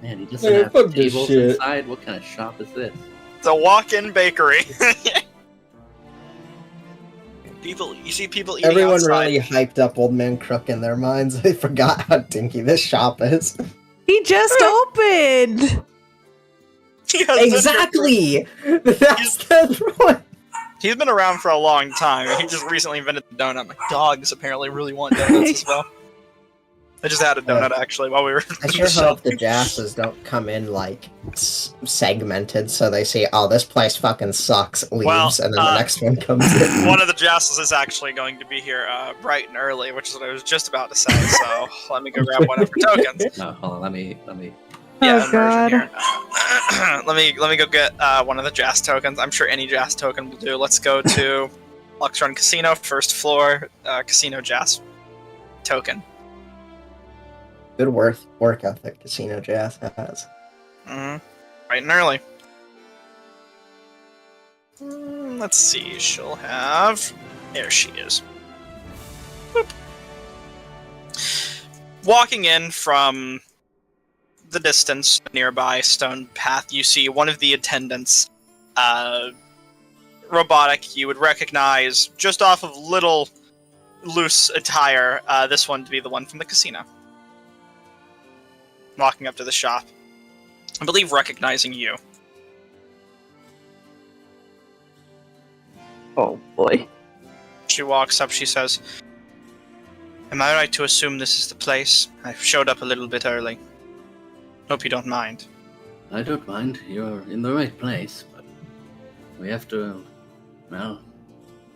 Man, he doesn't Man, have fuck this tables shit. inside. What kind of shop is this? It's a walk-in bakery. You see people eating Everyone outside. really hyped up Old Man Crook in their minds. They forgot how dinky this shop is. He just opened! He has been- Exactly! That's the point. He's been around for a long time, and he just recently invented the donut. My dogs apparently really want donuts as well. I just had a donut, actually, while we were... I sure hope the Jasses don't come in, like, segmented, so they see, oh, this place fucking sucks, leaves, Well, and then the next one comes in. One of the Jasses is actually going to be here bright and early, which is what I was just about to say, so let me go grab one of her tokens. No, hold on. Let me. Yeah, Oh, God. immersion here. let me go get one of the Jas tokens. I'm sure any Jas token will do. Let's go to Lux Run Casino, first floor, Casino Jas token. Good work ethic Casino Jazz has. Mm-hmm. Bright and early. Let's see, she'll have... There she is. Boop. Walking in from the distance, nearby stone path, you see one of the attendants, robotic, you would recognize, just off of little loose attire, this one to be the one from the casino. Walking up to the shop. I believe recognizing you. Oh boy. She walks up, she says, "Am I right to assume this is the place? I showed up a little bit early. Hope you don't mind." I don't mind. You're in the right place, but we have to. Well,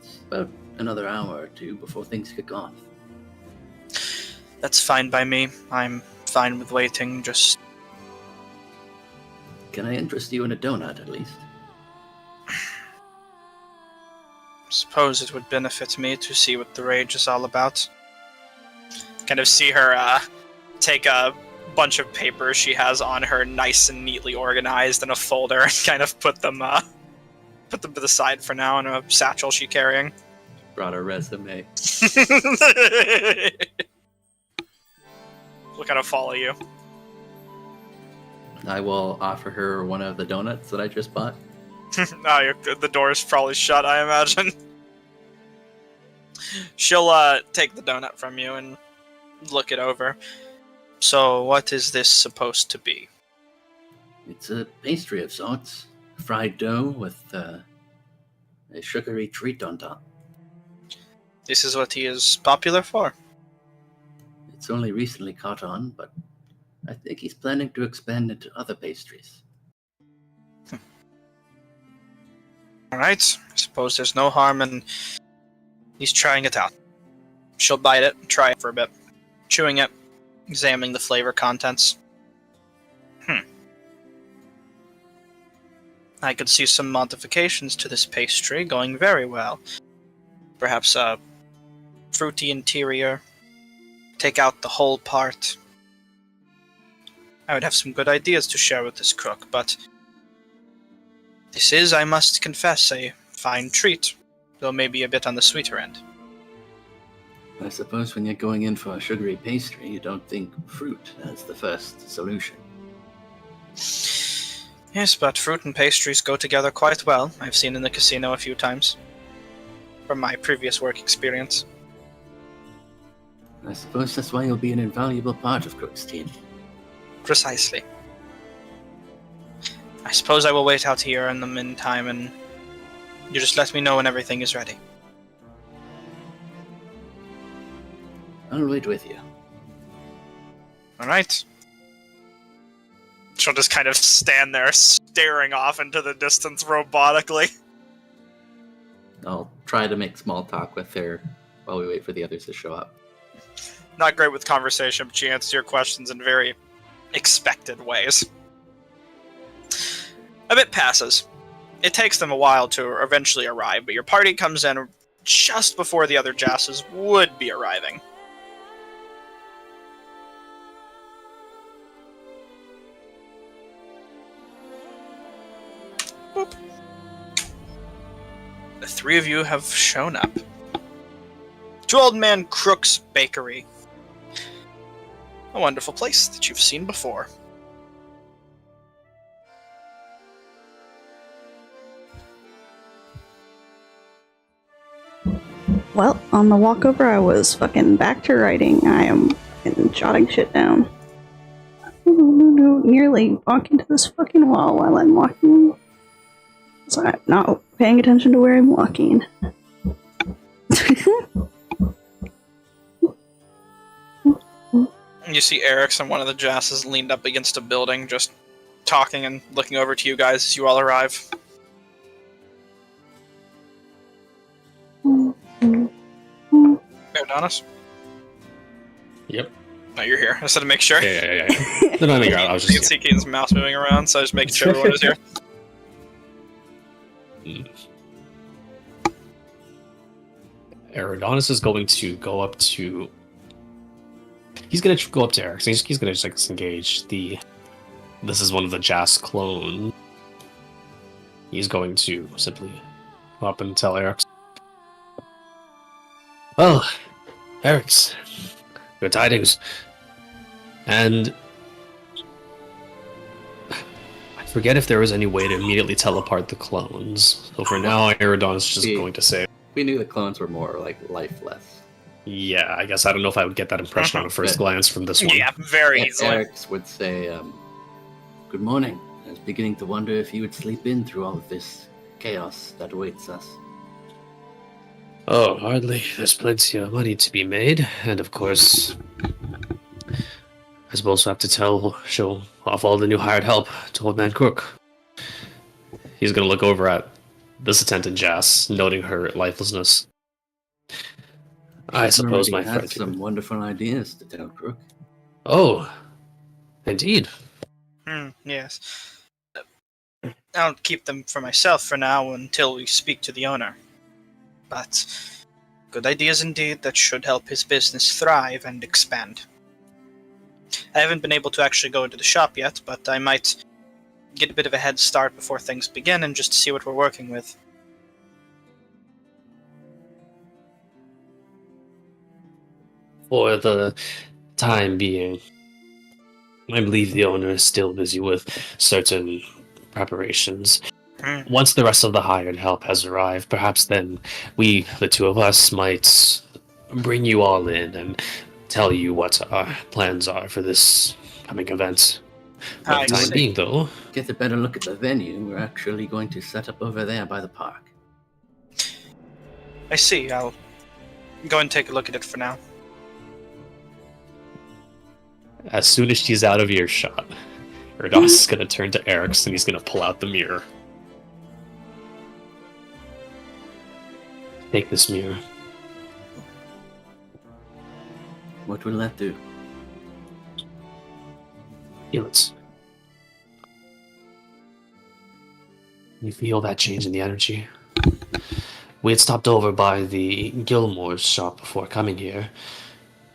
it's about another hour or two before things kick off. That's fine by me. I'm fine with waiting, just... Can I interest you in a donut at least? Suppose it would benefit me to see what the rage is all about. Kind of see her take a bunch of papers she has on her, nice and neatly organized in a folder, and kind of put them to the side for now in a satchel she's carrying. Brought a resume. We'll kind of follow you. I will offer her one of the donuts that I just bought. The door's probably shut, I imagine. She'll take the donut from you and look it over. So, what is this supposed to be? It's a pastry of sorts. Fried dough with a sugary treat on top. This is what he is popular for. It's only recently caught on, but I think he's planning to expand into other pastries. Alright, I suppose there's no harm in he's trying it out. She'll bite it, try it for a bit, chewing it, examining the flavor contents. I could see some modifications to this pastry going very well. Perhaps a fruity interior, take out the whole part. I would have some good ideas to share with this crook, but this is, I must confess, a fine treat, though maybe a bit on the sweeter end. I suppose when you're going in for a sugary pastry, you don't think fruit as the first solution. Yes, but fruit and pastries go together quite well. I've seen in the casino a few times. From my previous work experience. I suppose that's why you'll be an invaluable part of Crook's team. Precisely. I suppose I will wait out here in the meantime, and you just let me know when everything is ready. I'll wait with you. Alright. She'll just kind of stand there, staring off into the distance robotically. I'll try to make small talk with her while we wait for the others to show up. not great with conversation, but she answers your questions in very expected ways. A bit passes. It takes them a while to eventually arrive, but your party comes in just before the other Jasses would be arriving. Boop. The three of you have shown up to Old Man Crook's Bakery. A wonderful place that you've seen before. Well, on the walk over, I was fucking back to writing. I am fucking jotting shit down. Nearly walk into this fucking wall while I'm walking. So I'm not paying attention to where I'm walking. You see Eric's and one of the Jasses leaned up against a building, just talking and looking over to you guys as you all arrive. Adonis? Yep. No, you're here. I just had to make sure. Yeah. No, I was You can just. see Keaton's mouse moving around, so I just making sure everyone is here. Adonis is going to go up to. He's going to go up to Eric. He's going to just like disengage the. This is one of the Jas clone. He's going to simply go up and tell Eric. Well, Eric's. Good tidings. And. I forget if there was any way to immediately teleport the clones. So for now, Adonis is just going to say. We knew the clones were more like lifeless. Yeah, I guess I don't know if I would get that impression on a first glance from this one. Yeah, very easily. Eric's would say, "Good morning. I was beginning to wonder if you would sleep in through all of this chaos that awaits us." Oh, hardly. There's plenty of money to be made, and of course, I suppose we'll have to show off all the new hired help to Old Man Crook. He's gonna look over at this attendant Jas, noting her lifelessness. I suppose my had friend. some wonderful ideas to tell Crook. Oh, indeed. Yes. I'll keep them for myself for now until we speak to the owner. But good ideas indeed that should help his business thrive and expand. I haven't been able to actually go into the shop yet, but I might get a bit of a head start before things begin and just see what we're working with. For the time being, I believe the owner is still busy with certain preparations. Once the rest of the hired help has arrived, perhaps then we, the two of us, might bring you all in and tell you what our plans are for this coming event. For the time being, though, Get a better look at the venue. We're actually going to set up over there by the park. I see. I'll go and take a look at it for now. as soon as she's out of earshot, Erdos is going to turn to Eric's and he's going to pull out the mirror. Take this mirror. What will that do? Feel it. You feel that change in the energy? We had stopped over by the Gilmore's shop before coming here,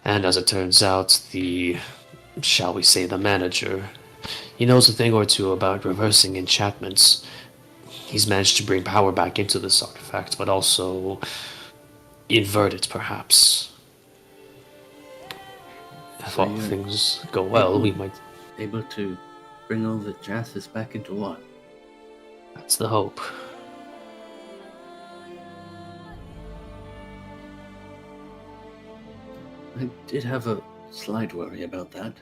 and as it turns out, shall we say, the manager, he knows a thing or two about reversing enchantments. He's managed to bring power back into this artifact, but also invert it, perhaps. If all things go well, we might... Able to bring all the Jasses back into one. That's the hope. I did have a slight worry about that.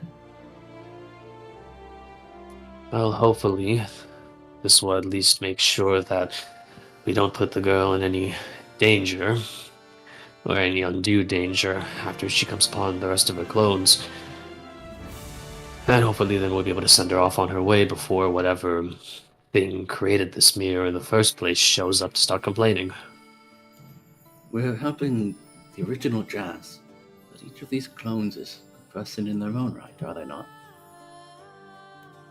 Well, hopefully, this will at least make sure that we don't put the girl in any danger, or any undue danger, after she comes upon the rest of her clones. And hopefully then we'll be able to send her off on her way before whatever thing created this mirror in the first place shows up to start complaining. We're helping the original Jas. But each of these clones is a person in their own right, are they not?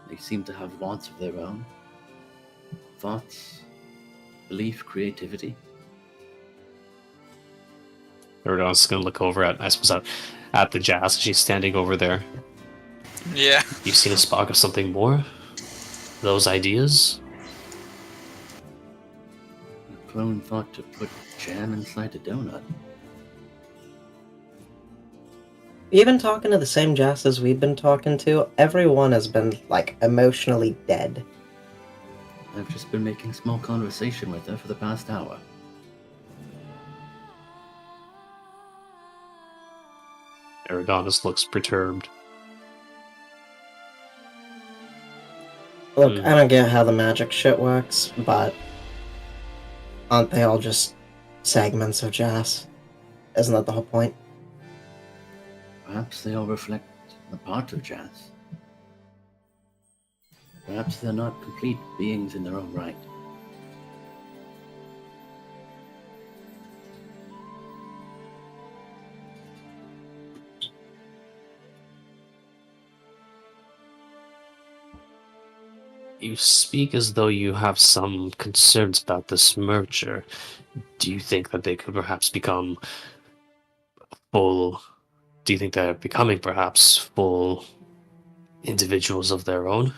They seem to have wants of their own. Thoughts, belief, creativity. Erdogan's gonna look over at, I suppose, at the Jazz. She's standing over there. Yeah. You've seen a spark of something more? Those ideas? A clone thought to put jam inside a donut. Even talking to the same Jazz as we've been talking to, everyone has been, like, emotionally dead. I've just been making small conversation with her for the past hour. Eridanus looks perturbed. Look, I don't get how the magic shit works, but aren't they all just segments of Jazz? Isn't that the whole point? Perhaps they all reflect a part of Jazz. Perhaps they're not complete beings in their own right. You speak as though you have some concerns about this merger. Do you think that they could perhaps become full... Do you think they're becoming perhaps full individuals of their own?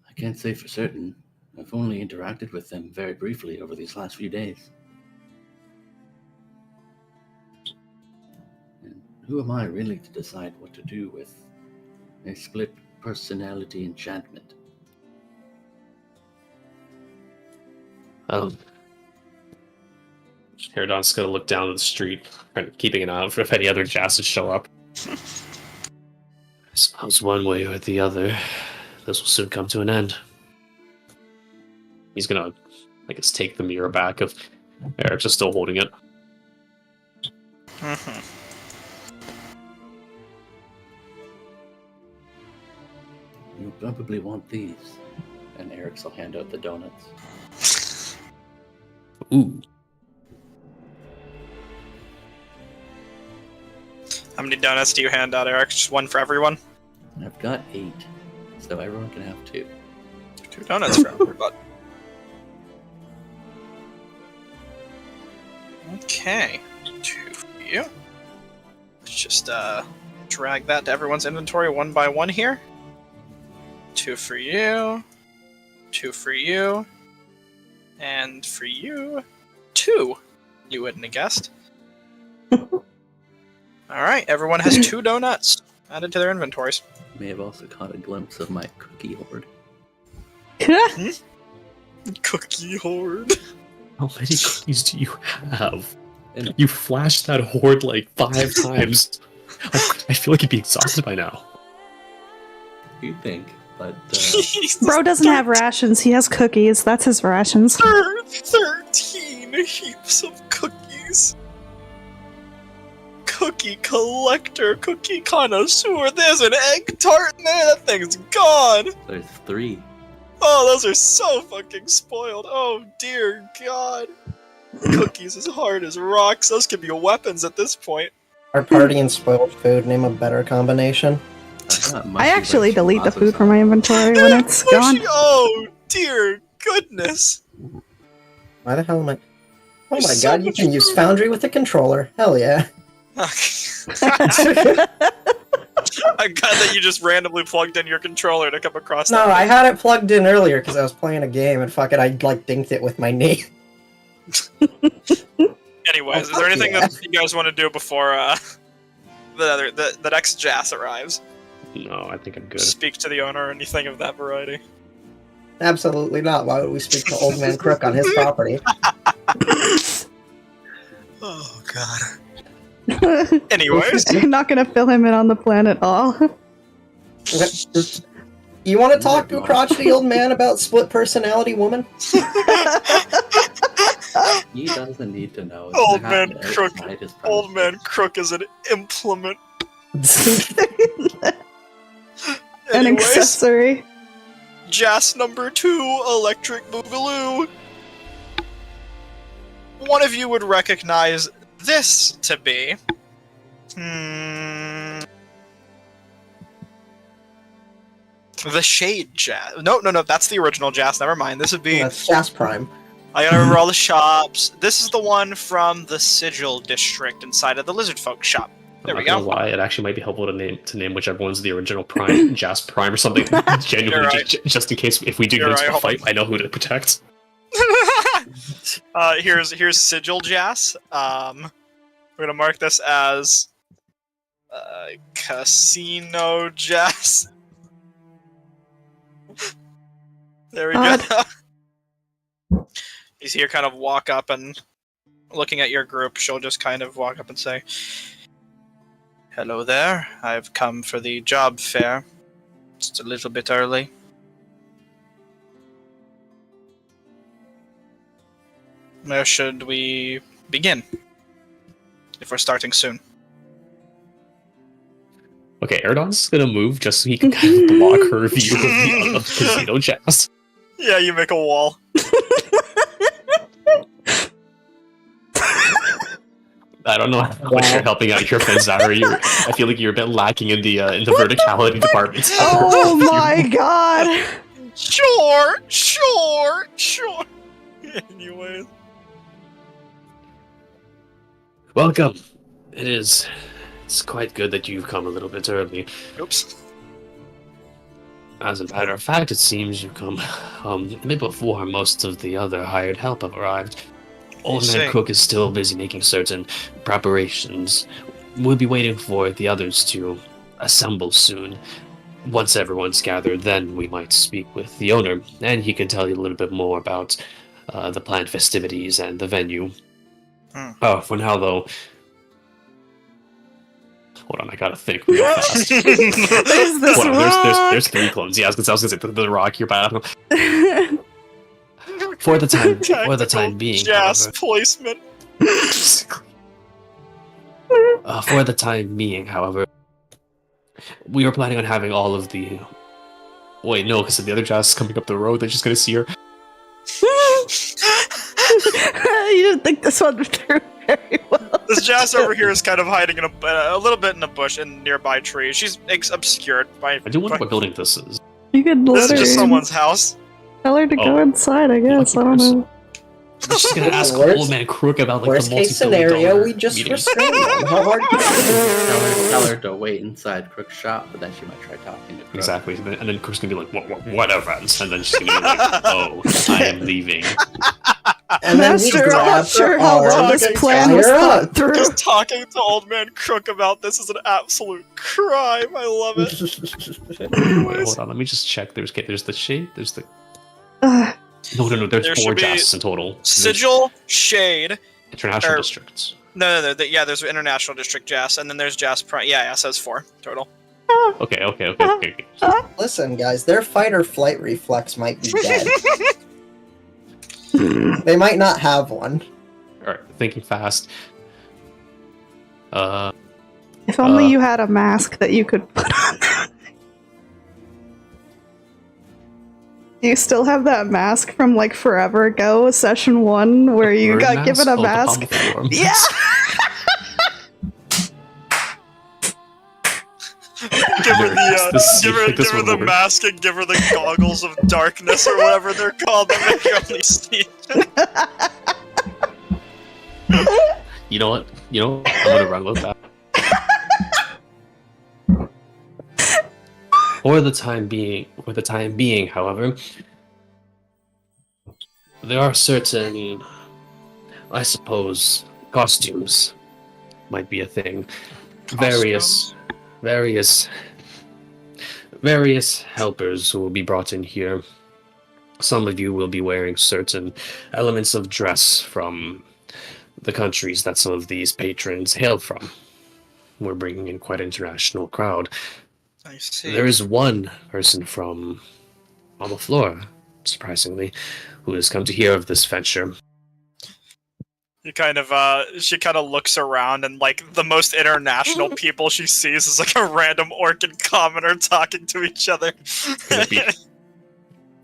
I can't say for certain. I've only interacted with them very briefly over these last few days. And who am I really to decide what to do with a split personality enchantment? Herodon's gonna look down the street, kind of keeping an eye out if any other Jazzes show up. I suppose one way or the other, this will soon come to an end. He's gonna, I guess, take the mirror back if Eric's is still holding it. Mhm. You'll probably want these. And Eric's will hand out the donuts. Ooh. How many donuts do you hand out, Eric? Just one for everyone? I've got 8, so everyone can have 2. 2 donuts for everybody. Okay. 2 for you. Let's just drag that to everyone's inventory one by one here. 2 for you. 2 for you. And for you, 2. You wouldn't have guessed. Alright, everyone has 2 donuts added to their inventories. You may have also caught a glimpse of my cookie hoard. Cookie horde. How many cookies do you have? And You flashed that horde like 5 times. I feel like you'd be exhausted by now. you think, but Bro doesn't have rations. He has cookies. That's his rations. 13 heaps of cookies. Cookie collector, cookie connoisseur. There's an egg tart in there. That thing's gone. there's 3. Oh, those are so fucking spoiled. Oh dear God. Cookies as hard as rocks. Those could be weapons at this point. Our party and spoiled food, name a better combination. I actually delete the food from my inventory when it's gone. Mushy- Oh dear goodness. Why the hell am I... Oh There's my so god, you much can use food. Foundry with a controller. Hell yeah. I'm glad that you just randomly plugged in your controller to come across No, that. I had it plugged in earlier because I was playing a game and fuck it, I like dinked it with my knee. Anyways, is there anything that you guys want to do before the next Jas arrives? No, I think I'm good. Speak to the owner or anything of that variety. Absolutely not. Why would we speak to Old Man Crook on his property? Oh god. Anyways, I'm not gonna fill him in on the plan at all. You want to talk to a crotchety old man about split personality woman? He doesn't need to know. Old It's man happened Crook. outside his Old premises. Man Crook is an implement. An Anyways, accessory. Jas number 2, Electric Boogaloo. One of you would recognize this to be? The Shade Jazz. No, that's the original Jazz. Never mind. This would be. That's Jazz Prime. I gotta remember all the shops. This is the one from the Sigil district inside of the Lizard Folk shop. There we go. Why it actually might be helpful to name whichever one's the original Prime, Jazz Prime or something. Genuinely, right. just in case if we do get into a fight, I know who to protect. Here's Sigil Jazz. We're gonna mark this as Casino Jazz. There we go. You see her kind of walk up and looking at your group, she'll just kind of walk up and say, "Hello there, I've come for the job fair. Just a little bit early." Where should we begin? If we're starting soon. Okay, Erdon's gonna move just so he can kind of block her view of the Casino Jazz. Yeah, you make a wall. I don't know how much you're helping out your friend Zara. I feel like you're a bit lacking in the verticality department. Oh my god! Sure. Anyways. Welcome. It's quite good that you've come a little bit early. Oops. As a matter of fact, it seems you come a bit before most of the other hired help have arrived. Old Man Crook is still busy making certain preparations. We'll be waiting for the others to assemble soon. Once everyone's gathered, then we might speak with the owner, and he can tell you a little bit more about the planned festivities and the venue. For now, though... Hold on, I gotta think real fast. There's 3 clones. Yeah, I was gonna say the rock you're battling. For the time being, Jazz however, placement. For the time being, however, we were planning on having all of the. Wait, no, because the other Jazz is coming up the road. They're just gonna see her. You didn't think this one through very well. This Jazz over here is kind of hiding in a little bit in a bush in a nearby tree. She's obscured by. I do wonder what building this is. You could This is just someone's house. tell her to go inside, I guess. I don't know. I'm just gonna ask Old Man Crook about like Worst the case scenario, multi-billion-dollar we just meeting. restrain them. How hard can it Tell her to wait inside Crook's shop, but then she might try talking to Crook. Exactly, and then Crook's gonna be like, whatever, and then she's gonna be like, oh, I am leaving. And then we Master, I'm grab not sure her how arm well this and plan tie was her thought up. through. Just talking to Old Man Crook about this is an absolute crime. I love it. Wait, hold on, let me just check. There's the shade. There's the no. There's There 4 should be Jazz in total. There's Sigil, Shade. international or- districts. No. Yeah, there's International District Jazz, and then there's Jazz Prime. Yeah, so it's 4 total. Okay. Listen, guys, their fight or flight reflex might be dead. They might not have one. Alright, thinking fast. If only you had a mask that you could put on that. Do you still have that mask from like forever ago, session 1, where you bird got given a Oh, the mask? pommel form. Yeah! Give her This give her one the over. mask and give her the goggles of darkness or whatever they're called that make you only see. You know what? I'm gonna run with that. For the time being, however, there are certain, I suppose, costumes might be a thing. Various helpers who will be brought in here. Some of you will be wearing certain elements of dress from the countries that some of these patrons hail from. We're bringing in quite an international crowd. I see. There is one person from Amaflora, surprisingly, who has come to hear of this venture. You kind of, she kind of looks around and, like, the most international people she sees is, like, a random orc and commoner talking to each other.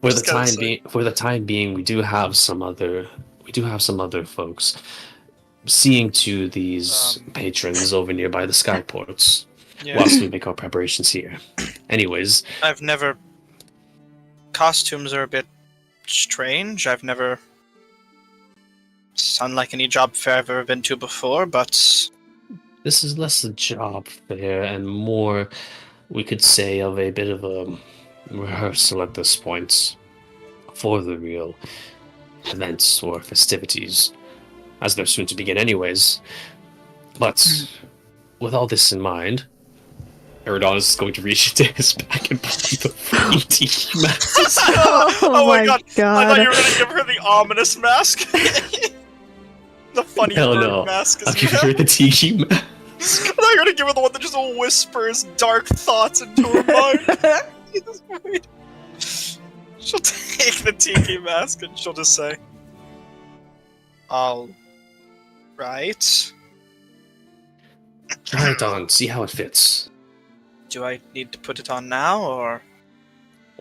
For the time being, we do have some other folks. seeing to these patrons over nearby the skyports Yeah. whilst we make our preparations here. Anyways, I've never. Costumes are a bit strange. I've never. It's unlike any job fair I've ever been to before, but. this is less a job fair and more, we could say, of a bit of a rehearsal at this point for the real events or festivities, as they're soon to begin anyways. But with all this in mind, Eridon is going to reach into his bag and pull the fucking tiki mask. Oh my god. I thought you were gonna give her the ominous mask. The funny Hell bird no. mask. I'll give her the tiki mask. I thought you were gonna give her the one that just whispers dark thoughts into her mind. Jesus, wait. She'll take the tiki mask and she'll just say, "All right. Try it on, see how it fits. Do I need to put it on now, or?"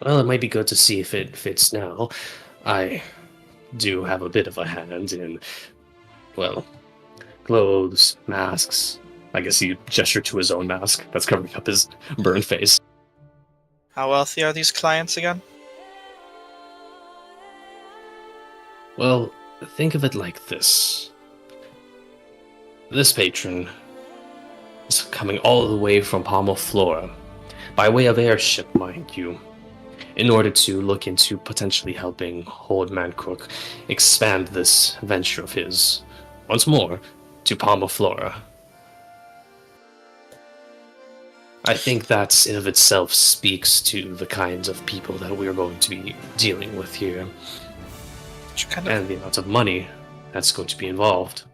Well, it might be good to see if it fits now. I do have a bit of a hand in, well, clothes, masks. I guess he gestured to his own mask that's covering up his burned face. How wealthy are these clients again? Well, think of it like this. This patron is coming all the way from Flora, by way of airship, mind you, in order to look into potentially helping Old Man Crook expand this venture of his, once more, to Flora. I think that in of itself speaks to the kinds of people that we're going to be dealing with here, and the amount of money that's going to be involved.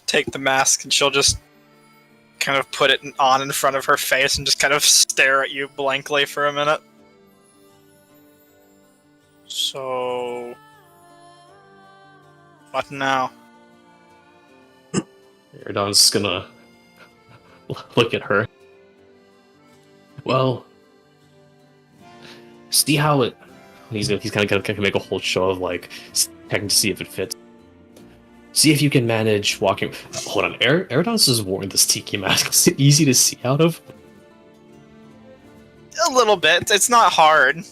Take the mask and she'll just kind of put it on in front of her face and just kind of stare at you blankly for a minute. So, what now? Eridon's gonna look at her. Well, see how it. He's kind of gonna make a whole show of like checking to see if it fits. See if you can manage walking. Hold on, Eridon's just worn this tiki mask. Is it easy to see out of? A little bit. It's not hard,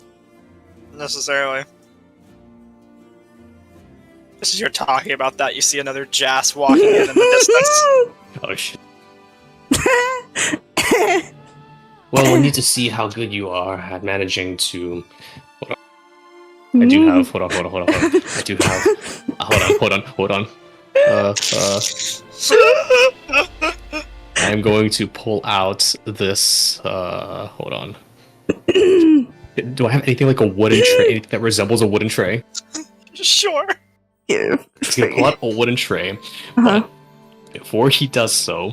necessarily. Just as you're talking about that, you see another Jas walking in the distance. Oh shit. Well, we need to see how good you are at managing to. Hold on. I do have. Hold on. I do have. Hold on. I'm going to pull out this. Hold on. Do I have anything like a wooden tray? Anything that resembles a wooden tray? Sure. Yeah. He's gonna pull out a wooden tray. But before he does so.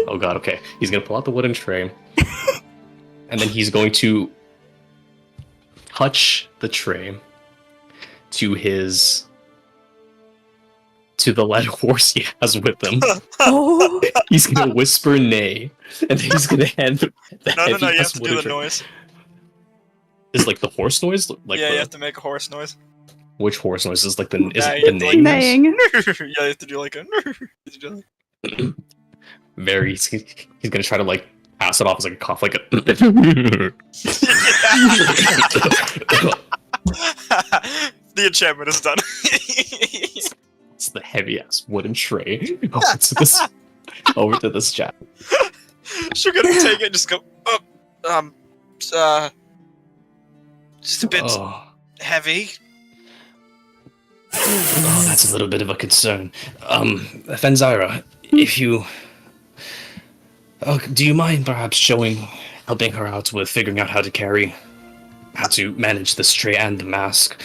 Oh god, okay. He's gonna pull out the wooden tray. And then he's going to touch the tray to the led horse he has with him. Oh. He's gonna whisper nay, and then he's gonna hand the No, you have heavy-ass to do wooden the tray. noise. Is like the horse noise? Like Yeah, the, you have to make a horse noise. which horse noise is like the is Nah, it you the have to, neighing? like, Neighing. Yeah, you have to do like a... Very. He's gonna try to like pass it off as like a cough, like a. The enchantment is done. It's the heavy ass wooden tray over to this chat. She's gonna take it and just go, just a bit heavy. Oh, that's a little bit of a concern. Fenzira, if you... do you mind perhaps helping her out with figuring out how to manage this tray and the mask?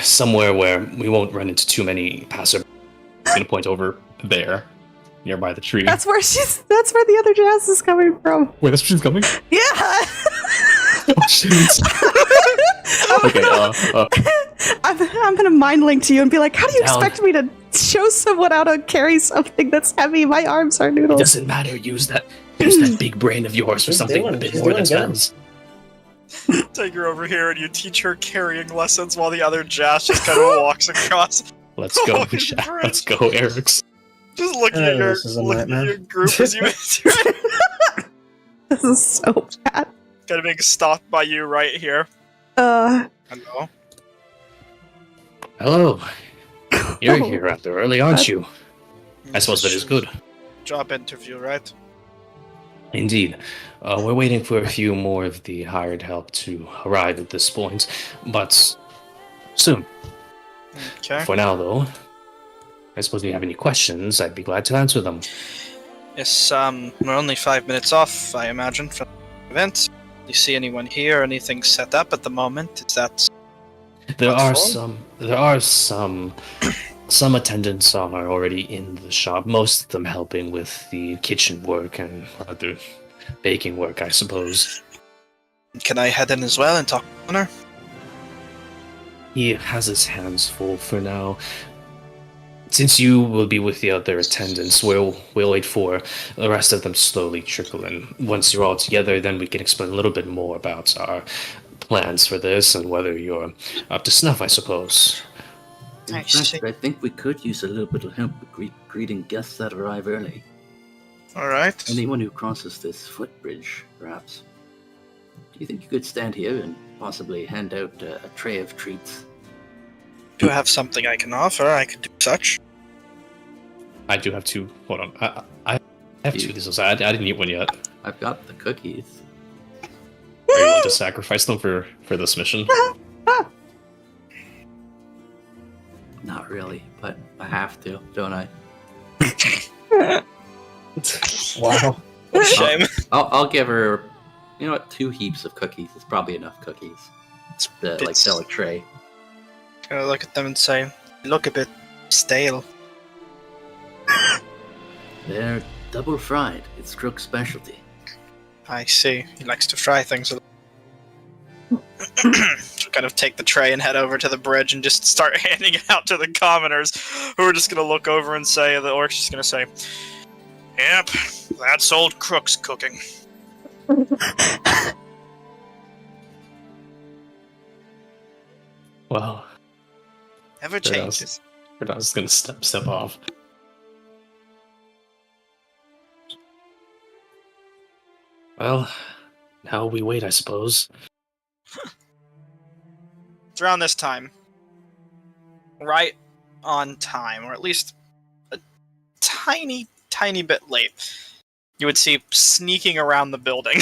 Somewhere where we won't run into too many passersby. I'm gonna point over there, nearby the tree. That's where the other Jas is coming from. Where this tree's coming? Yeah. Oh, shoot. Okay, I'm gonna mind link to you and be like, how do you Down. expect me to show someone how to carry something that's heavy? My arms are it noodles. doesn't matter. Use that big brain of yours for She's something doing- a bit she's more doing than good. spells. Take her over here and you teach her carrying lessons while the other Jas just kind of walks across. Let's go, Holy chat. frick. Let's go, Eric's. Just looking at This is a nightmare. your group as you This is so bad. kind of being stopped by you right here. Hello. Hello. You're here rather early, aren't you? I suppose that is good. Job interview, right? Indeed. We're waiting for a few more of the hired help to arrive at this point, but soon. Okay. For now, though, I suppose if you have any questions, I'd be glad to answer them. Yes, we're only 5 minutes off, I imagine, from the event. Do you see anyone here? Anything set up at the moment? Is that... There What are for? some attendants are already in the shop, most of them helping with the kitchen work and other baking work, I suppose. Can I head in as well and talk to her? He has his hands full for now. Since you will be with the other attendants, we'll wait for the rest of them to slowly trickle in. Once you're all together, then we can explain a little bit more about our plans for this and whether you're up to snuff, I suppose. In I fact, see. I think we could use a little bit of help with greeting guests that arrive early. Alright. Anyone who crosses this footbridge, perhaps. Do you think you could stand here and possibly hand out a tray of treats? Do you have something I can offer? I could do such. I do have two. Hold on. I have two. This is. I didn't eat one yet. I've got the cookies. Are you willing to sacrifice them for this mission? Not really, but I have to, don't I? Wow. What a shame. I'll give her, you know what, 2 heaps of cookies is probably enough cookies. To like sell a tray. Gonna look at them and say, "You look a bit stale." They're double fried. It's Crook's specialty. I see. He likes to fry things a little. So kind of take the tray and head over to the bridge and just start handing it out to the commoners, who are just gonna look over and say, the orc's just gonna say, "Yep, that's old Crook's cooking." Well, Never Fair enough. changes. I was gonna step off. Well, now we wait, I suppose. It's around this time. Right on time, or at least a tiny, tiny bit late. You would see sneaking around the building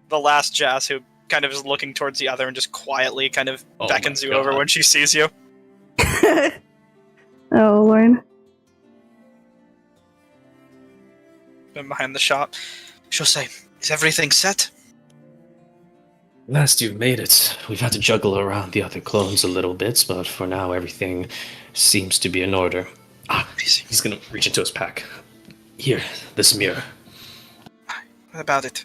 the last Jazz, who kind of is looking towards the other and just quietly kind of Oh beckons my you over God. when she sees you. Oh, Lord. Been behind the shop. She'll say, "Is everything set?" Last you've made it. We've had to juggle around the other clones a little bit, but for now everything seems to be in order. Easy. He's gonna reach into his pack. Here, this mirror. What about it?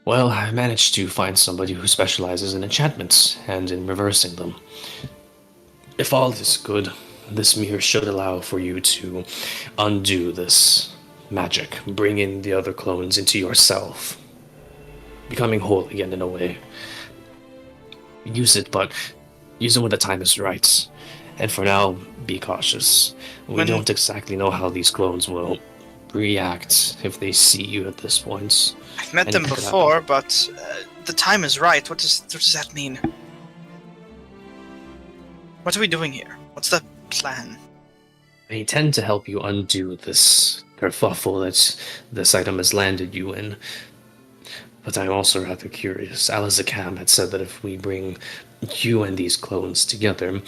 Well, I managed to find somebody who specializes in enchantments and in reversing them. If all is good, this mirror should allow for you to undo this magic, bring in the other clones into yourself, becoming whole again in a way. Use it, but use it when the time is right. And for now, be cautious. We When- don't exactly know how these clones will react if they see you at this point. I've met And them it could before, but the time is right. What does that mean? What are we doing here? What's the plan? I intend to help you undo this kerfuffle that this item has landed you in. But I'm also rather curious. Alazakam had said that if we bring you and these clones together,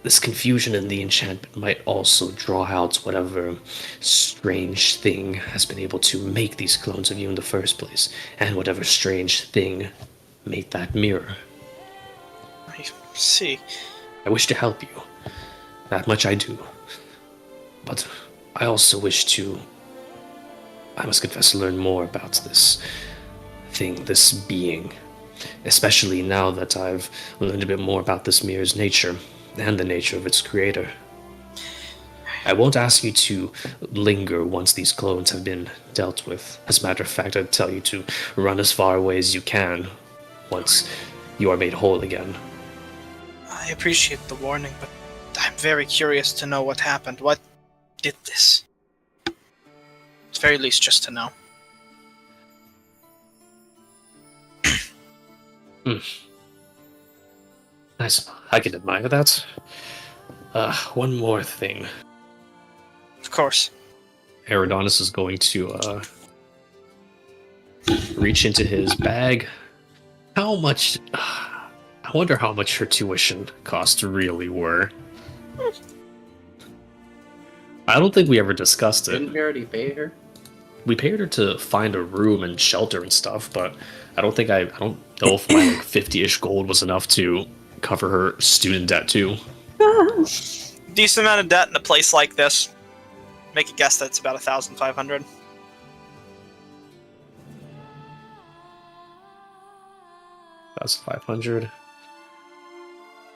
this confusion in the enchantment might also draw out whatever strange thing has been able to make these clones of you in the first place, and whatever strange thing made that mirror. I see. I wish to help you. That much I do. But I also wish to, I must confess, learn more about this thing, this being. Especially now that I've learned a bit more about this mirror's nature and the nature of its creator. I won't ask you to linger once these clones have been dealt with. As a matter of fact, I'd tell you to run as far away as you can once you are made whole again. I appreciate the warning, but I'm very curious to know what happened. What did this? At the very least, just to know. Nice. I can admire that. One more thing. Of course. Eridonis is going to reach into his bag. How much? I wonder how much her tuition costs really were. I don't think we ever discussed it. Didn't we already pay her? We paid her to find a room and shelter and stuff, but I don't know if my like 50-ish gold was enough to cover her student debt too. Decent amount of debt in a place like this. Make a guess that's about 1,500. That's 500.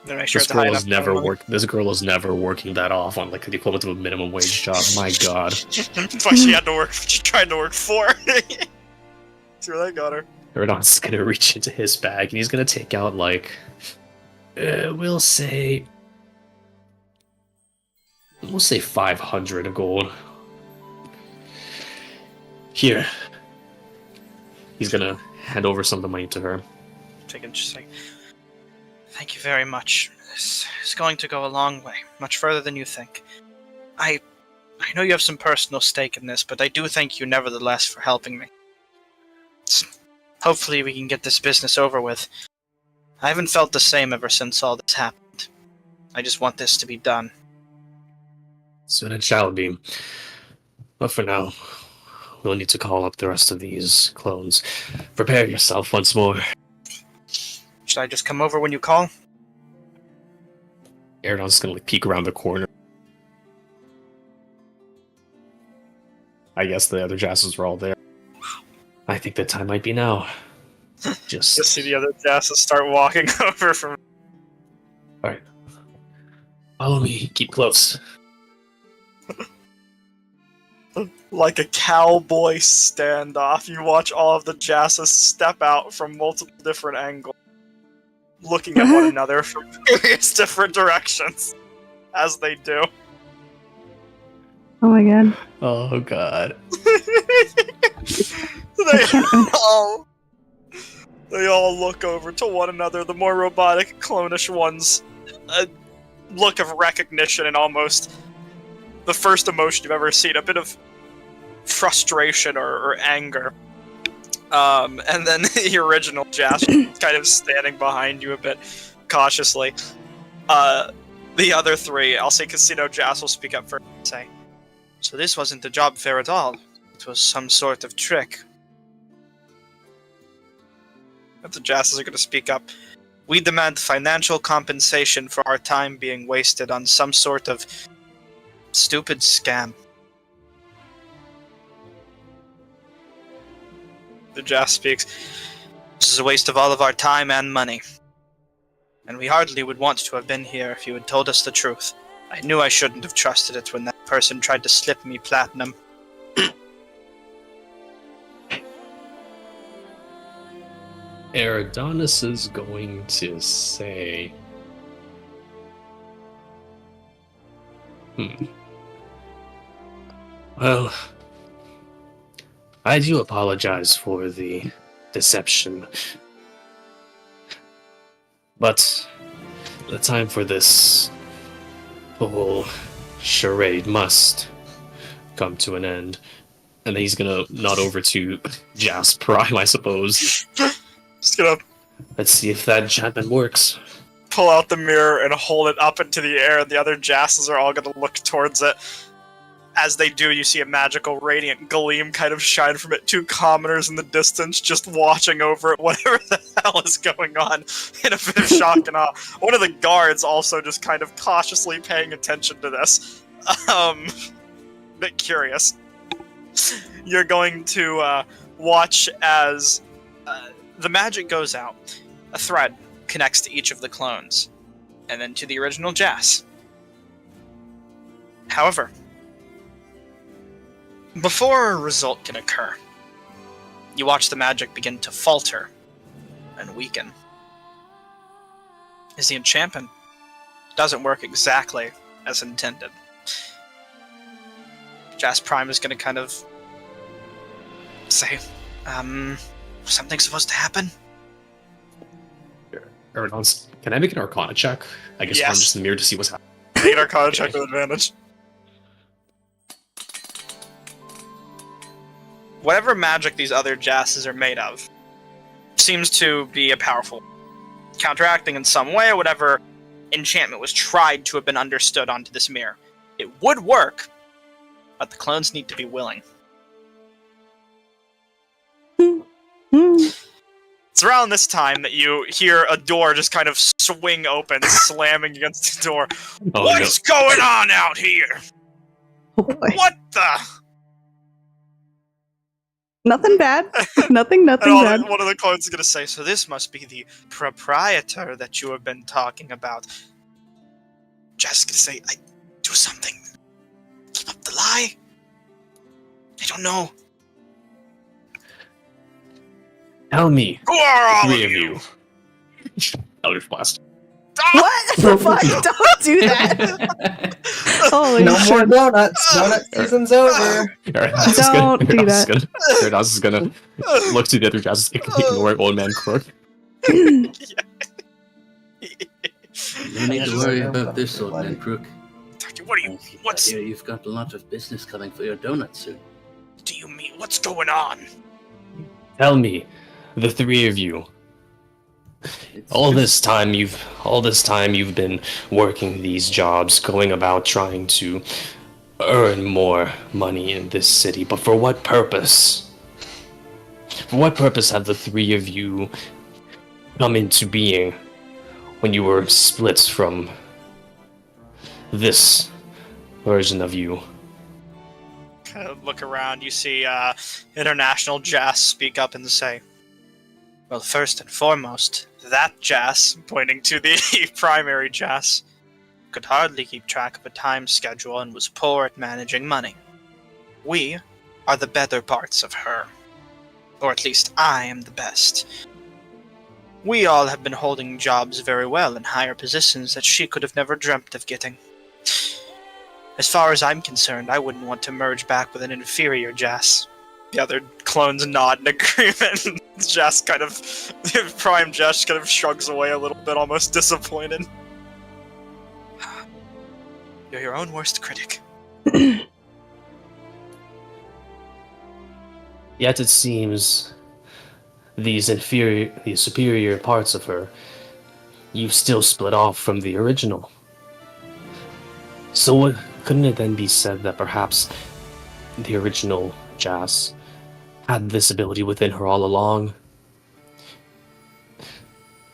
Make sure This it's high girl enough is never money. This girl is never working that off on like the equivalent of a minimum wage job. My God. That's why she had to work. She tried to work 4. See where that got her. Eridonis is gonna reach into his bag and he's gonna take out like, we'll say 500 of gold. Here. He's gonna hand over some of the money to her. Interesting. Thank you very much. This is going to go a long way, much further than you think. I know you have some personal stake in this, but I do thank you nevertheless for helping me. Hopefully we can get this business over with. I haven't felt the same ever since all this happened. I just want this to be done. Soon it shall be. But for now, we'll need to call up the rest of these clones. Prepare yourself once more. Should I just come over when you call? Eridonis is gonna like peek around the corner. I guess the other Jasses are all there. I think the time might be now. Just see the other Jasses start walking over from... Alright. Follow me. Keep close. Like a cowboy standoff, you watch all of the Jasses step out from multiple different angles, looking at one another from various different directions, as they do. Oh my god. Oh God. They all look over to one another, the more robotic, clonish ones. A look of recognition and almost the first emotion you've ever seen, a bit of frustration or anger. And then the original Jas kind of standing behind you a bit cautiously. The other 3, I'll say Casino Jas will speak up first and say, "So this wasn't a job fair at all. It was some sort of trick." If the Jasses are going to speak up, "We demand financial compensation for our time being wasted on some sort of stupid scam." The Jas speaks. "This is a waste of all of our time and money. And we hardly would want to have been here if you had told us the truth. I knew I shouldn't have trusted it when that person tried to slip me platinum." Eridonis is going to say... Well, I do apologize for the deception. But the time for this whole charade must come to an end. And then he's gonna nod over to Jas Prime, I suppose. Just gonna Let's see if that enchantment works. pull out the mirror and hold it up into the air, and the other Jasses are all gonna look towards it. As they do, you see a magical radiant gleam kind of shine from it. 2 commoners in the distance just watching over it, whatever the hell is going on, in a bit of shock and awe. One of the guards also just kind of cautiously paying attention to this. Bit curious. You're going to watch as the magic goes out. A thread connects to each of the clones, and then to the original Jas. However, before a result can occur, you watch the magic begin to falter and weaken. As the enchantment doesn't work exactly as intended. Jas Prime is going to kind of say, something's supposed to happen? Eridon's, can I make an Arcana check? I guess Yes. I'm just in the mirror to see what's happening. Make an Arcana check with advantage. Whatever magic these other Jasses are made of seems to be a powerful, counteracting in some way whatever enchantment was tried to have been understood onto this mirror. It would work, but the clones need to be willing. It's around this time that you hear a door just kind of swing open, slamming against the door. Oh, What's going on out here? Oh boy. What the? Nothing bad. Nothing And bad. one of the clones is going to say, so this must be the proprietor that you have been talking about. Jess is going to say, I do something. Keep up the lie. I don't know. Tell me, Who are all three of of you? you. Eldritch Blast. What the fuck? Don't do that. Holy No more shit. donuts. Donut season's over. Don't do that. Eridon's is gonna look to the other Jazz and ignore old man Crook. No need to worry about this, old man Crook. What do you? What's? I hear you've got a lot of business coming for your donut soon. Do you mean? What's going on? Tell me, the three of you. All this time you've been working these jobs, going about trying to earn more money in this city, but for what purpose? For what purpose have the three of you come into being when you were split from this version of you? Kind of look around. You see International Jas speak up and say, well, first and foremost, that Jas, pointing to the primary Jas, could hardly keep track of a time schedule and was poor at managing money. We are the better parts of her. Or at least I am the best. We all have been holding jobs very well in higher positions that she could have never dreamt of getting. As far as I'm concerned, I wouldn't want to merge back with an inferior Jas. The other clones nod in agreement. Jas kind of, Prime Jas kind of shrugs away a little bit, almost disappointed. You're your own worst critic. Yet it seems these superior parts of her, you've still split off from the original. So couldn't it then be said that perhaps the original Jas had this ability within her all along,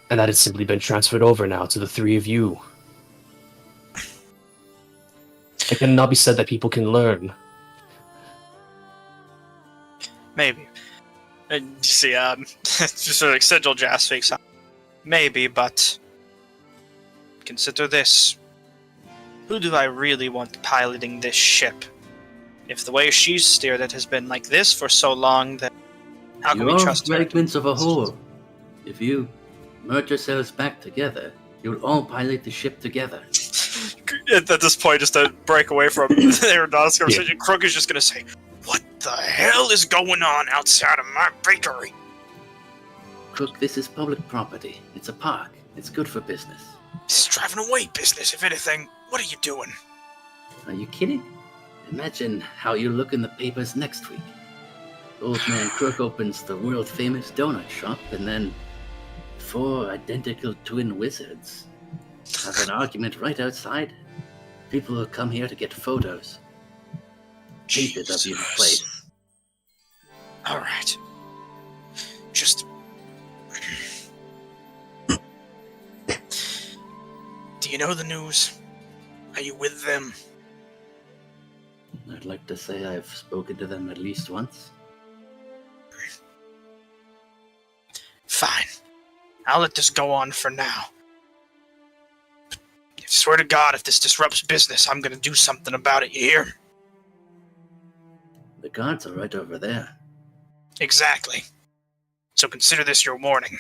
and that it's simply been transferred over now to the three of you? It cannot be said that people can learn. Maybe. And you see, just sort of Sigil Jas face up. Maybe, but consider this. Who do I really want piloting this ship? If the way she's steered it has been like this for so long, then how can we trust her? Fragments of a whole. If you merge yourselves back together, you'll all pilot the ship together. At this point, just to break away from Aerodon's conversation, Crook is just going to say, what the hell is going on outside of my bakery? Crook, this is public property. It's a park. It's good for business. This is driving away business, if anything. What are you doing? Are you kidding? Imagine how you look in the papers next week. Old man Crook opens the world-famous donut shop, and then 4 identical twin wizards have an argument right outside. People will come here to get photos. Painted of your place. Alright. Just... Do you know the news? Are you with them? I'd like to say I've spoken to them at least once. Fine. I'll let this go on for now. But I swear to God, if this disrupts business, I'm gonna do something about it, you hear? The guards are right over there. Exactly. So consider this your warning.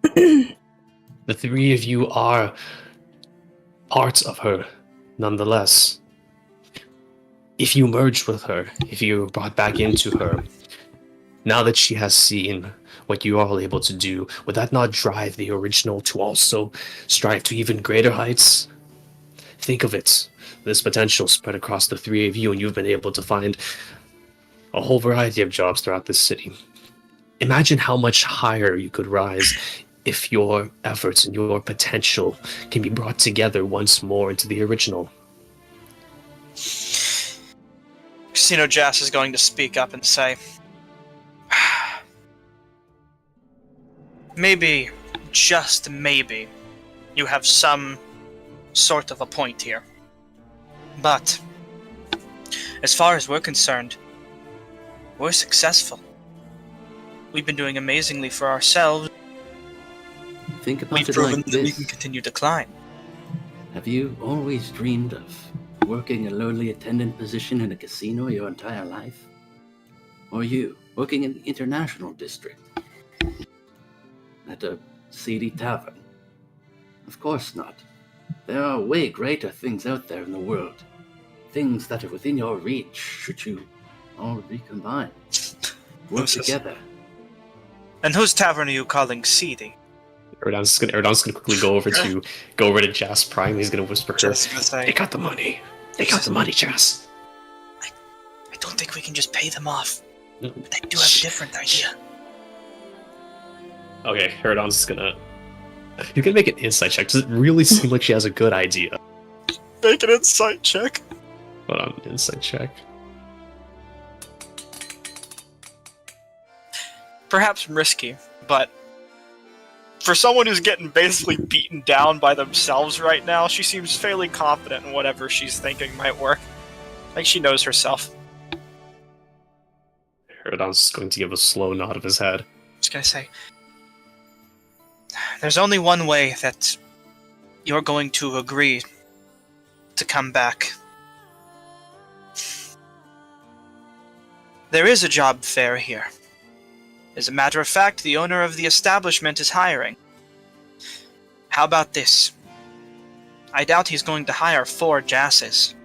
The three of you are parts of her, nonetheless. If you merged with her, if you were brought back into her, now that she has seen what you are all able to do, would that not drive the original to also strive to even greater heights? Think of it. This potential spread across the three of you, and you've been able to find a whole variety of jobs throughout this city. Imagine how much higher you could rise if your efforts and your potential can be brought together once more into the original. Casino Jas is going to speak up and say, maybe, just maybe, you have some sort of a point here. But, as far as we're concerned, we're successful. We've been doing amazingly for ourselves. Think about We've it proven like that we this. can continue to climb. Have you always dreamed of working a lowly attendant position in a casino your entire life? Or you, working in the international district? At a seedy tavern? Of course not. There are way greater things out there in the world. Things that are within your reach should you all recombine. Work together. And whose tavern are you calling seedy? Erdan's gonna quickly go over to Jas Prime. He's gonna whisper her, Just gonna say, "They got the money. They got the money, Jas." I don't think we can just pay them off. No. But I do have a different idea. Okay, Erdan's gonna. You can make an insight check. Does it really seem like she has a good idea? Make an insight check. Hold on, insight check. Perhaps risky, but for someone who's getting basically beaten down by themselves right now, she seems fairly confident in whatever she's thinking might work. Like she knows herself. Erdan's going to give a slow nod of his head. Just gonna say, there's only one way that you're going to agree to come back. There is a job fair here. As a matter of fact, the owner of the establishment is hiring. How about this? I doubt he's going to hire 4 Jasses.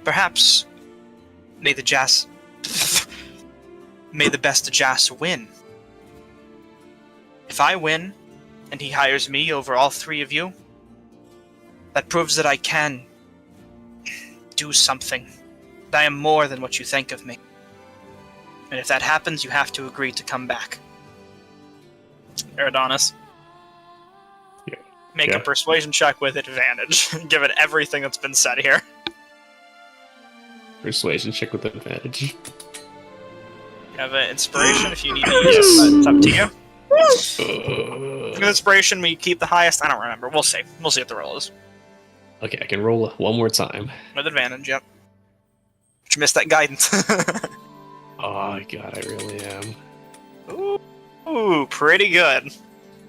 Perhaps may the Jas may the best Jas win. If I win, and he hires me over all 3 of you, that proves that I can do something. That I am more than what you think of me. And if that happens, you have to agree to come back. Eridanis. Yeah. Make Yeah. a persuasion check with advantage, given everything that's been said here. Persuasion check with advantage. You have an inspiration if you need to use it, but it's up to you. Inspiration, we keep the highest. I don't remember. We'll see. We'll see what the roll is. Okay, I can roll one more time. With advantage, yep. But you missed that guidance. Oh god, I really am. Ooh, pretty good.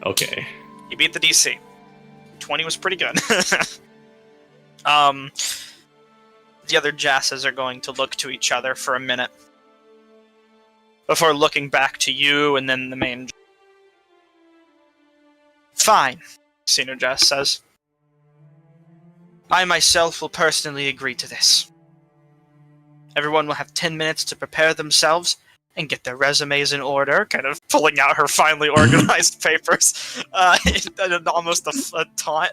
Okay. You beat the DC. 20 was pretty good. The other Jasses are going to look to each other for a minute before looking back to you and then the main. Fine, Senior Jas says. I myself will personally agree to this. Everyone will have 10 minutes to prepare themselves and get their resumes in order, kind of pulling out her finely organized papers, almost a taunt.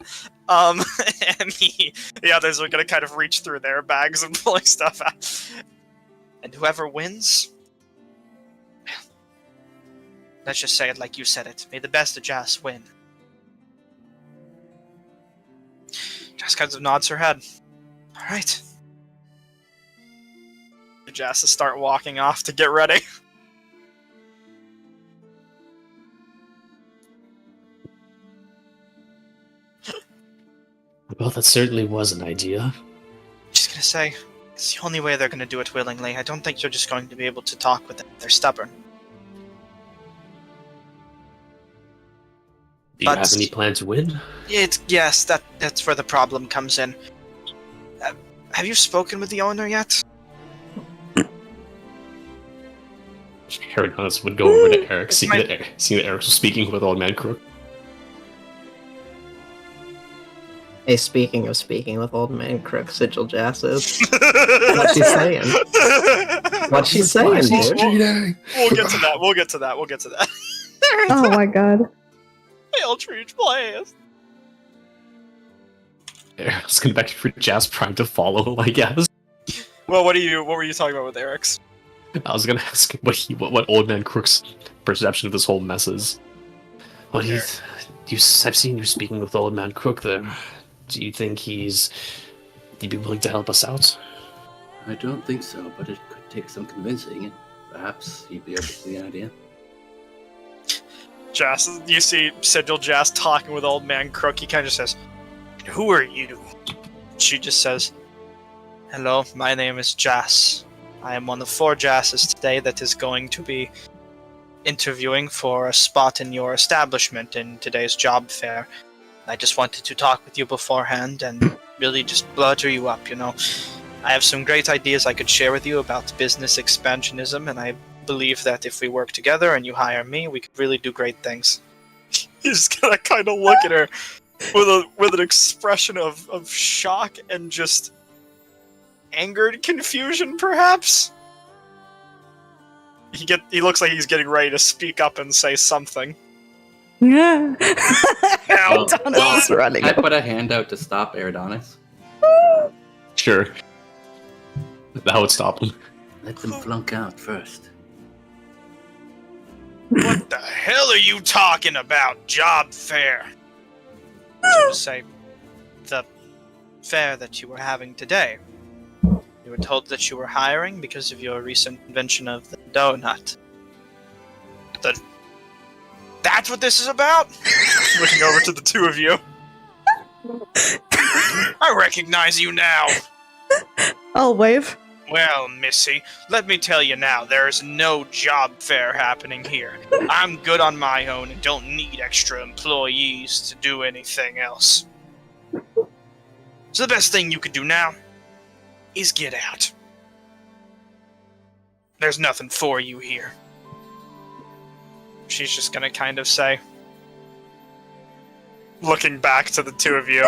And the others are going to kind of reach through their bags and pulling stuff out. And whoever wins, let's just say it like you said it. May the best of Jas win. Jas kind of nods her head. All right. Jas to start walking off to get ready. Well, that certainly was an idea. Just gonna say, it's the only way they're gonna do it willingly. I don't think you're just going to be able to talk with them. They're stubborn. Do you have any plan to win? Yes, that's where the problem comes in. Have you spoken with the owner yet? Aerodonus would go over to Eric, seeing that Eric was speaking with Old Man Crook. Hey, speaking of speaking with Old Man Crook, Sigil Jass is. What's she saying? What's she saying, dude? We'll get to that. We'll get to that. We'll get to that. Oh my god. Eldridge players. I was going back for Jazz Prime to follow, I guess. Well, what were you talking about with Eric's? I was going to ask what Old Man Crook's perception of this whole mess is. What do I've seen you speaking with Old Man Crook there. Do you think he'd be willing to help us out? I don't think so, but it could take some convincing, and perhaps he'd be open to the idea. Jas, you see Sigil Jas talking with Old Man Crook. He kind of says, "Who are you?" She just says, "Hello, my name is Jas. I am one of 4 Jasses today that is going to be interviewing for a spot in your establishment in today's job fair. I just wanted to talk with you beforehand and really just butter you up, you know. I have some great ideas I could share with you about business expansionism, and I believe that if we work together and you hire me, we could really do great things." He's gonna kind of look at her with an expression of shock and just angered confusion, perhaps. He looks like he's getting ready to speak up and say something. Yeah. Now, Adonis is running. I put a hand out to stop Aerodonus. Sure. That would stop him. Let them flunk out first. What the hell are you talking about, job fair? So to say, the fair that you were having today. You were told that you were hiring because of your recent invention of the donut. That's what this is about? Looking over to the two of you. I recognize you now. I'll wave. Well, Missy, let me tell you now, there is no job fair happening here. I'm good on my own and don't need extra employees to do anything else. So the best thing you could do now is get out. There's nothing for you here. She's just gonna kind of say, looking back to the two of you,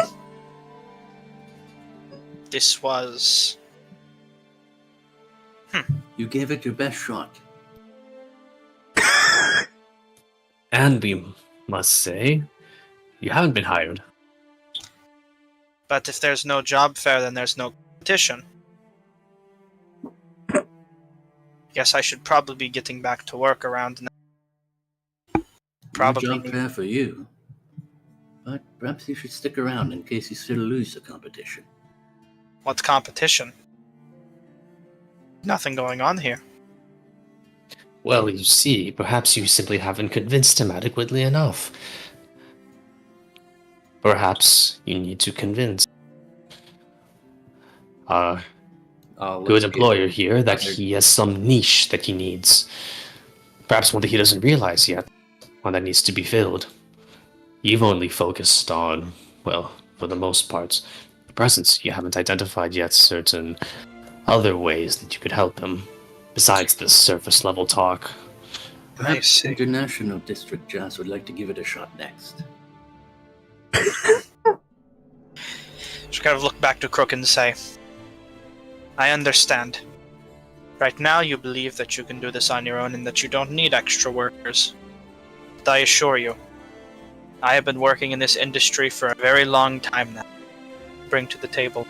this was... You gave it your best shot. And we must say, you haven't been hired. But if there's no job fair, then there's no competition. Guess I should probably be getting back to work around now. Probably. No job fair for you. But perhaps you should stick around in case you still lose the competition. What competition? Nothing going on here. Well, you see, perhaps you simply haven't convinced him adequately enough. Perhaps you need to convince our good employer here that he has some niche that he needs. Perhaps one that he doesn't realize yet, one that needs to be filled. You've only focused on, well, for the most part, the presence. You haven't identified yet certain other ways that you could help him, besides this surface level talk. Perhaps International District Jazz would like to give it a shot next. Just kind of look back to Crook and say, I understand. Right now you believe that you can do this on your own and that you don't need extra workers. But I assure you, I have been working in this industry for a very long time now. Bring to the table.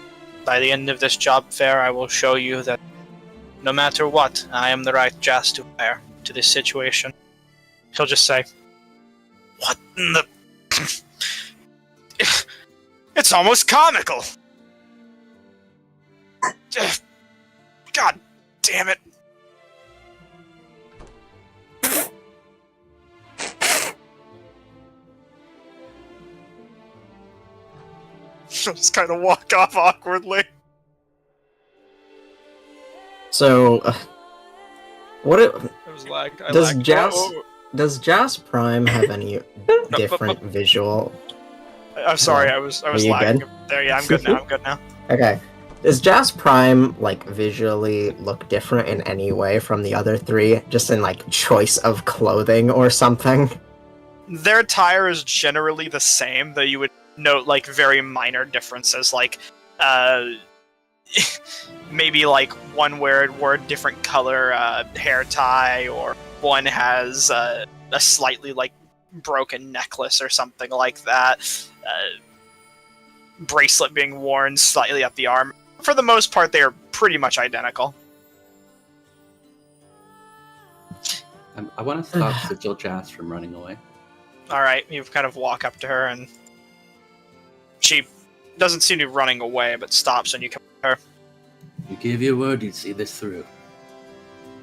By the end of this job fair, I will show you that no matter what, I am the right Jazz to hire to this situation. He'll just say, what in the... It's almost comical! God damn it. She'll just kind of walk off awkwardly. So, what it, It was lagged. I does lagged. Jazz Oh. does Jazz Prime have any different visual? I'm sorry, I was Are you lagging good? there. Yeah, I'm good now. Okay. Does Jazz Prime, like, visually look different in any way from the other three? Just in, like, choice of clothing or something? Their attire is generally the same, though you would note, like, very minor differences, like, maybe, like, one wore a different color hair tie, or one has a slightly, like, broken necklace or something like that. Bracelet being worn slightly up the arm. For the most part, they are pretty much identical. I want to stop Sigil Jazz from running away. Alright, you kind of walk up to her, and she doesn't seem to be running away, but stops when you come to her. You gave your word you'd see this through.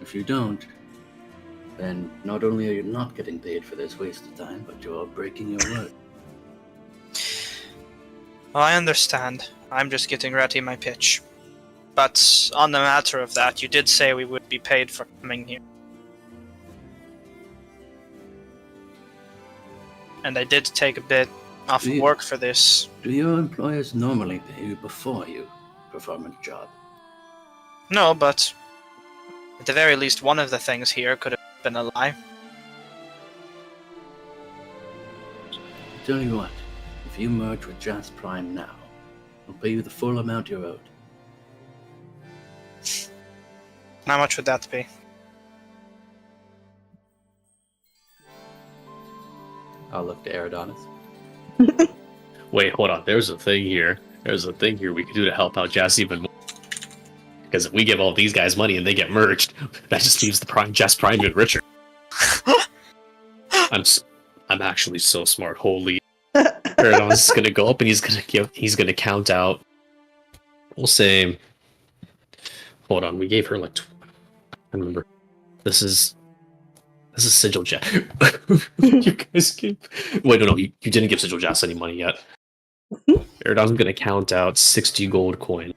If you don't, then not only are you not getting paid for this waste of time, but you are breaking your word. Well, I understand. I'm just getting ready my pitch. But on the matter of that, you did say we would be paid for coming here. And I did take a bit off of work for this. Do your employers normally pay you before you perform a job? No, but at the very least, one of the things here could have been a lie. Tell you what, if you merge with Jazz Prime now, I'll pay you the full amount you're owed. How much would that be? I'll look to Eridanis. Wait, hold on. There's a thing here. There's a thing here we could do to help out Jazz even more. Because if we give all these guys money and they get merged, that just leaves the Jazz Prime even richer. I'm actually so smart. Holy. Eridanis is gonna go up and he's gonna count out. We'll say. Hold on, we gave her like. I remember. This is Sigil Jazz. You guys gave. Wait, no, you didn't give Sigil Jazz any money yet. Eridanis gonna count out 60 gold coin.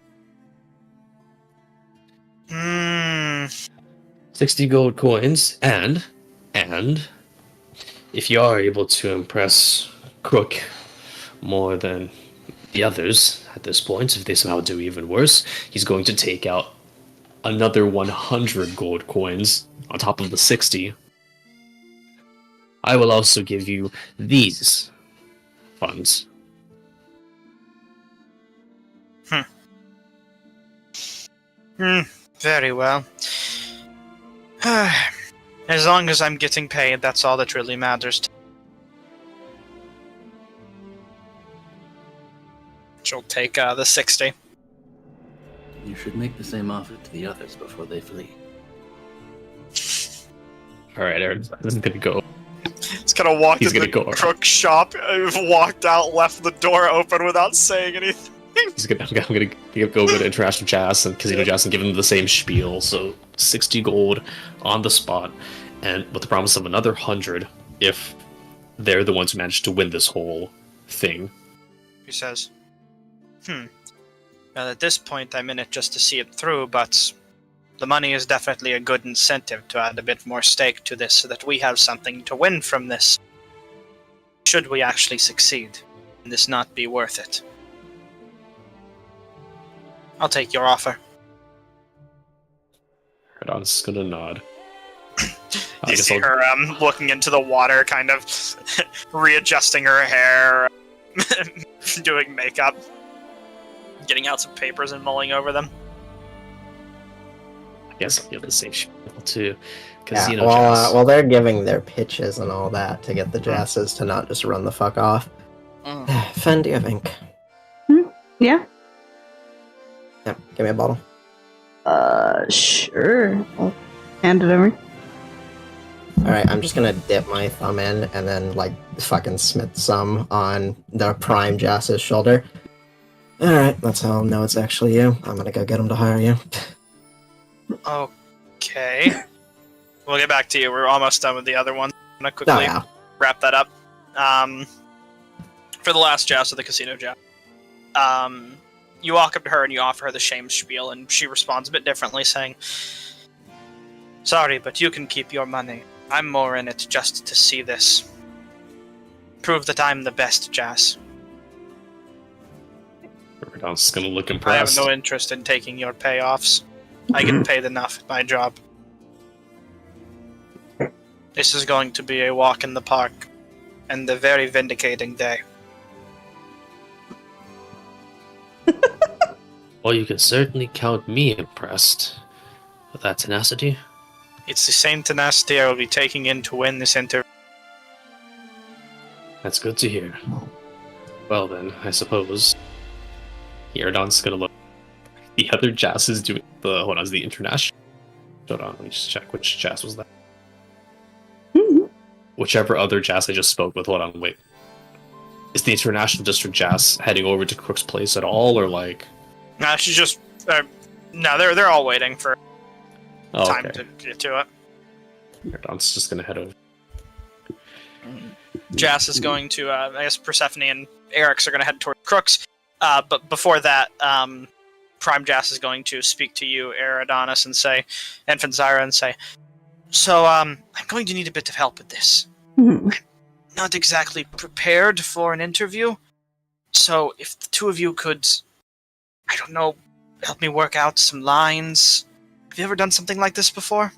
60 gold coins, and if you are able to impress Crook more than the others at this point, if they somehow do even worse, he's going to take out another 100 gold coins on top of the 60. I will also give you these funds. Very well. As long as I'm getting paid, that's all that really matters. She'll take the 60. You should make the same offer to the others before they flee. Alright, Aaron's gonna go. He's gonna walk He's into gonna the go. crook shop, walked out, left the door open without saying anything. I'm gonna go over to International Jazz and Casino Jazz and give them the same spiel. So 60 gold on the spot, and with the promise of another 100 if they're the ones who manage to win this whole thing. He says, Well, at this point I'm in it just to see it through, but the money is definitely a good incentive to add a bit more stake to this so that we have something to win from this. Should we actually succeed, and this not be worth it? I'll take your offer. Ardon's gonna nod. You see her looking into the water, kind of readjusting her hair, doing makeup, getting out some papers and mulling over them. I guess I'll give the same spiel to Yeah, Casino Jazz. while they're giving their pitches and all that to get the Jazzes to not just run the fuck off. Fen, do you have ink? Yeah. Yeah, give me a bottle. Sure. I'll hand it over. Alright, I'm just gonna dip my thumb in and then, like, fucking smith some on the prime Jazz's shoulder. Alright, that's how I'll know it's actually you. I'm gonna go get him to hire you. Okay. We'll get back to you. We're almost done with the other one. I'm gonna quickly wrap that up. For the last Jazz of the Casino Jazz. You walk up to her and you offer her the shame spiel, and she responds a bit differently, saying, Sorry, but you can keep your money. I'm more in it just to see this. Prove that I'm the best, Jazz. Aerodon's gonna look I have impressed. no interest in taking your payoffs. I get paid enough at my job. This is going to be a walk in the park, and a very vindicating day. Well, you can certainly count me impressed with that tenacity. It's the same tenacity I will be taking in to win this interview. That's good to hear. Well then, I suppose Aerodon's gonna look. The other Jazz is doing the international. Hold on, let me just check which Jazz was that. Mhm. Whichever other Jazz I just spoke with. Hold on, wait. Is the international district Jazz heading over to Crook's place at all, or like? Nah, she's just... no, they're all waiting for Oh, time okay. to get to it. Aerodon's just gonna head over. Jas is going to, I guess Persephone and Eric's are going to head toward Crooks. But before that, Prime Jas is going to speak to you, Eridonis, and say, and Fanzira, and say, so, I'm going to need a bit of help with this. Hmm. Not exactly prepared for an interview, so if the two of you could, I don't know, help me work out some lines. Have you ever done something like this before?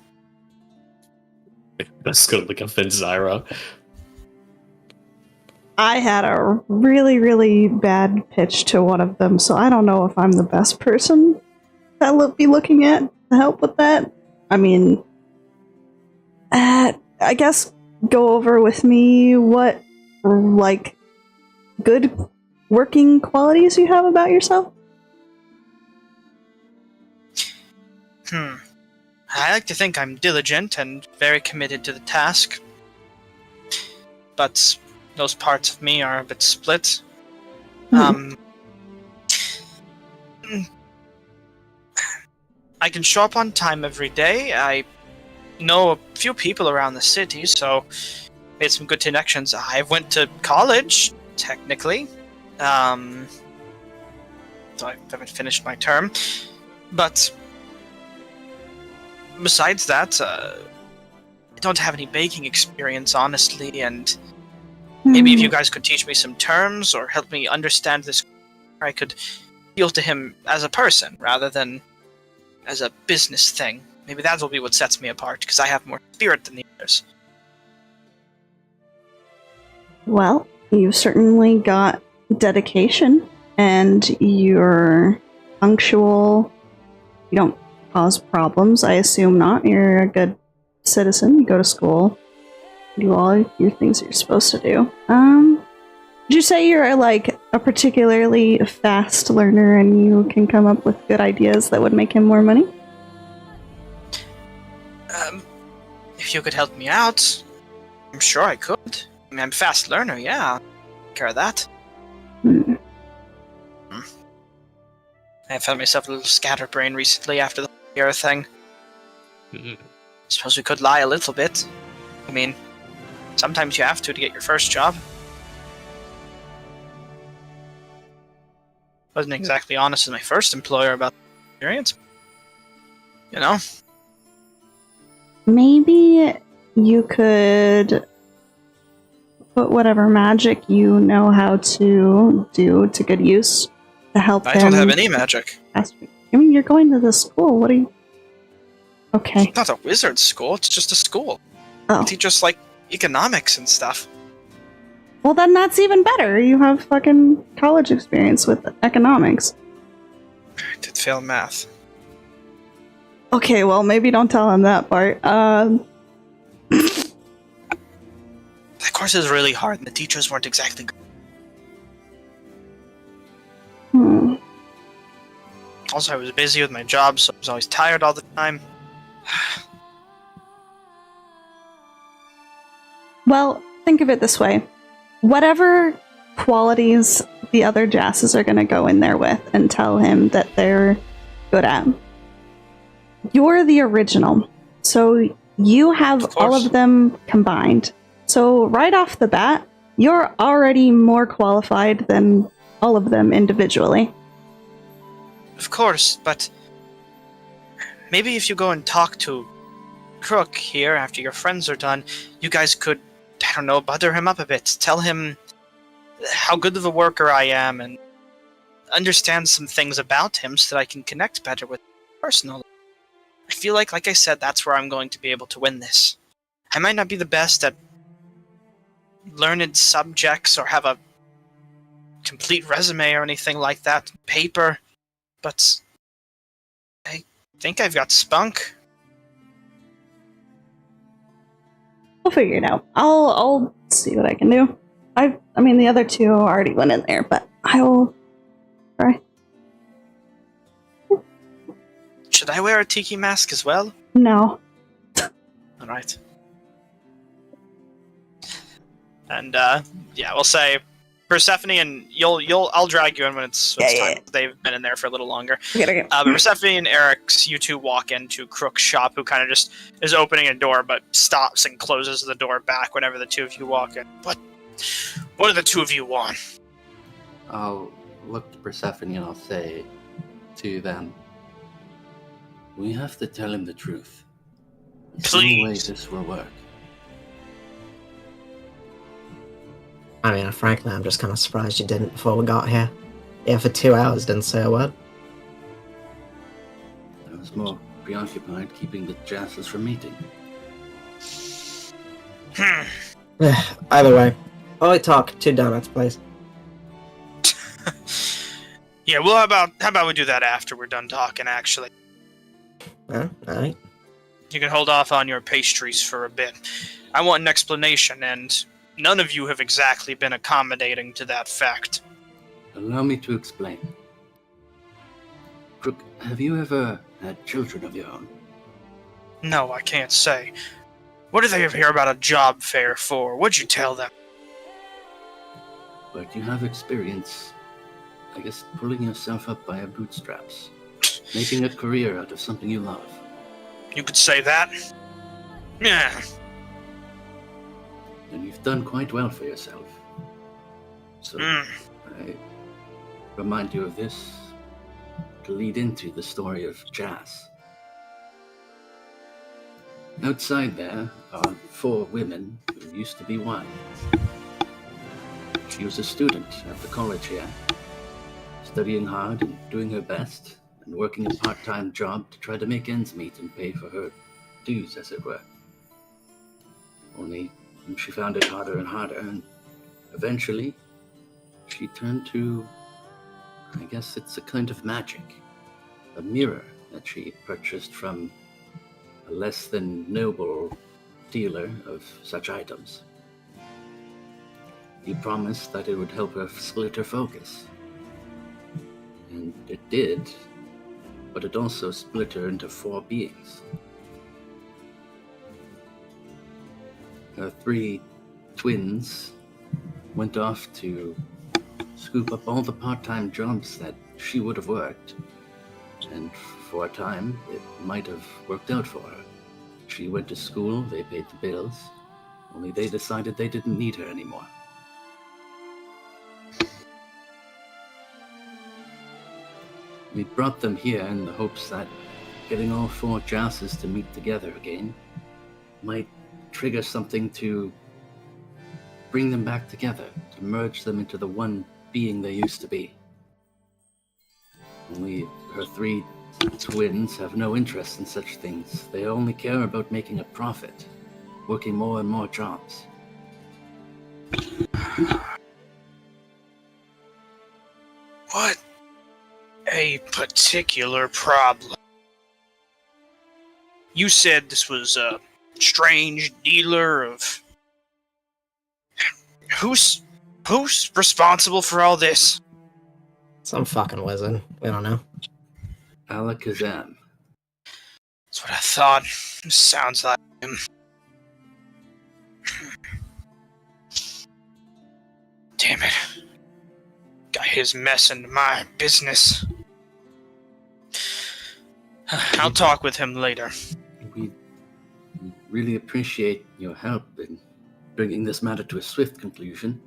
That's gonna look at Fanzira. I had a really, really bad pitch to one of them, so I don't know if I'm the best person to be looking at to help with that. I mean, I guess go over with me what, like, good working qualities you have about yourself. I like to think I'm diligent and very committed to the task. But those parts of me are a bit split. I can show up on time every day. I know a few people around the city, so made some good connections. I went to college, technically. So I haven't finished my term. But besides that, I don't have any baking experience, honestly, and maybe if you guys could teach me some terms or help me understand this, I could appeal to him as a person rather than as a business thing. Maybe that will be what sets me apart, because I have more spirit than the others. Well, you've certainly got dedication, and you're punctual. You don't cause problems, I assume not. You're a good citizen. You go to school. Do all your things that you're supposed to do. Would you say you're like a particularly fast learner and you can come up with good ideas that would make him more money? If you could help me out, I'm sure I could. I mean, I'm a fast learner, yeah. Take care of that. I found myself a little scatterbrain recently after the year thing. Suppose we could lie a little bit. I mean, sometimes you have to get your first job. Wasn't exactly honest with my first employer about the experience. You know? Maybe you could put whatever magic you know how to do to good use to help I him. don't have any magic. I mean, you're going to the school. What are you... Okay. It's not a wizard school, it's just a school. Oh. They teach us, like, economics and stuff. Well, then that's even better. You have fucking college experience with economics. I did fail math. Okay, well, maybe don't tell him that part. That course is really hard, and the teachers weren't exactly good. Also, I was busy with my job, so I was always tired all the time. Well, think of it this way. Whatever qualities the other Jasses are going to go in there with and tell him that they're good at. You're the original, so you have all of them combined. So right off the bat, you're already more qualified than all of them individually. Of course, but maybe if you go and talk to Crook here after your friends are done, you guys could, I don't know, butter him up a bit. Tell him how good of a worker I am and understand some things about him so that I can connect better with him personally. I feel like I said, that's where I'm going to be able to win this. I might not be the best at learned subjects or have a complete resume or anything like that, paper, but I think I've got spunk. We'll figure it out. I'll see what I can do. I mean, the other two already went in there, but I will try. Should I wear a tiki mask as well? No. All right. And yeah, we'll say Persephone, and I'll drag you in when it's time. Yeah. They've been in there for a little longer. Okay. But Persephone and Eric's, you two walk into Crook's shop, who kind of just is opening a door, but stops and closes the door back whenever the two of you walk in. What do the two of you want? I'll look to Persephone and I'll say to them, we have to tell him the truth. There's no way Please. this will work. I mean, frankly, I'm just kind of surprised you didn't before we got here. Yeah, for 2 hours, didn't say a word. I was more preoccupied keeping the Jasses from meeting. Either way, while we talk, 2 donuts, please. Yeah, well, how about we do that after we're done talking, actually. Alright. You can hold off on your pastries for a bit. I want an explanation, and none of you have exactly been accommodating to that fact. Allow me to explain. Crook, have you ever had children of your own? No, I can't say. What did they hear about a job fair for? What'd you tell them? But you have experience, I guess, pulling yourself up by your bootstraps. Making a career out of something you love. You could say that. Yeah. And you've done quite well for yourself. So, I remind you of this to lead into the story of Jas. Outside there are 4 women who used to be one. She was a student at the college here, studying hard and doing her best, and working a part-time job to try to make ends meet and pay for her dues, as it were. Only she found it harder and harder, and eventually she turned to, I guess it's a kind of magic, a mirror that she purchased from a less than noble dealer of such items. He promised that it would help her split her focus. And it did, but it also split her into 4 beings. Her 3 twins went off to scoop up all the part-time jobs that she would have worked, and for a time it might have worked out for her. She went to school, they paid the bills, only they decided they didn't need her anymore. We brought them here in the hopes that getting all 4 Jasses to meet together again might trigger something to bring them back together, to merge them into the one being they used to be. Only her 3 twins have no interest in such things. They only care about making a profit, working more and more jobs. What a particular problem. You said this was a strange dealer of... Who's responsible for all this? Some fucking wizard. We don't know. Alakazam. That's what I thought. Sounds like him. Damn it. Got his mess into my business. I'll talk with him later. We really appreciate your help in bringing this matter to a swift conclusion.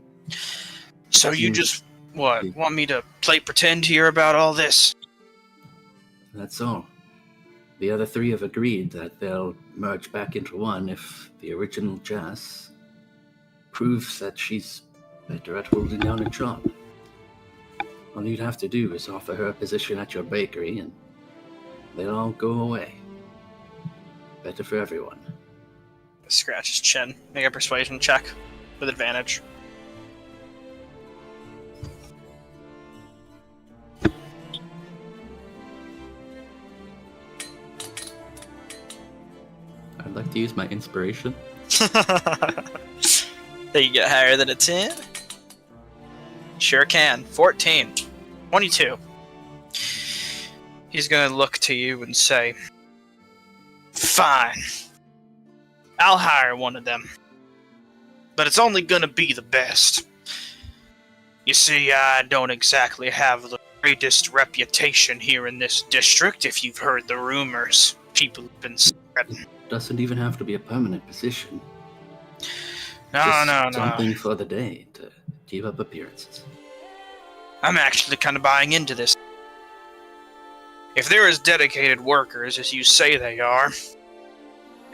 So you just, want me to play pretend here about all this? That's all. The other 3 have agreed that they'll merge back into one if the original Jas proves that she's better at holding down a job. All you'd have to do is offer her a position at your bakery, and they'll all go away. Better for everyone. Scratch his chin. Make a persuasion check with advantage. I'd like to use my inspiration. Think you get higher than a 10? Sure can. 14. 22. He's gonna look to you and say, "Fine. I'll hire one of them. But it's only gonna be the best. You see, I don't exactly have the greatest reputation here in this district, if you've heard the rumors people have been spreading." Doesn't even have to be a permanent position. No. Something for the day to keep up appearances. I'm actually kind of buying into this. If they're as dedicated workers as you say they are,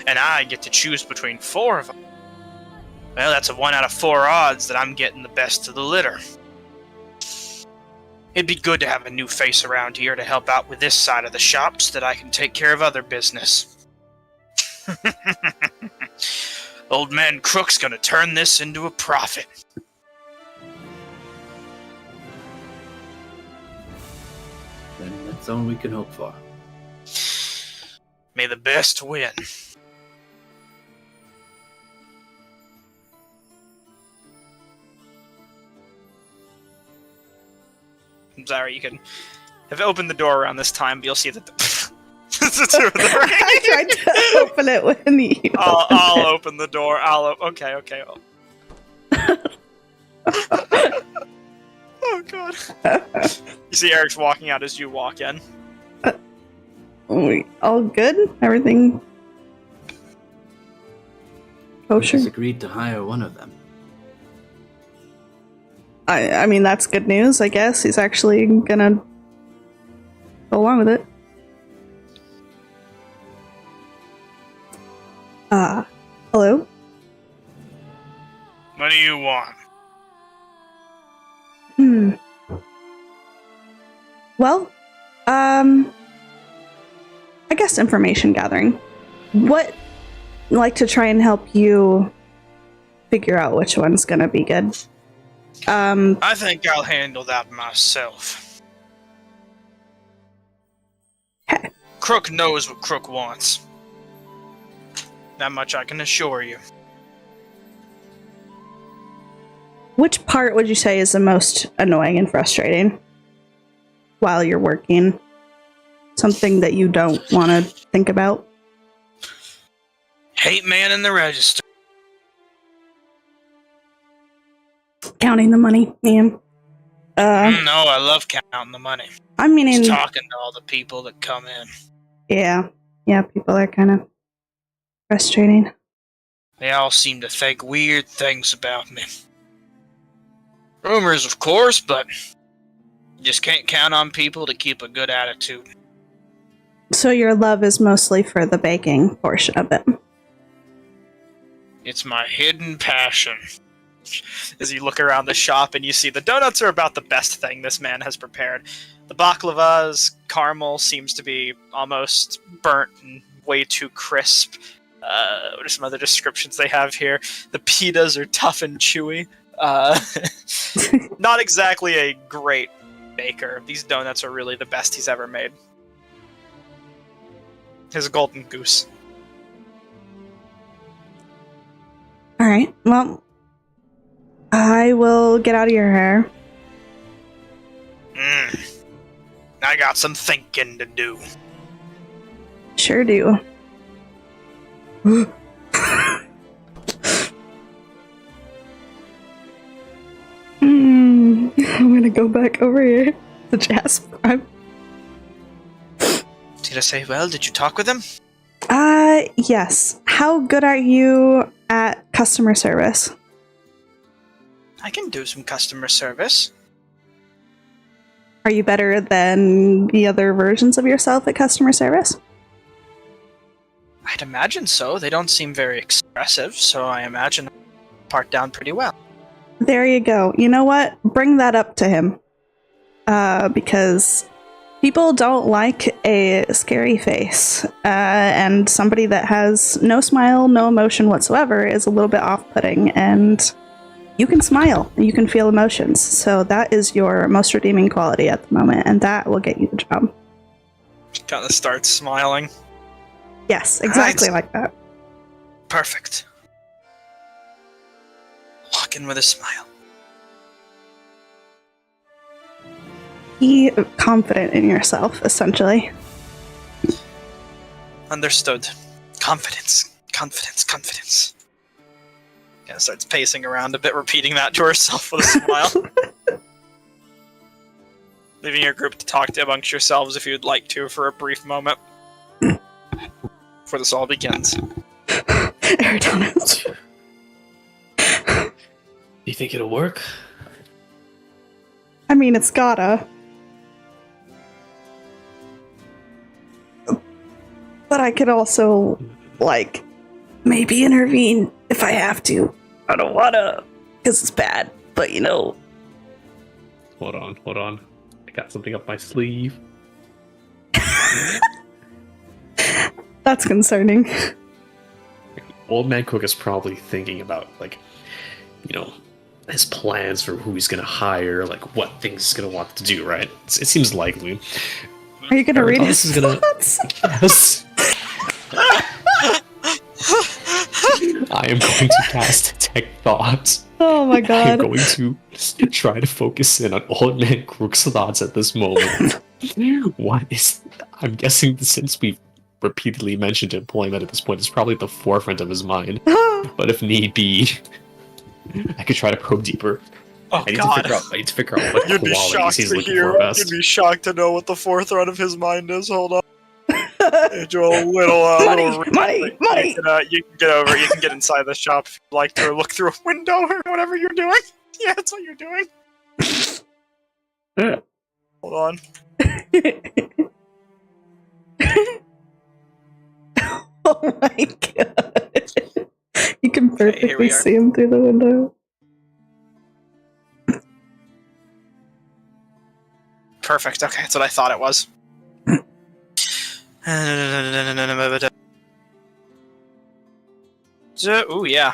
and I get to choose between 4 of them, well, that's a 1 out of 4 odds that I'm getting the best of the litter. It'd be good to have a new face around here to help out with this side of the shop so that I can take care of other business. Old man Crook's gonna turn this into a profit. Then that's all we can hope for. May the best win. I'm sorry, you can have opened the door around this time, but you'll see that I tried to open it when you. I'll open the door. Okay. Oh god. You see Eric's walking out as you walk in. All good? Everything We kosher? just agreed to hire one of them. I mean, that's good news, I guess. He's actually gonna go along with it. Hello? What do you want? Well, I guess information gathering. What, like to try and help you figure out which one's gonna be good? I think I'll handle that myself. Okay. Crook knows what Crook wants. That much I can assure you. Which part would you say is the most annoying and frustrating while you're working? Something that you don't want to think about? Hate man in the register. Counting the money, man. No, I love counting the money. I mean, Just talking to all the people that come in. yeah, people are kind of frustrating. They all seem to think weird things about me. Rumors, of course, but you just can't count on people to keep a good attitude. So your love is mostly for the baking portion of it. It's my hidden passion. As you look around the shop and you see the donuts are about the best thing this man has prepared. The baklava's caramel seems to be almost burnt and way too crisp. What are some other descriptions they have here? The pitas are tough and chewy. Not exactly a great baker. These donuts are really the best he's ever made. His golden goose. Alright, well, I will get out of your hair. I got some thinking to do. Sure do. I'm gonna go back over here to Jasper. Did I say, well, did you talk with him? Yes. How good are you at customer service? I can do some customer service. Are you better than the other versions of yourself at customer service? I'd imagine so. They don't seem very expressive, so I imagine I part down pretty well. There you go. You know what? Bring that up to him. because people don't like a scary face, and somebody that has no smile, no emotion whatsoever is a little bit off-putting, and you can smile, you can feel emotions, so that is your most redeeming quality at the moment, and that will get you the job. Kind of starts smiling. Yes, exactly Right. like that. Perfect. Walk in with a smile. Be confident in yourself, essentially. Understood. Confidence. Confidence. Confidence. Yeah, starts pacing around a bit, repeating that to herself with a smile. Leaving your group to talk to amongst yourselves if you'd like to for a brief moment. Before this all begins. Eridanos. Do you think it'll work? I mean, it's gotta. But I could also, like, maybe intervene if I have to. I don't wanna, because it's bad, but you know. Hold on. I got something up my sleeve. That's concerning. Old Man Cook is probably thinking about, like, you know, his plans for who he's gonna hire, like what things he's gonna want to do, right? It seems likely. Are you gonna read Eridanos his is gonna- thoughts? Yes. I am going to cast Detect Thoughts. Oh my I'm god. going to try to focus in on Old Man Crook's thoughts at this moment. I'm guessing since we've repeatedly mentioned employment at this point, it's probably at the forefront of his mind. But if need be, I could try to probe deeper. Oh I need god. to figure out what You'd be qualities shocked he's to looking hear. for best. You'd be shocked to know what the forefront of his mind is. Hold on. Do a little, Money. You can get over. You can get inside the shop if you'd like to, or look through a window, or whatever you're doing. Yeah, that's what you're doing. Hold on. Oh my god. You can here we perfectly are. see him through the window. Perfect. Okay, that's what I thought it was. Ooh, yeah.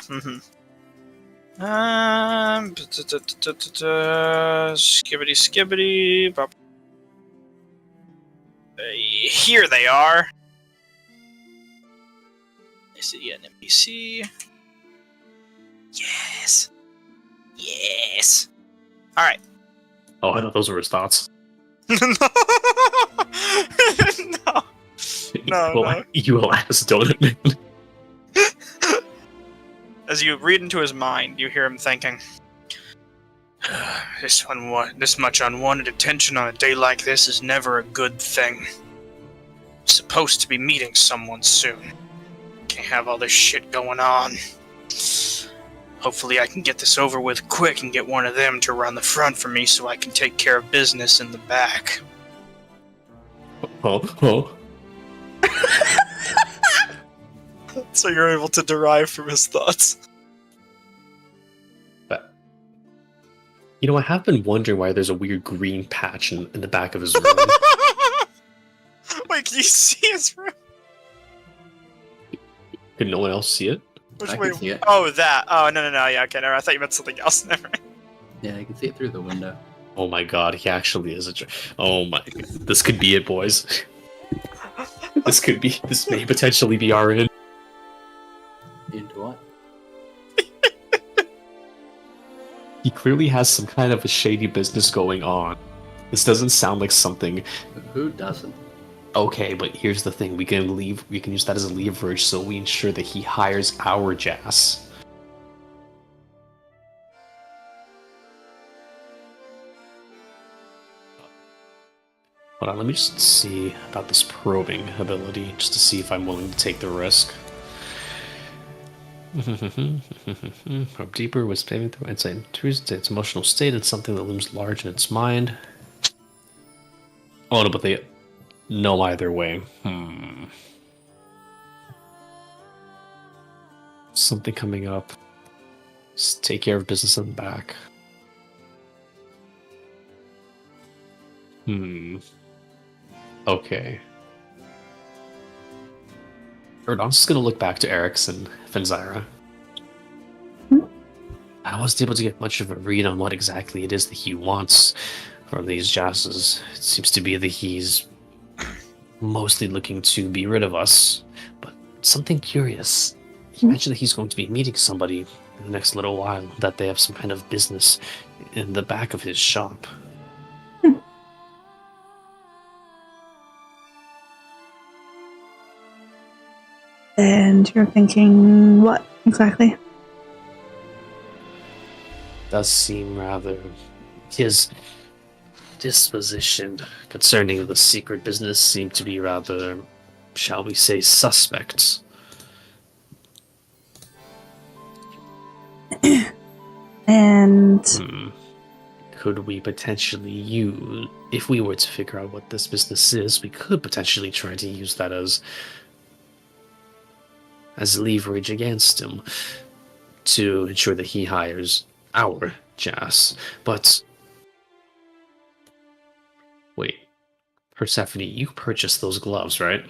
Skibbity. Here they are. Is it an NPC? Yes. All right. Oh, I thought those were his thoughts. No. No. You will ask, Donut Man. As you read into his mind, you hear him thinking, this much unwanted attention on a day like this is never a good thing. I'm supposed to be meeting someone soon. Can't have all this shit going on. Hopefully I can get this over with quick and get one of them to run the front for me so I can take care of business in the back. Oh. So you're able to derive from his thoughts. But, you know, I have been wondering why there's a weird green patch in the back of his room. Wait, can you see his room? Could no one else see it? I can see it. Oh, that. Oh, no. Yeah, okay, never. I thought you meant something else. Never mind. Yeah, I can see it through the window. Oh my god, he actually is oh my god. This could be it, boys. This may potentially be our end. Into what? He clearly has some kind of a shady business going on. This doesn't sound like something. Who doesn't? Okay, but here's the thing: we can use that as a leverage, so we ensure that he hires our Jas. Hold on, let me just see about this probing ability, just to see if I'm willing to take the risk. Probe deeper with paving through insight into its emotional state and something that looms large in its mind. Oh no, but they know either way. Something coming up. Just take care of business in the back. Okay. I'm just gonna look back to Eric's and Fenzira. I wasn't able to get much of a read on what exactly it is that he wants from these Jasses. It seems to be that he's mostly looking to be rid of us, but something curious. He mentioned that he's going to be meeting somebody in the next little while, that they have some kind of business in the back of his shop. And you're thinking what exactly? Does seem rather... His disposition concerning the secret business seemed to be rather, shall we say, suspect. And Could we potentially use... If we were to figure out what this business is, we could potentially try to use that as leverage against him to ensure that he hires our Jas. But wait, Persephone, you purchased those gloves, right?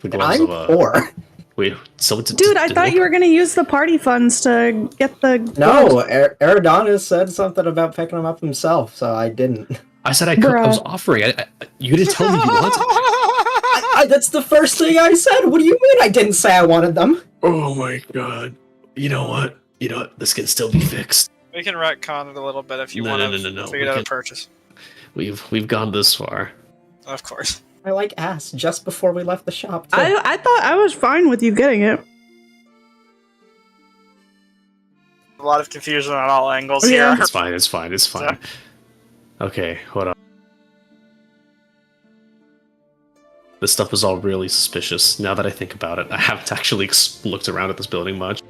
The gloves I'm poor. Wait, so dude, I thought you were gonna use the party funds to get the No, Eridanis said something about picking them up himself, so I didn't. I said I could. I was offering. You didn't tell me you wanted. That's the first thing I said. What do you mean I didn't say I wanted them? Oh my god! You know what? This can still be fixed. We can retcon it a little bit if you want to figure out a purchase. We've gone this far. Of course. I asked just before we left the shop, too. I thought I was fine with you getting it. A lot of confusion on all angles here. It's fine. So. Okay, hold on. This stuff is all really suspicious. Now that I think about it, I haven't actually looked around at this building much.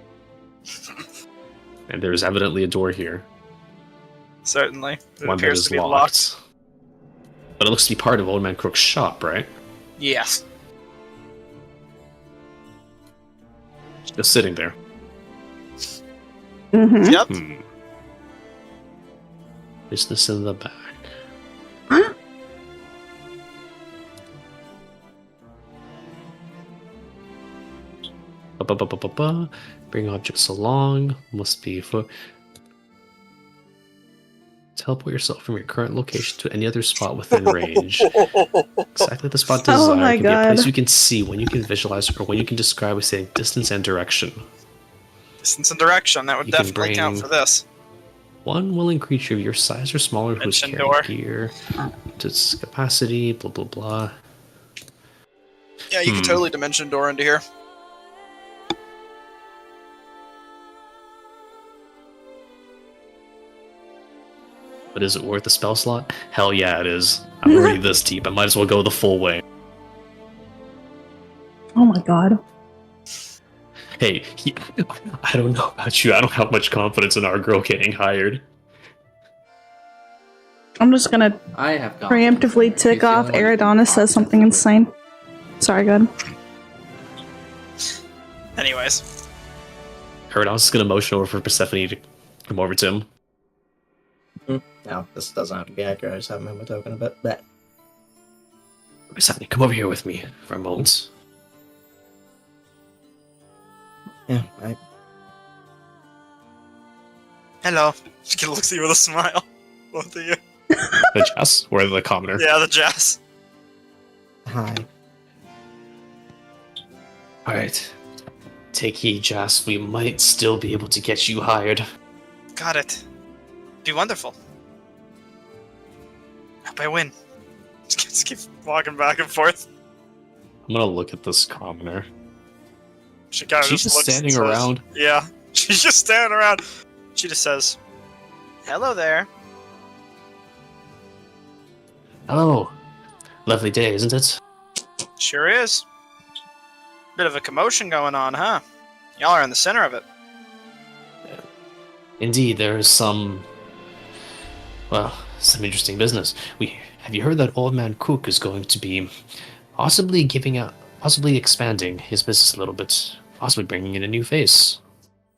And there's evidently a door here. Certainly. It One that appears is to be locked. But it looks to be part of Old Man Crook's shop, right? Yes. Just sitting there. Mm-hmm. Yep. Business in the back. Huh? Bring objects along. Must be for... Teleport yourself from your current location to any other spot within range. Exactly the spot desired. Oh my can be a god. place you can see, when you can visualize, or when you can describe with saying distance and direction. Distance and direction. That would You can definitely count bring- for this. One willing creature of your size or smaller who's Mention carrying door. gear to its capacity, blah blah blah. Yeah, you can totally dimension door into here. But is it worth the spell slot? Hell yeah, it is. I'm already this deep. I might as well go the full way. Oh my god. Hey, I don't know about you. I don't have much confidence in our girl getting hired. I'm just gonna I have gone. preemptively tick He's the off only one who Eridanis says something insane. Sorry, go ahead. Anyways. Herodon's gonna motion over for Persephone to come over to him. No, this doesn't have to be accurate. I just haven't moved my token a bit. But Persephone, come over here with me for a moment. yeah, Hello. She looks at you with a smile. Both of you. The Jess or the commoner? Yeah, the Jazz. hi. Alright. Take heed, Jess. We might still be able to get you hired. Got it. Be wonderful. Hope I win. Just keep walking back and forth. I'm gonna look at this commoner. She kind of She's just looks and standing says- around. Yeah, she's just standing around. She just says, "Hello there." Hello. Lovely day, isn't it? Sure is. Bit of a commotion going on, huh? Y'all are in the center of it. Indeed, there is some interesting business. Have you heard that Old Man Cook is going to be possibly expanding his business a little bit, possibly bringing in a new face?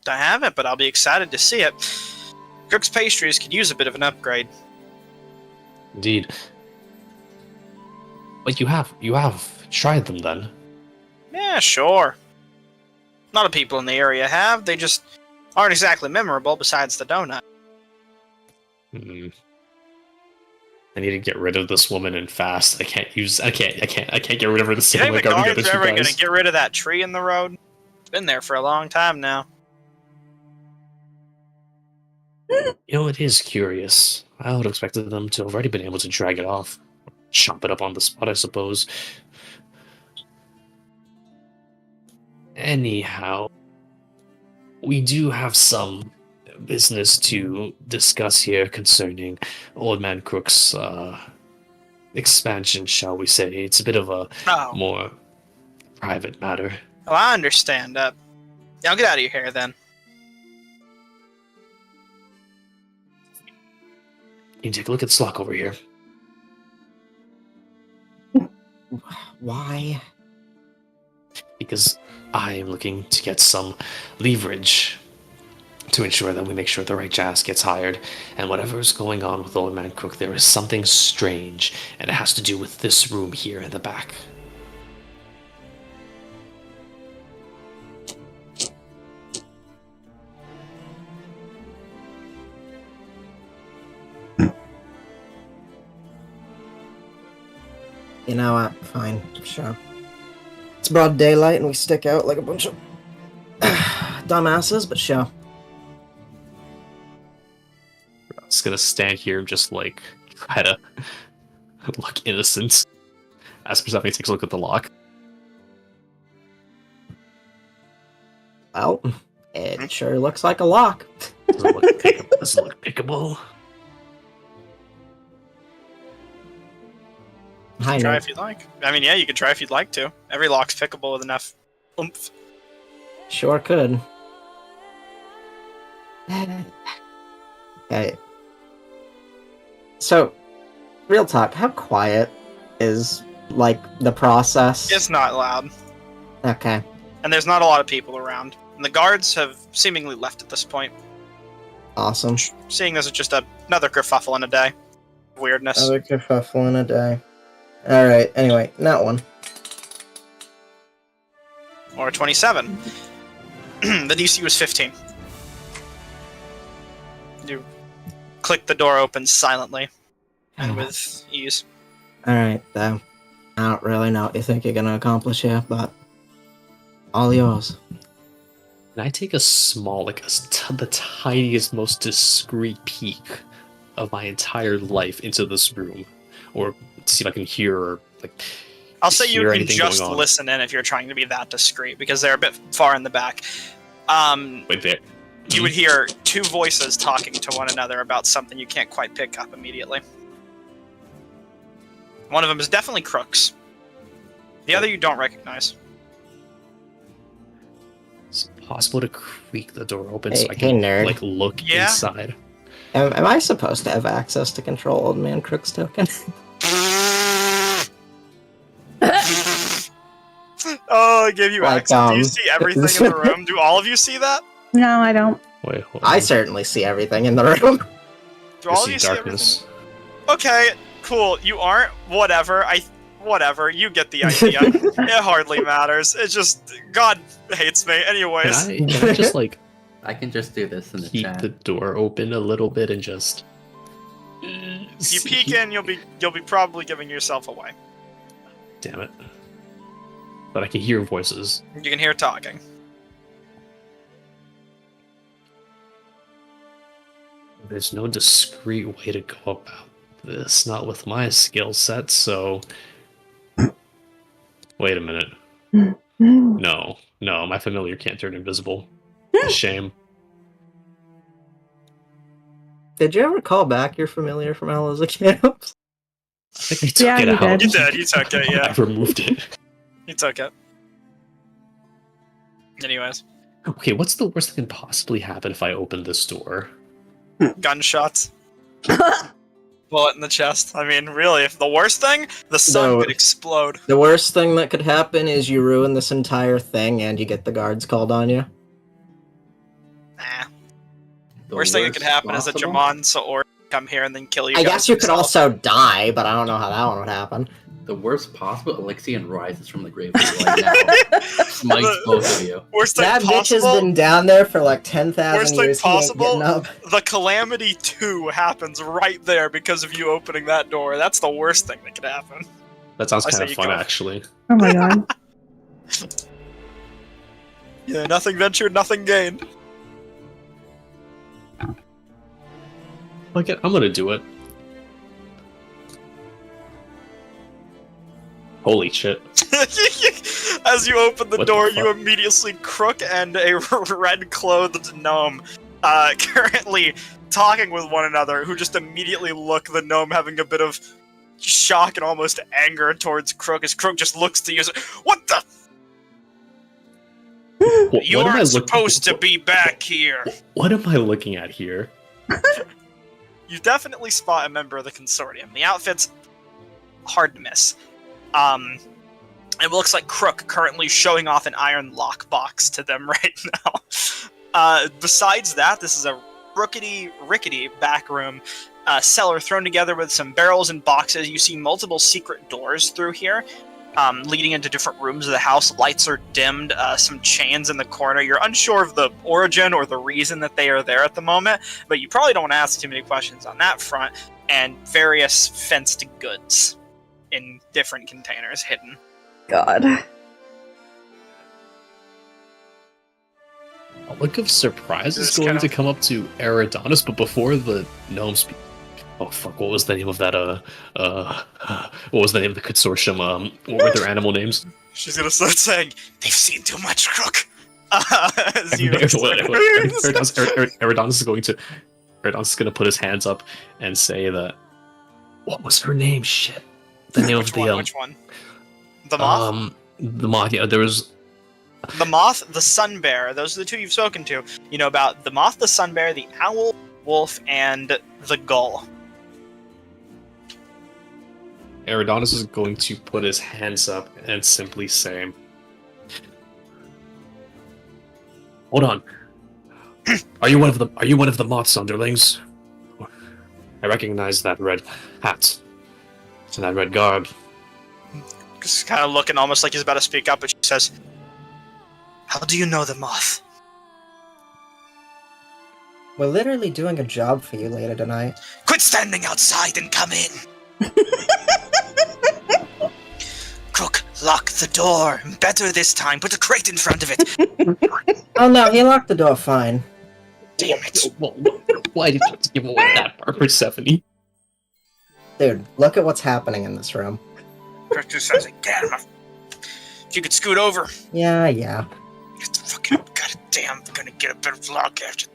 I haven't, but I'll be excited to see it. Cook's Pastries could use a bit of an upgrade. Indeed. But you have tried them then? Yeah, sure. A lot of people in the area have. They just aren't exactly memorable besides the donut. Hmm. I need to get rid of this woman and fast. I can't get rid of her the You same think way the I got rid guards of are you ever going guys. to get rid of that tree in the road? It's been there for a long time now. You know, it is curious. I would have expected them to have already been able to drag it off. Chop it up on the spot, I suppose. Anyhow, we do have some business to discuss here concerning Old Man Crook's expansion, shall we say. It's a bit of a Oh, more private matter. well, I understand. Yeah, I'll get out of your hair then. You take a look at Slock over here. Why? Because I am looking to get some leverage to ensure that we make sure the right jazz gets hired. And whatever is going on with Old Man Crook, there is something strange, and it has to do with this room here in the back. You know what? Fine, sure. It's broad daylight and we stick out like a bunch of dumbasses, but sure. I'm just gonna stand here and just like try to look innocent as Persephone takes a look at the lock. Well, it sure looks like a lock. Does it look pickable? Does it look pickable? I Try know. if you'd like. I mean, yeah, you could try if you'd like to. Every lock's pickable with enough oomph. Sure could. Okay. So, real talk, how quiet is, like, the process? It's not loud, Okay. and there's not a lot of people around. And the guards have seemingly left at this point, Awesome. seeing this as just another kerfuffle in a day. Weirdness. Another kerfuffle in a day. Alright, anyway, that one. Or 27. The DC was 15. You click the door open silently and with ease. Alright, I don't really know what you think you're gonna accomplish here, but all yours. And I take a small, like the tiniest, most discreet peek of my entire life into this room, or to see if I can hear, or like. I'll say you hear can anything just going on. listen in if you're trying to be that discreet, because they're a bit far in the back. Wait there. You would hear two voices talking to one another about something you can't quite pick up immediately. One of them is definitely Crook's. The other you don't recognize. Is it possible to creak the door open Hey- so I hey, can nerd. like look Yeah? inside? Am I supposed to have access to control Old Man Crook's token? Oh, I gave you Like, access. Do you see everything in the room? Do all of you see that? No, I don't. Wait, hold I on. certainly see everything in the room. Do I all of see you see darkness. everything? Okay, cool. You aren't. Whatever. Whatever. You get the idea. It hardly matters. It just God hates me. Anyways, Can I just like I can just do this in the keep chat. the door open a little bit and just? if you peek in, you'll be probably giving yourself away. Damn it! But I can hear voices. You can hear talking. There's no discreet way to go about this, not with my skill set, so... Wait a minute. No, my familiar can't turn invisible. Shame. Did you ever call back your familiar from Hell as a Camp? I think I took Yeah, it you out. did. You did. You took it. I Yeah, removed it. you took it. Anyways, Okay, what's the worst that can possibly happen if I open this door? gunshots. Bullet in the chest. I mean, really, if the worst thing, the sun No. could explode. The worst thing that could happen is you ruin this entire thing and you get the guards called on you. Nah. The Worst thing that could happen is a possible? Jamon Saor come here and then kill you I guys guess you could himself. also die, but I don't know how that one would happen. The worst possible, Alexian rises from the grave right now. Smites both of you. Worst thing That bitch has possible, been down there for like 10,000 Worst thing years. He ain't possible? getting up. the Calamity 2 happens right there because of you opening that door. That's the worst thing that could happen. That sounds I kind say of you fun, go. actually. Oh my god. Yeah, nothing ventured, nothing gained. Okay, I'm gonna do it. Holy shit. As you open the What the door, fuck? you immediately see Crook and a red-clothed gnome currently talking with one another, who just immediately look, the gnome having a bit of shock and almost anger towards Crook, as Crook just looks to you and says, "What the? You What am I aren't looking- supposed to be back here!" What am I looking at here? You definitely spot a member of the consortium. The outfit's hard to miss. It looks like Crook currently showing off an iron lockbox to them right now. Besides that, this is a rickety back room cellar thrown together with some barrels and boxes. You see multiple secret doors through here, leading into different rooms of the house. Lights are dimmed, some chains in the corner. You're unsure of the origin or the reason that they are there at the moment, but you probably don't want to ask too many questions on that front, and various fenced goods in different containers hidden. God. A look of surprise is This going kind to of- come up to Eridanus, but before the gnomes speak. Oh fuck! What was the name of that? What was the name of the consortium? What were their animal names? She's gonna start saying, "They've seen too much, Crook." As you Eridanus is going to. Eridanus is going to put his hands up and say that. What was her name? Shit. The name Which of the one? Which one? The moth. The moth. Yeah, there was. The moth, the sun bear. Those are the two you've spoken to. You know about the moth, the sun bear, the owl, wolf, and the gull. Eridanus is going to put his hands up and simply say, "Hold on. Are you one of the moth's underlings? I recognize that red hat and that red garb." Just kind of looking almost like he's about to speak up, but she says, "How do you know the moth?" We're literally doing a job for you later tonight. Quit standing outside and come in. Crook, lock the door. Better this time. Put a crate in front of it. Oh no, he locked the door fine. Damn it. Why did you give away that part, Persephone? Dude, look at what's happening in this room. Crook just says, "Again, if you could scoot over." Yeah. It's fucking goddamn gonna get a better vlog after.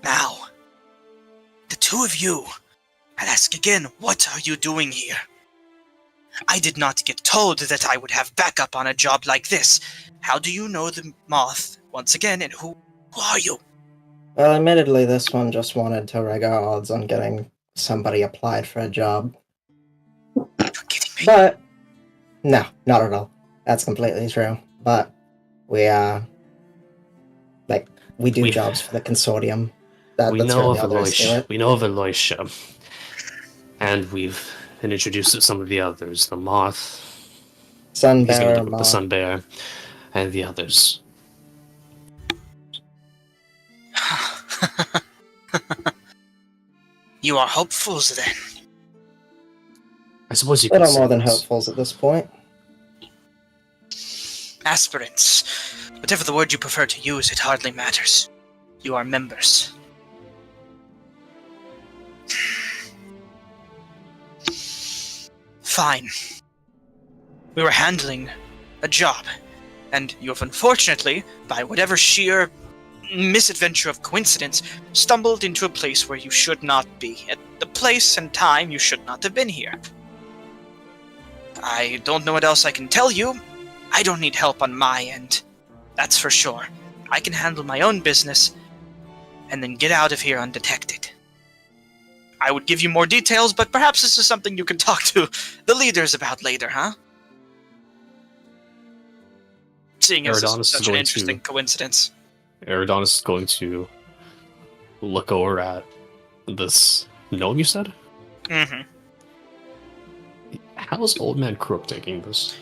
Now, the two of you, I'll ask again, what are you doing here? I did not get told that I would have backup on a job like this. How do you know the moth, once again, and who are you? Well, admittedly, this one just wanted to reg our odds on getting somebody applied for a job. You're kidding me. But, no, not at all. That's completely true. But, we do We- jobs for the consortium. We That's know where of the others do Aloysia. it. We know of Aloysia. And we've been introduced to some of the others. The moth, he's gonna Sunbearer, look at the sun bear, and the others. You are hopefuls then. I suppose you A could little say more than this. hopefuls at this point. Aspirants. Whatever the word you prefer to use, it hardly matters. You are members. Fine. We were handling a job, and you have unfortunately, by whatever sheer misadventure of coincidence, stumbled into a place where you should not be. At the place and time you should not have been here. I don't know what else I can tell you. I don't need help on my end. That's for sure. I can handle my own business, and then get out of here undetected. I would give you more details, but perhaps this is something you can talk to the leaders about later, huh? Seeing as Eridanus this is is such an going interesting to- coincidence. Eridanos is going to look over at this gnome you said? Mm-hmm. How's Old Man Crook taking this?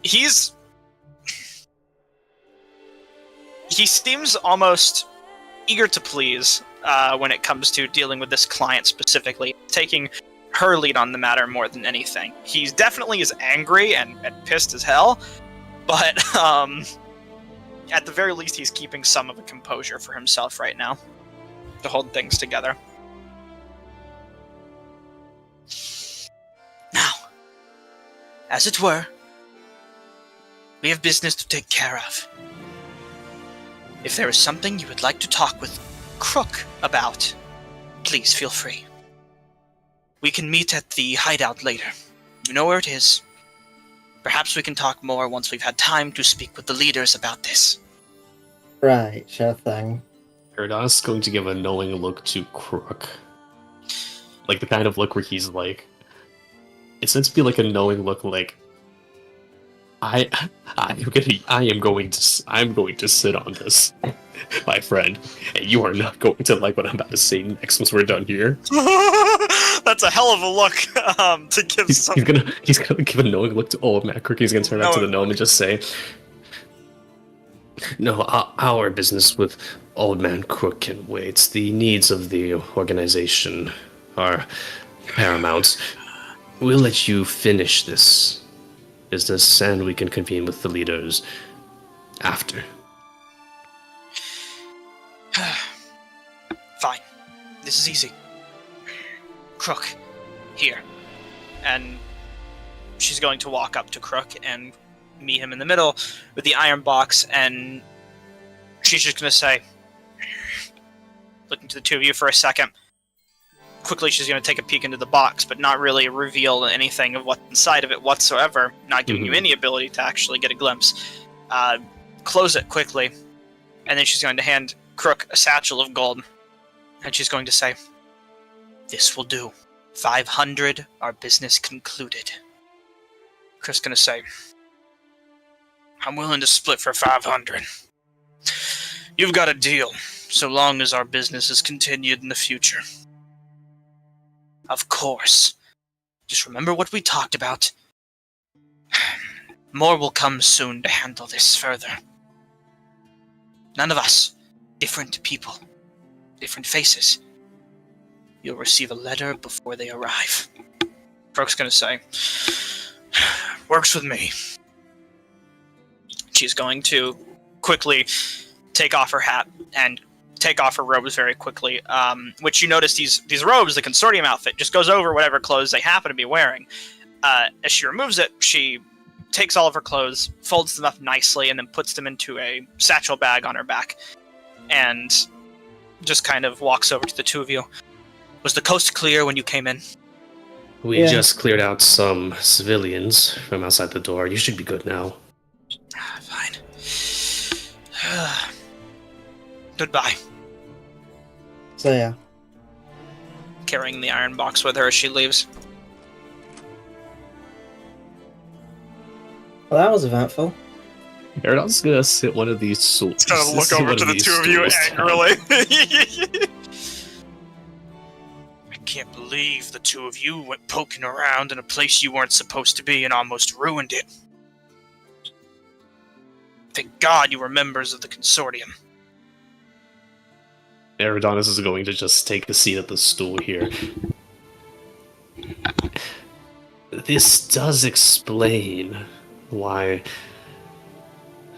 He seems almost eager to please when it comes to dealing with this client specifically, taking her lead on the matter more than anything. He definitely is angry and pissed as hell, but at the very least he's keeping some of a composure for himself right now to hold things together. Now, as it were, we have business to take care of. If there is something you would like to talk with Crook about, please feel free. We can meet at the hideout later. You know where it is. Perhaps we can talk more once we've had time to speak with the leaders about this. Right, sure thing. Eridanos is going to give a knowing look to Crook. Like the kind of look where he's like, it's meant to be like a knowing look, like I'm going to sit on this, my friend, and you are not going to like what I'm about to say next once we're done here. That's a hell of a look to give He's gonna give a knowing look to Old Man Crook. He's gonna turn around to the gnome and just say, "No, our business with Old Man Crook can wait. The needs of the organization are paramount. We'll let you finish this business, and we can convene with the leaders after." Fine. This is easy. Crook, here. And she's going to walk up to Crook and meet him in the middle with the iron box, and she's just going to say, looking to the two of you for a second. Quickly, she's going to take a peek into the box, but not really reveal anything of what's inside of it whatsoever, not giving you any ability to actually get a glimpse. Close it quickly, and then she's going to hand Crook a satchel of gold, and she's going to say, "This will do. 500, our business concluded." Crook's going to say, "I'm willing to split for 500. You've got a deal, so long as our business is continued in the future. Of course. Just remember what we talked about. More will come soon to handle this further. None of us. Different people. Different faces. You'll receive a letter before they arrive." Crook's gonna say, "Works with me." She's going to quickly take off her hat and take off her robes very quickly, which you notice these robes, the consortium outfit, just goes over whatever clothes they happen to be wearing. As she removes it, she takes all of her clothes, folds them up nicely, and then puts them into a satchel bag on her back, and just kind of walks over to the two of you. "Was the coast clear when you came in?" We just cleared out some civilians from outside the door. You should be good now. Fine. Goodbye. So yeah. Carrying the iron box with her as she leaves. Well, that was eventful. Eridanos is gonna sit one of these stools. It's gonna look over to the two of you angrily. "I can't believe the two of you went poking around in a place you weren't supposed to be and almost ruined it. Thank God you were members of the consortium." Eridanos is going to just take a seat at the stool here. This does explain why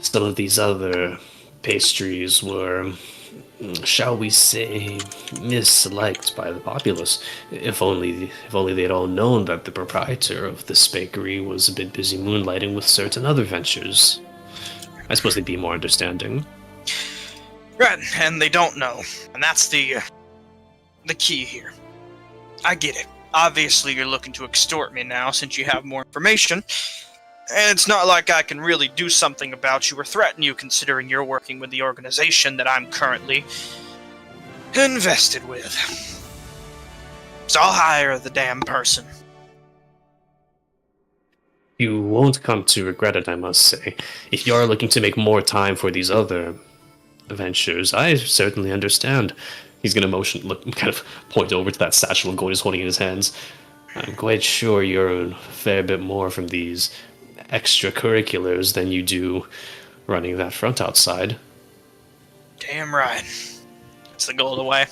some of these other pastries were, shall we say, misliked by the populace. If only they'd all known that the proprietor of this bakery was a bit busy moonlighting with certain other ventures. I suppose they'd be more understanding. Right, and they don't know. And that's the key here. I get it. Obviously you're looking to extort me now since you have more information. And it's not like I can really do something about you or threaten you considering you're working with the organization that I'm currently invested with. So I'll hire the damn person. You won't come to regret it, I must say. If you are looking to make more time for these other ventures. I certainly understand. He's going to kind of point over to that satchel of gold he's holding in his hands. I'm quite sure you earn a fair bit more from these extracurriculars than you do running that front outside. Damn right. It's the gold away.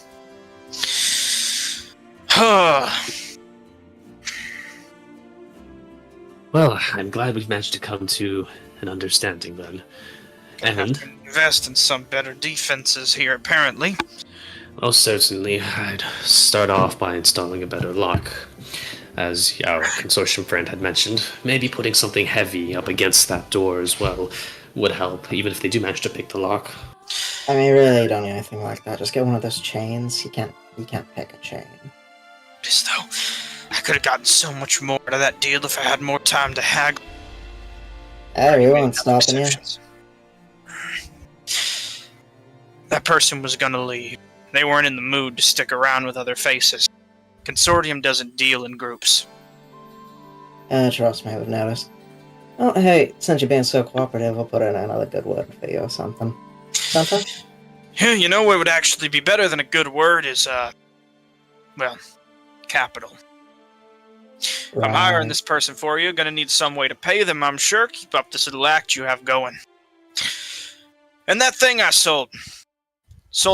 Well, I'm glad we've managed to come to an understanding then. Gonna have to invest in some better defenses here, apparently. Well, certainly, I'd start off by installing a better lock. As our consortium friend had mentioned, maybe putting something heavy up against that door as well would help, even if they do manage to pick the lock. I mean, really, you don't need anything like that. Just get one of those chains. You can't pick a chain. Just though, I could have gotten so much more out of that deal if I had more time to haggle. Hey, we weren't stopping you. That person was gonna leave. They weren't in the mood to stick around with other faces. Consortium doesn't deal in groups. Trust me, we've noticed. Oh, hey, since you're being so cooperative, I'll put in another good word for you or something. Something? Yeah, you know what would actually be better than a good word is, well, capital. Right. I'm hiring this person for you. Gonna need some way to pay them, I'm sure. Keep up this little act you have going. And that thing I sold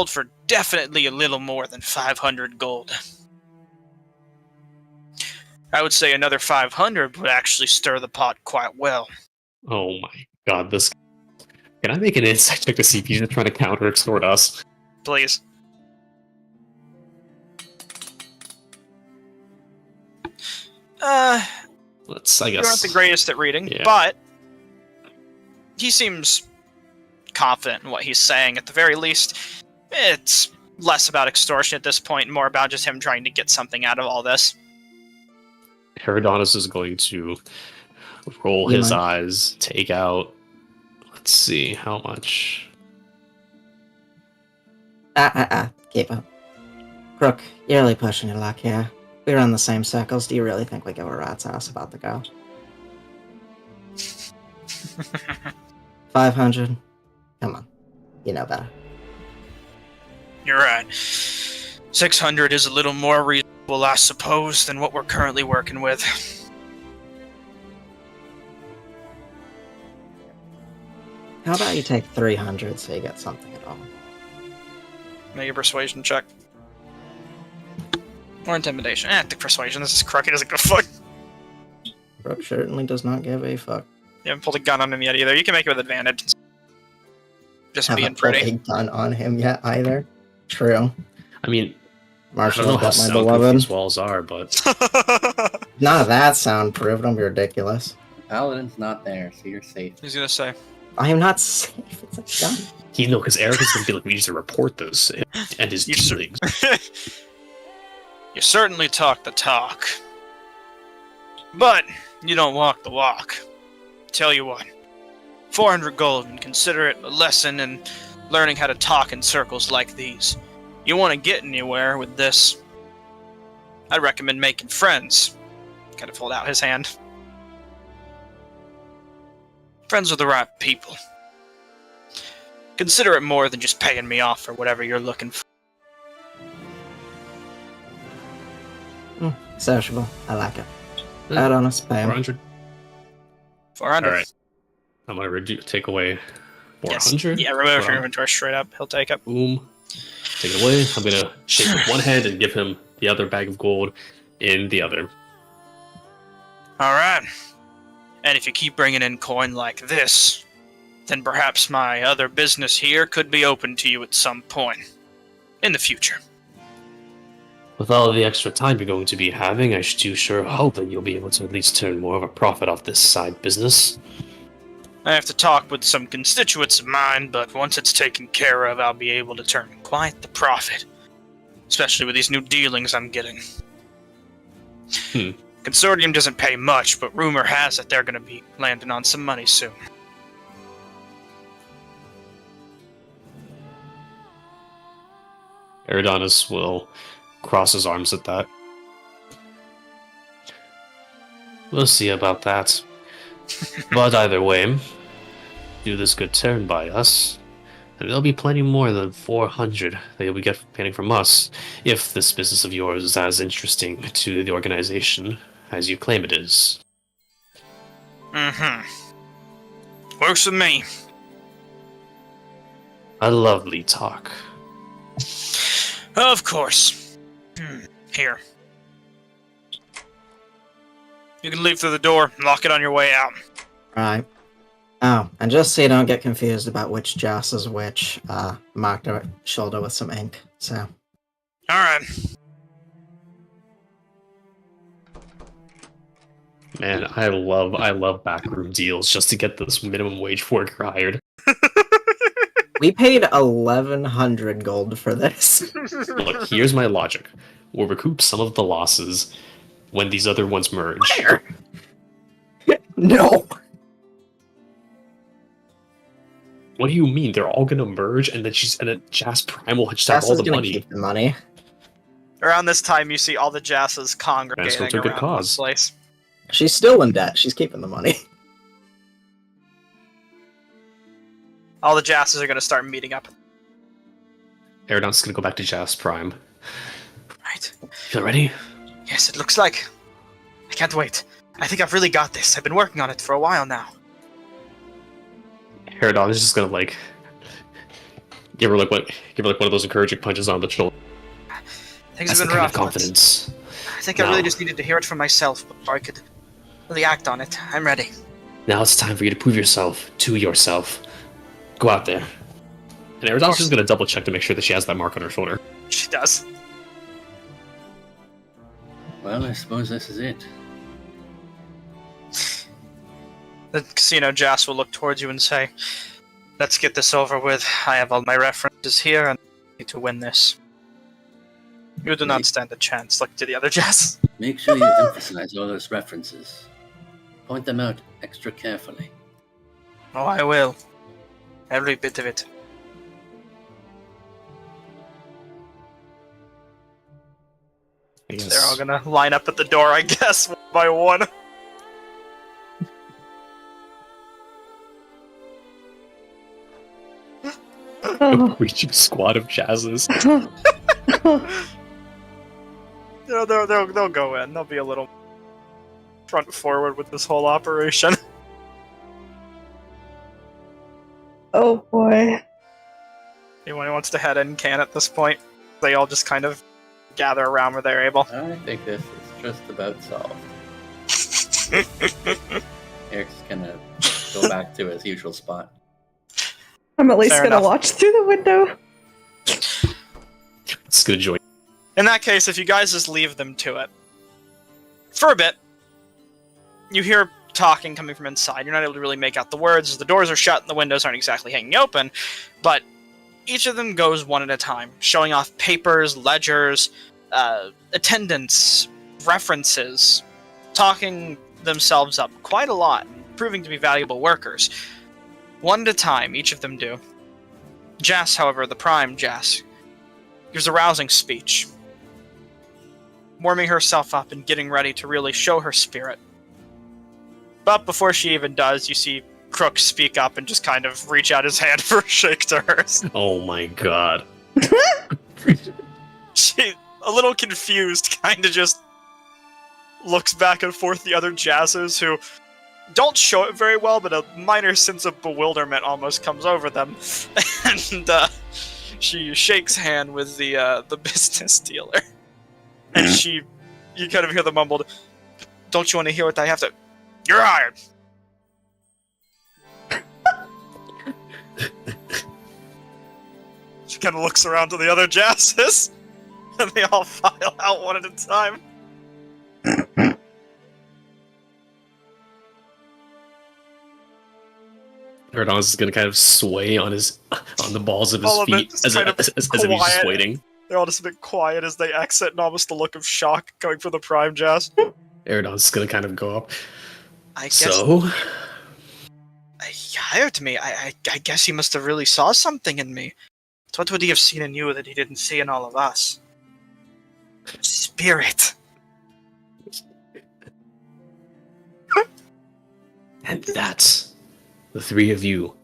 for definitely a little more than 500 gold. I would say another 500 would actually stir the pot quite well. Oh my god, this... Can I make an insight check to see if he's just trying to counter-extort us? Please. Let's, I You guess... aren't the greatest at reading, Yeah. but he seems confident in what he's saying. At the very least, it's less about extortion at this point and more about just him trying to get something out of all this. Herodotus is going to roll his eyes, take out... Let's see, how much... Keep up. Crook, you're really pushing your luck here. We run the same circles. Do you really think we give a rat's ass about the girl? 500? Come on. You know better. You're right. 600 is a little more reasonable, I suppose, than what we're currently working with. How about you take 300 so you get something at all? Make a persuasion check. Or intimidation. I think persuasion. This is crook. He doesn't give a fuck. Crook certainly does not give a fuck. You haven't pulled a gun on him yet either. You can make it with advantage. Just being Haven't pulled pretty. a gun on him yet either. True. I mean, I Marshall, don't know how got my soundproof beloved. these walls are, but... None of that soundproof. Don't be ridiculous. Paladin's not there, so you're safe. He's gonna say. I am not safe. It's a gun. Because Eric is going to be like, we need to report this, and his You dealings. You certainly talk the talk. But you don't walk the walk. Tell you what. 400 gold, and consider it a lesson in learning how to talk in circles like these. You want to get anywhere with this, I'd recommend making friends. Kind of hold out his hand. Friends with the right people. Consider it more than just paying me off for whatever you're looking for. Sociable. I like it. Add on us, pay him. 400? 400. Alright. I'm going to take away 400. Yes. Yeah, remove your inventory straight up. He'll take it. Boom. Take it away. I'm going to shake with one hand and give him the other bag of gold in the other. Alright. And if you keep bringing in coin like this, then perhaps my other business here could be open to you at some point. In the future. With all of the extra time you're going to be having, I do sure hope that you'll be able to at least turn more of a profit off this side business. I have to talk with some constituents of mine, but once it's taken care of, I'll be able to turn quite the profit. Especially with these new dealings I'm getting. Consortium doesn't pay much, but rumor has it they're going to be landing on some money soon. Eridanus will cross his arms at that. We'll see about that. But either way, do this good turn by us, And there'll be plenty more than 400 that you'll be getting from us, if this business of yours is as interesting to the organization as you claim it is. Mm-hmm. Works with me. A lovely talk. Of course. Here. You can leave through the door and lock it on your way out. Right. Oh, and just so you don't get confused about which Joss is which, marked her shoulder with some ink, so. Alright. Man, I love backroom deals just to get this minimum wage worker hired. We paid 1,100 gold for this. Look, here's my logic. We'll recoup some of the losses when these other ones merge. Where? No! What do you mean? They're all gonna merge, and then Jas Prime will just have Joss all is the gonna money. keep the money. Around this time, you see all the Jasses congregating Transfer to a good around cause. this place. She's still in debt. She's keeping the money. All the Jasses are going to start meeting up. Aerodon's gonna go back to Jas Prime. Right. Feel ready? Yes, it looks like. I can't wait. I think I've really got this. I've been working on it for a while now. Aerodon is just gonna like give her like one of those encouraging punches on the shoulder. Things That's have the been kind rough. of confidence. I think I really just needed to hear it from myself before I could really act on it. I'm ready. Now it's time for you to prove yourself to yourself. Go out there. And Aerodon's just gonna double check to make sure that she has that mark on her shoulder. She does. Well, I suppose this is it. The casino Jas will look towards you and say, "Let's get this over with. I have all my references here and I need to win this." You do not stand a chance. Look to the other Jas. Make sure you emphasize all those references. Point them out extra carefully. Oh, I will. Every bit of it. I guess. They're all gonna line up at the door, I guess, one by one. A reaching squad of Jazzes. They'll go in. They'll be a little front forward with this whole operation. Oh boy. Anyone who wants to head in can at this point. They all just kind of gather around where they're able. I think this is just about solved. Eric's gonna go back to his usual spot. I'm at least Fair gonna enough. watch through the window. It's gonna join. In that case, if you guys just leave them to it. For a bit, you hear talking coming from inside. You're not able to really make out the words, as the doors are shut and the windows aren't exactly hanging open, but each of them goes one at a time, showing off papers, ledgers, attendance, references, talking themselves up quite a lot, proving to be valuable workers. One at a time, each of them do. Jas, however, the prime Jas, gives a rousing speech, warming herself up and getting ready to really show her spirit. But before she even does, you see Crook speak up and just kind of reach out his hand for a shake to hers. Oh my god. She, a little confused, kind of just looks back and forth the other Jazzers who don't show it very well, but a minor sense of bewilderment almost comes over them. And she shakes hand with the business dealer. And you kind of hear the mumbled, "Don't you want to hear what I have to... You're hired!" She kind of looks around to the other Jazzes, and they all file out one at a time. Aerodon is gonna kind of sway on the balls of his All of it feet just as kind of if he's just quiet. waiting. They're all just a bit quiet as they exit, and almost a look of shock coming from the Prime Jazz. Aerodon's gonna kind of go up. I guess So, he hired me. I guess he must have really saw something in me. What would he have seen in you that he didn't see in all of us? Spirit. and that's the three of you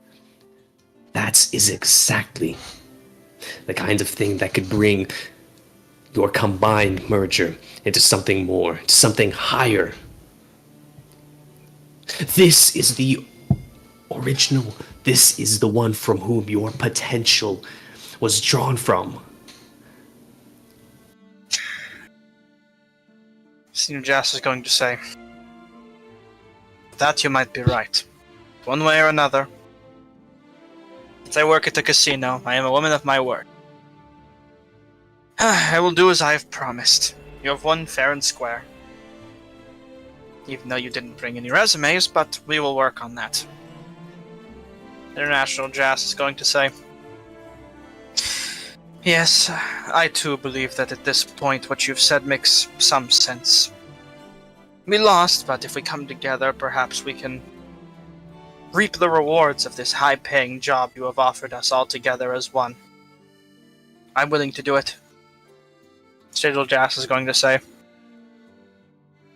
That is exactly the kind of thing that could bring your combined merger into something more, something higher. This is the original. This is the one from whom your potential was drawn from. Senior Jas is going to say, that you might be right. One way or another. Since I work at the casino, I am a woman of my word. I will do as I have promised. You have won fair and square. Even though you didn't bring any resumes, but we will work on that. International Jas is going to say, yes, I too believe that at this point what you've said makes some sense. We lost, but if we come together, perhaps we can reap the rewards of this high-paying job you have offered us all together as one. I'm willing to do it. Stagel Jas is going to say,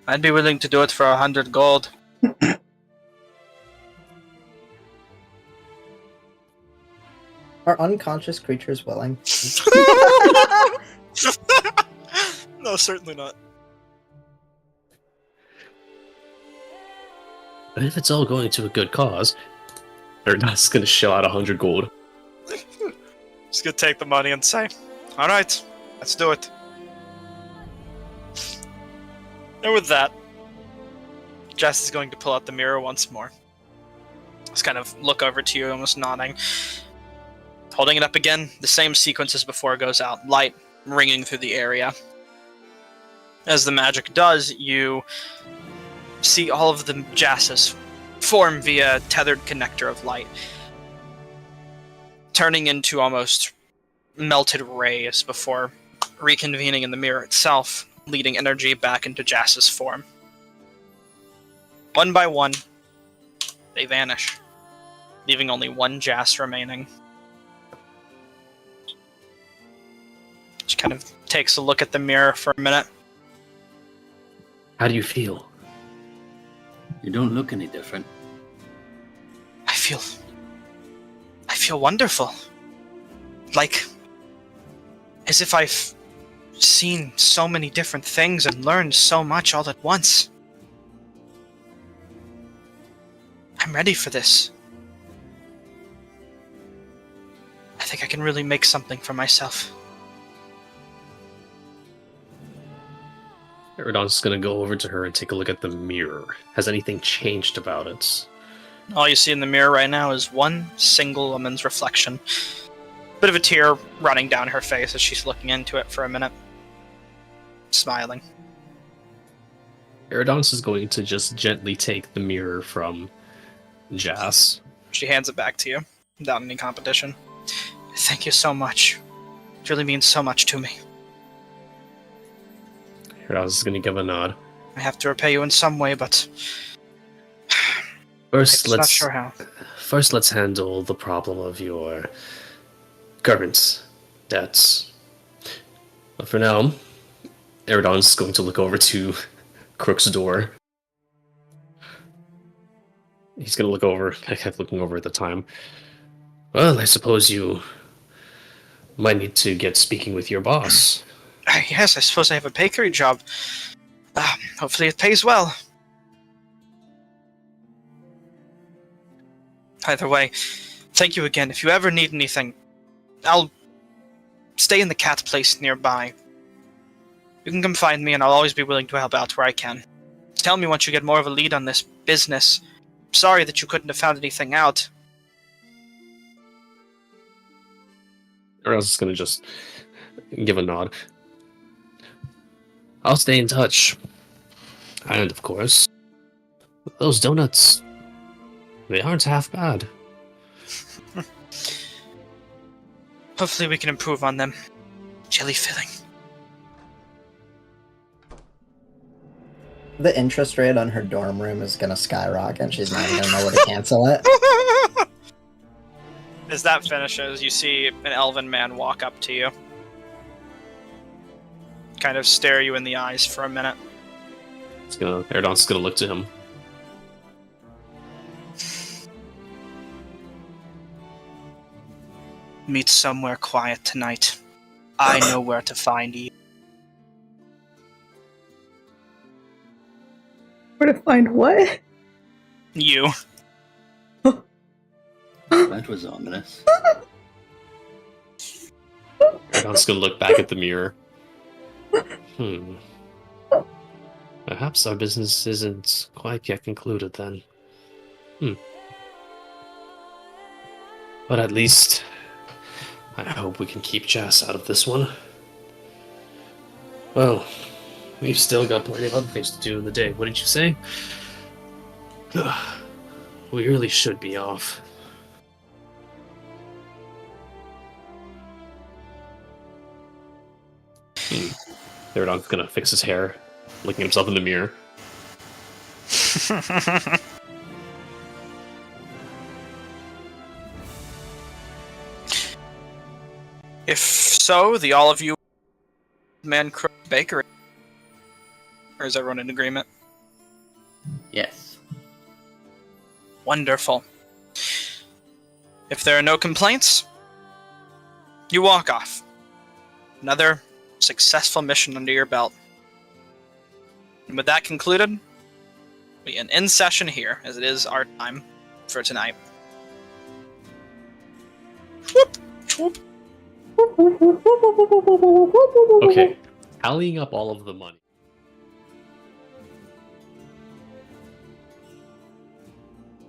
I'd be willing to do it for 100 gold. Are unconscious creatures willing? No, certainly not. But if it's all going to a good cause, they're not just going to shell out 100 gold. Just gonna take the money and say, alright, let's do it. And with that, Jess is going to pull out the mirror once more. Just kind of look over to you, almost nodding. Holding it up again, the same sequence as before goes out. Light ringing through the area. As the magic does, you see all of the Jasses form via tethered connector of light, turning into almost melted rays before reconvening in the mirror itself, leading energy back into Jas's form. One by one, they vanish, leaving only one Jas remaining. She kind of takes a look at the mirror for a minute. How do you feel? You don't look any different. I feel wonderful. Like, as if I've seen so many different things and learned so much all at once. I'm ready for this. I think I can really make something for myself. Eridon's going to go over to her and take a look at the mirror. Has anything changed about it? All you see in the mirror right now is one single woman's reflection. Bit of a tear running down her face as she's looking into it for a minute. Smiling. Eridon's is going to just gently take the mirror from Jas. She hands it back to you, without any competition. Thank you so much. It really means so much to me. Eridon's is going to give a nod. I have to repay you in some way, but First, not sure how. First, let's handle the problem of your current debts. But for now, Eridon's going to look over to Crook's door. He's going to look over. I kept looking over at the time. Well, I suppose you might need to get speaking with your boss. Yes, I suppose I have a bakery job. Hopefully it pays well. Either way, thank you again. If you ever need anything, I'll stay in the cat place nearby. You can come find me and I'll always be willing to help out where I can. Tell me once you get more of a lead on this business. Sorry that you couldn't have found anything out. Or else it's going to just give a nod. I'll stay in touch. And of course, those donuts, they aren't half bad. Hopefully we can improve on them. Jelly filling. The interest rate on her dorm room is gonna skyrocket. She's not even gonna know where to cancel it. As that finishes, you see an elven man walk up to you. Kind of stare you in the eyes for a minute. Eridon's gonna look to him. meet somewhere quiet tonight. I know where to find you. Where to find what? You. That was ominous. Eric's gonna look back at the mirror. Perhaps our business isn't quite yet concluded then. But at least I hope we can keep Jas out of this one. Well, we've still got plenty of other things to do in the day, wouldn't you say? We really should be off. Therodon's gonna fix his hair, looking at himself in the mirror. If so, the all of you man Crook Bakery. Or is everyone in agreement? Yes. Wonderful. If there are no complaints, you walk off. Another successful mission under your belt. And with that concluded, we end session here, as it is our time for tonight. Whoop, whoop. Okay, tallying up all of the money.